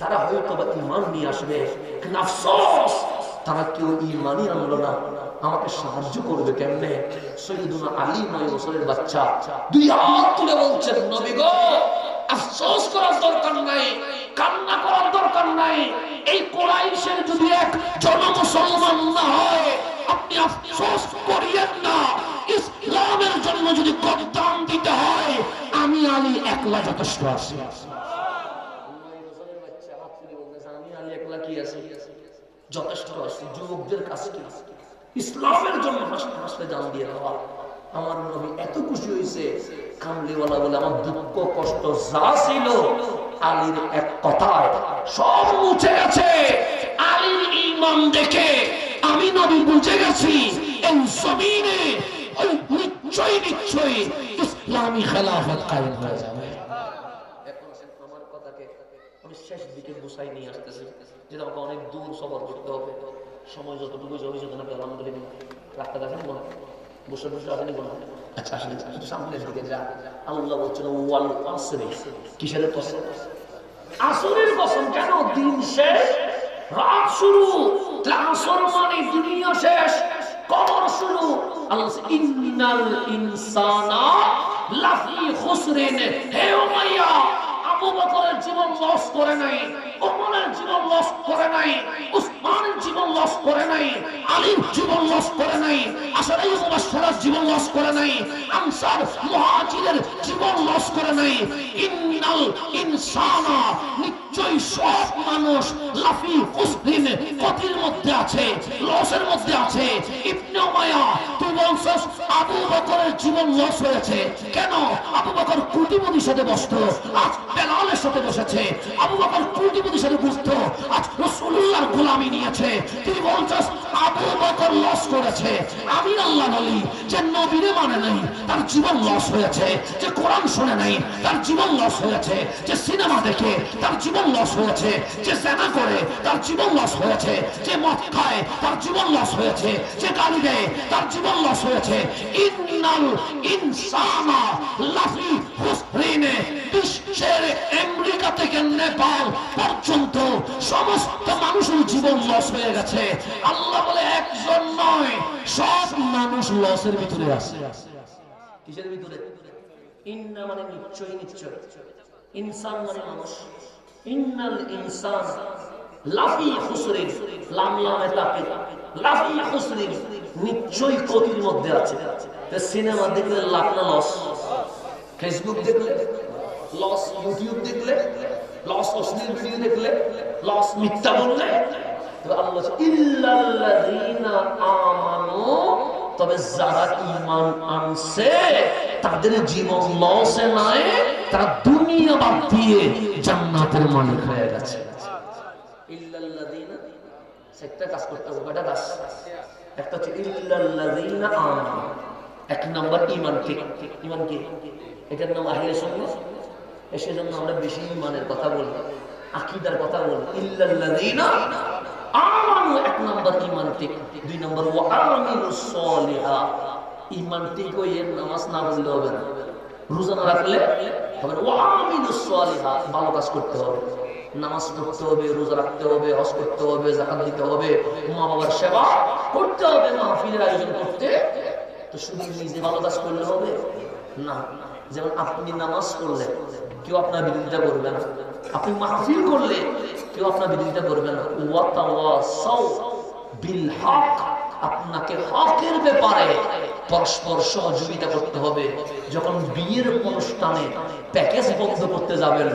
তারা হয়তো বা ঈমান নিয়ে আসবে, কিন্তু আফসোস তারা কেউ ঈমানই আনলো না। আমাকে সাহায্য করবে কেমনে? সাইয়্যিদুনা আলী 9 বছরের বাচ্চা দুই হাত তুলে বলছেন নবী গো, আফসোস করার দরকার নাই, কান্না করার দরকার নাই। এই কুরাইশের যদি এক জন মুসলমান না হয় আপনি আফসোস করিয়েন না। ইসলামের জন্য যদি কর্দান দিতে হয় আমি আলী একলা যথেষ্ট আছি। আমি আলী একলা কি আছি? যথেষ্ট আছি। যুবকদের কাছে কি ইসলামের জন্য হাসতে হাসতে জান দিয়ে দেওয়া। আমার নবী এত খুশি হয়েছে, কামলিওয়ালা বলে আমার দুঃখ কষ্ট যা ছিল আলীর এক কথায় সব মুছে গেছে। আলীর ঈমান দেখে আমি নবী বুঝে গেছি এই জমিনে নিশ্চয়ই নিশ্চয়ই ইসলামী খেলাফত কায়েম হয়ে যাবে। এখন আমার কথাকে আমি শেষ দিকে গুছাই নিয়ে আসতেছি, যেটা আমাকে অনেক দূর সফর করতে হবে। সময় যতটুকু জমি যত না আলহামদুলিল্লাহ রাখতে দেখেন না, বসে বসে আসেনি কোনো। আচ্ছা আসলে একটু সামনের দিকে যা। আল্লাহ বলছেন ওয়াল আসরি, কিসের কসম? আসরের কসম। কেন? দিন শেষ রাত শুরু। আসর মানে দুনিয়া শেষ, কবর শুরু। আল্লাহ ইন্নাল ইনসানা লাফি খুসরিন। হে উমাইয়া, আবু বকরের জীবন লস করে নাই, ওমরের জীবন লস করে নাই, উসমানের জীবন লস করে নাই, আলীর জীবন লস করে নাই, আশরায়ে মুবাশশারার জীবন লস করে নাই, আনসার মুহাজিরের জীবন লস করে নাই। ইন্নাল ইনসানা, নিশ্চয়ই সব মানুষ লাফি খুসরিন, ক্ষতির মধ্যে আছে, লসের মধ্যে আছে। ইবনে উমাইয়া তুই বলছস আবু বকরের জীবন লস হয়েছে কেন? আবু বকর কোটিপতির সাথে বসতো, আজ বেলালের সাথে বসেছে। আবু বকর কোটিপতির সাথে বসতো, আজ রাসূলুল্লাহর গোলামি নিয়েছে। তুই বলছস আবু বকর লস করেছে। আমি আল্লাহ বলি যে নবীরে মানে নাই তার জীবন লস হয়েছে, যে কোরআন শুনে নাই তার জীবন লস হয়েছে, যে সিনেমা দেখে তার জীবন লস হয়েছে, যে জেনা করে তার জীবন লস হয়েছে, যে মদ খায় তার জীবন লস হয়েছে, যে গালি দেয় তার জীবন লস হয়েছে। ইন্নাল ইনসানা লাফি খুসরিনে, বিশ্বের আমেরিকা থেকে নেপাল পর্যন্ত সমস্ত মানুষের জীবন লস হয়ে গেছে। আল্লাহ বলে একজন নয়, সব মানুষ লসের ভিতরে আছে। কিসের ভিতরে? ইন্না মানে নিশ্চয়ই, নিশ্চয়। ইনসান মানে মানুষ। ইন্নাল ইনসান লাফি খুসরিন, লাম লামে তাকিদ, লাফি খুসরিন, নিশ্চয়ই ক্ষতির মধ্যে আছে। তো সিনেমা দেখলে লাভ না লস? ফেসবুক দেখলে লস, ইউটিউব দেখলে লস, অশ্লীল ভিডিও দেখলে লস, মিথ্যা বললে। আল্লাহ ইল্লাল্লাযীনা আমানু, তবে যারা ঈমান আনছে তাদের জীবন লসে নাই, তারা দুনিয়া বাদ দিয়ে জান্নাতের মালিক হয়ে গেছে। ইল্লাল্লাযীনা সেটা কাজ করতে হবে, এটা কাজ। একটা হচ্ছে ইল্লাল্লাযীনা আমানু, এক নম্বর ঈমান। ঠিক ঈমান কি? এটার নাম আহলে সুন্নাহ। সেজন্য আমরা বেশি ঈমানের কথা বলি, আকীদার কথা বলি। ইল্লাল্লাযীনা আমানু এক নম্বর ঈমান ঠিক। দুই নম্বর ওয়া আমিলুস সলিহাত। ঈমান ঠিক হয়ে নামাজ না পড়লে হবে না, রোজা না রাখলে হবে না। ওয়া আমিলুস সলিহাত, ভালো কাজ করতে হবে, নামাজ পড়তে হবে, রোজা রাখতে হবে, হজ করতে হবে, যাকাত দিতে হবে, মা বাবার সেবা করতে হবে, মাহফিলের আয়োজন করতে। তো শুধু নিজে ভালো কাজ করলে হবে না। যেমন আপনি নামাজ পড়লে কেউ আপনার বিরোধিতা করবে না, আপনি মাহফিল করলে কেউ আপনার বিরোধিতা করবে না। ওয়া তাওয়াসাউ বিল হক, আপনাকে হকের ব্যাপারে পরস্পর সহযোগিতা করতে হবে। যখন বিয়ের অনুষ্ঠানে প্যাকেজ বন্ধ করতে যাবেন,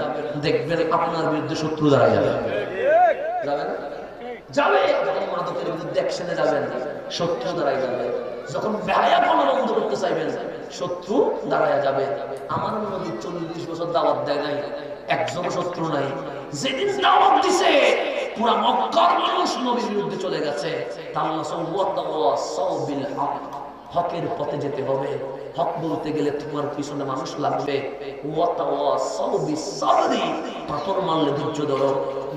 দেখবেন আপনার বিরুদ্ধে শত্রু দাঁড়ায় যাবে, যাবে না? যাবে। যখন মাদকের বিরুদ্ধে অ্যাকশনে যাবেন, শত্রু দাঁড়ায় যাবে। যখন বেহায়াপনা বন্ধ করতে চাইবেন, শত্রু দাঁড়ায় যাবে। আমার নবী 40 বছর দাওয়াত দেয় নাই, একজন শত্রু নাই। যেদিন দাওয়াত দিছে পুরা মক্কার মানুষ নবীর বিরুদ্ধে চলে গেছে। হকের পথে যেতে হবে। হক বলতে গেলে তোমার পিছনে মানুষ লাগবে। পাথর মারলে ধৈর্য ধরো,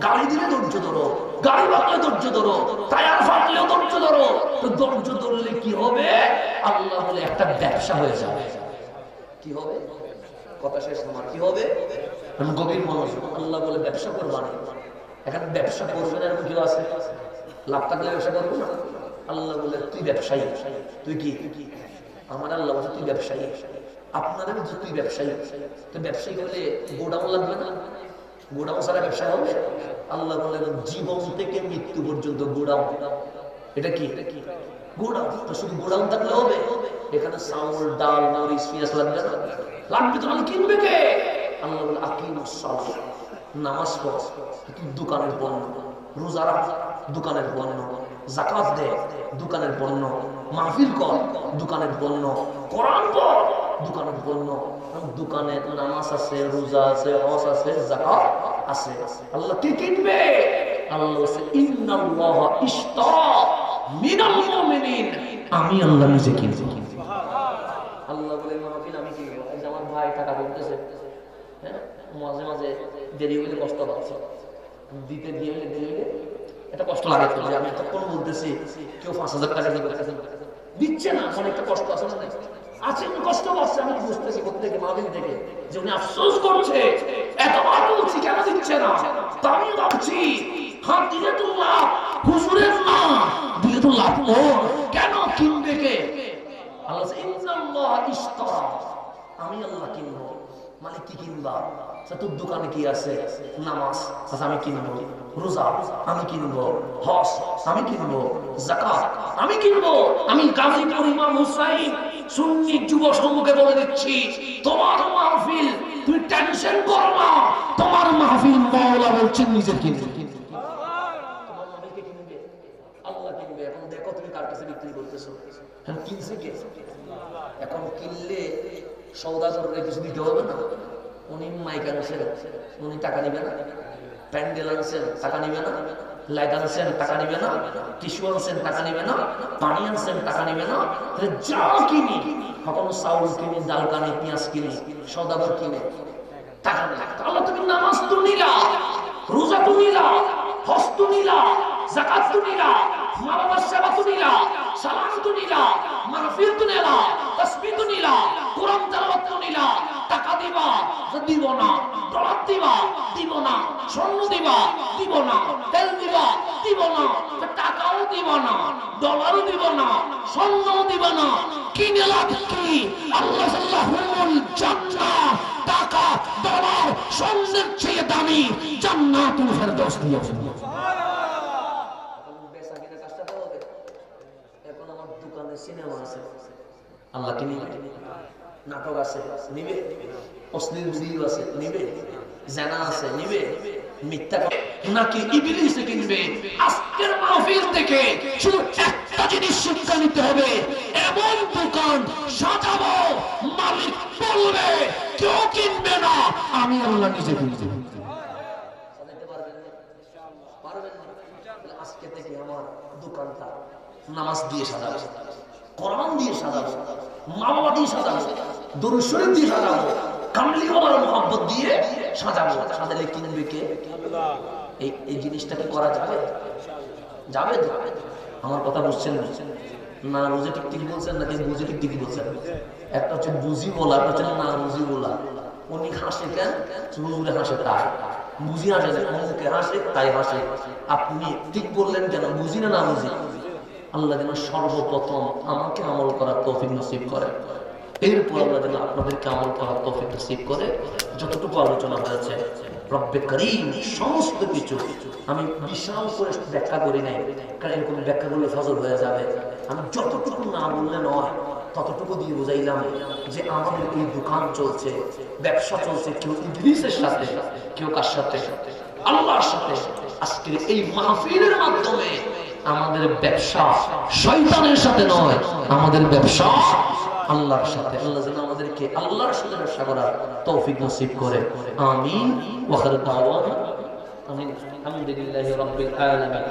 গাড়ি দিলে ধৈর্য ধরো, গাড়ি ভাঙলে ধৈর্য ধরো, টায়ার ফাটলেও ধৈর্য ধরো। তো ধৈর্য ধরলে কি হবে? আল্লাহ বলে একটা ব্যবসা হয়ে যাবে। কি হবে? কথা শেষ আমার। কি হবে? গভীর মানুষ আল্লাহ বলে ব্যবসা করবা না। এখন ব্যবসা করবে না এরকম কেউ আছে? লাভ থাকলে ব্যবসা করবো না। আল্লাহ বলে তুই ব্যবসায়ী। তুই কি? আমার আল্লাহ বলে তুই ব্যবসায়ী। আপনাদের যে তুই ব্যবসায়ী, তো ব্যবসায়ী হলে গোডাউন লাগবে না? গোডাউন ছাড়া ব্যবসা হবে? আল্লাহ বলে জীবন থেকে মৃত্যু পর্যন্ত গোডাউন। এটা কি? গোডাউন। তো শুধু গোডাউন থাকলে হবে? এখানে চাউল, ডাল, মরিচ, পেঁয়াজ লাগবে না? লাগবে তো, নাহলে কিনবে কে? আল্লাহ বলে আকিমুস সালাহ, নামাজ পড়, দোকানের পণ্য, রোজা রাখ, দোকানের পণ্য, যাকাত দে, দোকানের পণ্য, মাহফিল কর, দোকানের পণ্য, কোরআন পড়, দোকানের পণ্য। দোকানে নামাজ আছে, রোজা আছে, হজ আছে, যাকাত আছে। আল্লাহ কি কিনবে? আল্লাহ বলেছে ইন্নাল্লাহা ইশতারা মিনাল মুমিনিন, আমি আল্লাহ নিজে কিনবো। আল্লাহ বলে মাহফিল আমি কিনবো। আমার ভাই টাকা বলতেছে, হ্যাঁ, মাঝে মাঝে দেরি হইলে কষ্ট পাচ্ছে, দিতে দিয়ে হইলে দেরি হইলে এটা কষ্ট লাগে। তো যে আমি এতক্ষণ বলতেছি কেউ 5000 টাকা দিচ্ছে না, অনেকটা কষ্ট আছে না? আছে, কষ্ট পাচ্ছে। আমি বুঝতেছি প্রত্যেকে মাহফিল থেকে যে উনি আফসোস করছে, এতবার বলছি কেন দিচ্ছে না। তা আমি ভাবছি হাত দিলে তো লাভ হুজুরের না, দিলে তো লাভ ওর। কেন কিনবে কে? আল্লাহ ইন্নাল্লাহা ইশতারা, আমি আল্লাহ কিনবো। মালিক কি কিনবা? তোর দোকানে কি আছে? নামাজ আমি কিনবো, রোজা আমি কিনবো, হজ আমি কিনবো, যাকাত আমি কিনবো। আমি গাজীপুর ইমাম হুসাইন সুন্নি যুব সংঘকে বলে দিচ্ছি, তোমার মাহফিল তুমি টেনশন করো না, তোমার মাহফিল মাওলা বলছেন নিজে কিনবে। তোমার মাহফিলকে কিনবে আল্লাহ কিনবে। এখন দেখো তুমি কার কাছে বিক্রি করতেছো, এখন কিনছে কে? এখন কিনলে সওদাগরকে কিছু দিতে হবে না? উনি মাইক আনছেন, উনি টাকা নিবে না? প্যান্ডেল আনছেন, টাকা নিবে না? লাইট আনছেন, টাকা নিবে না? টিস্যু আনছেন, টাকা নিবে না? পানি আনছেন, টাকা নিবে না? যা কিনি, কখনো চাউল কিনি, ডাল কানি, পেঁয়াজ কিনি, সওদাগর কিনে টাকা নেই। আল্লাহ তুমি নামাজ তো নিলা, রোজা তো নিলা, হজ তো নিলা, যাকাত তো নিলা, মা বাবার সেবা তো নিলা, সালাম তো নিলা, মাহফিল তো নিলা, তাসবিহ তো নিলা, কোরআন তেলাওয়াত তো নিলা। টাকা দিবা? দিব না। ডলার দিবা? দিব না। স্বর্ণ দিবা? দিব না। তেল দিবা? দিব না। টাকাও দিব না, ডলারও দিব না, স্বর্ণও দিব না। কি নিলাম? কি? আল্লাহ সাল্লাহুল জান্নাত, টাকা, ডলার, স্বর্ণের চেয়ে দামি জান্নাতুল ফেরদৌস দিয়েছেন। এখন আমার দোকানে সিনেমা আছে, আল্লাহ কি নিবে? নাটক আছে নিবে, অশ্লীল ভিডিও আছে নিবে, জানা আছে নিবে, মিথ্যা নাকি ইবলিস কিনবে? আজকের মাহফিল থেকে শুধু একটা জিনিস শিক্ষা নিতে হবে, এমন দোকান সাজাবো মালিক বলবে কেউ কিনবে না, আমি আল্লাহ নিজে কিনবো। সাজাতে পারবেন না? পারবেন না? আজকে থেকে আমার দোকানটা নামাজ দিয়ে সাজাবো, কোরআন দিয়ে সাজাবো, মা বাবা দিয়ে সাজাবো, দরুদ শরীফ দিয়ে সাজাবো, কামলি ওয়ালার মোহাব্বত দিয়ে সাজাবো। সাজালে কিনবে কে? এই জিনিসটা কি করা যাবে? যাবে? আমার কথা বুঝছেন না? বুঝে ঠিক বলছেন নাকি বুঝে ঠিক বলছেন? একটা হচ্ছে বুঝি বলা, একটা হচ্ছে না বুঝি বলা। উনি হাসে কেন? হুজুরে হাসে তাই, বুঝি হাসে না, মুখে হাসে তাই হাসে। আপনি ঠিক বললেন কেন? বুঝি না বুঝি? আল্লাহ যেন সর্বপ্রথম আমাকে আমল করার তৌফিক নসিব করে, এরপর আল্লাহ যেন আপনাদেরকে আমল করার তৌফিক নসিব করে। যতটুকু আলোচনা হয়েছে রব্বে করিম সমস্ত কিছু আমি বিশাল করে ব্যাখ্যা করি নাই, কারণ এরকম ব্যাখ্যা করলে ফজল হয়ে যাবে। আমি যতটুকু না বললে নয় ততটুকু দিয়ে বুঝাইলাম যে আমাদের এই দোকান চলছে, ব্যবসা চলছে, কেউ ইবলিসের সাথে, কেউ কার সাথে? আল্লাহর সাথে। আজকের এই মাহফিলের মাধ্যমে আমাদের ব্যবসা শয়তানের সাথে নয়, আমাদের ব্যবসা আল্লাহর সাথে। আল্লাহ যেন আমাদেরকে আল্লাহর সাথে ব্যবসা করার তৌফিক নসিব করে। আমিন। ওয়া আখিরু দাওয়ানা আলহামদুলিল্লাহি রাব্বিল আলামিন।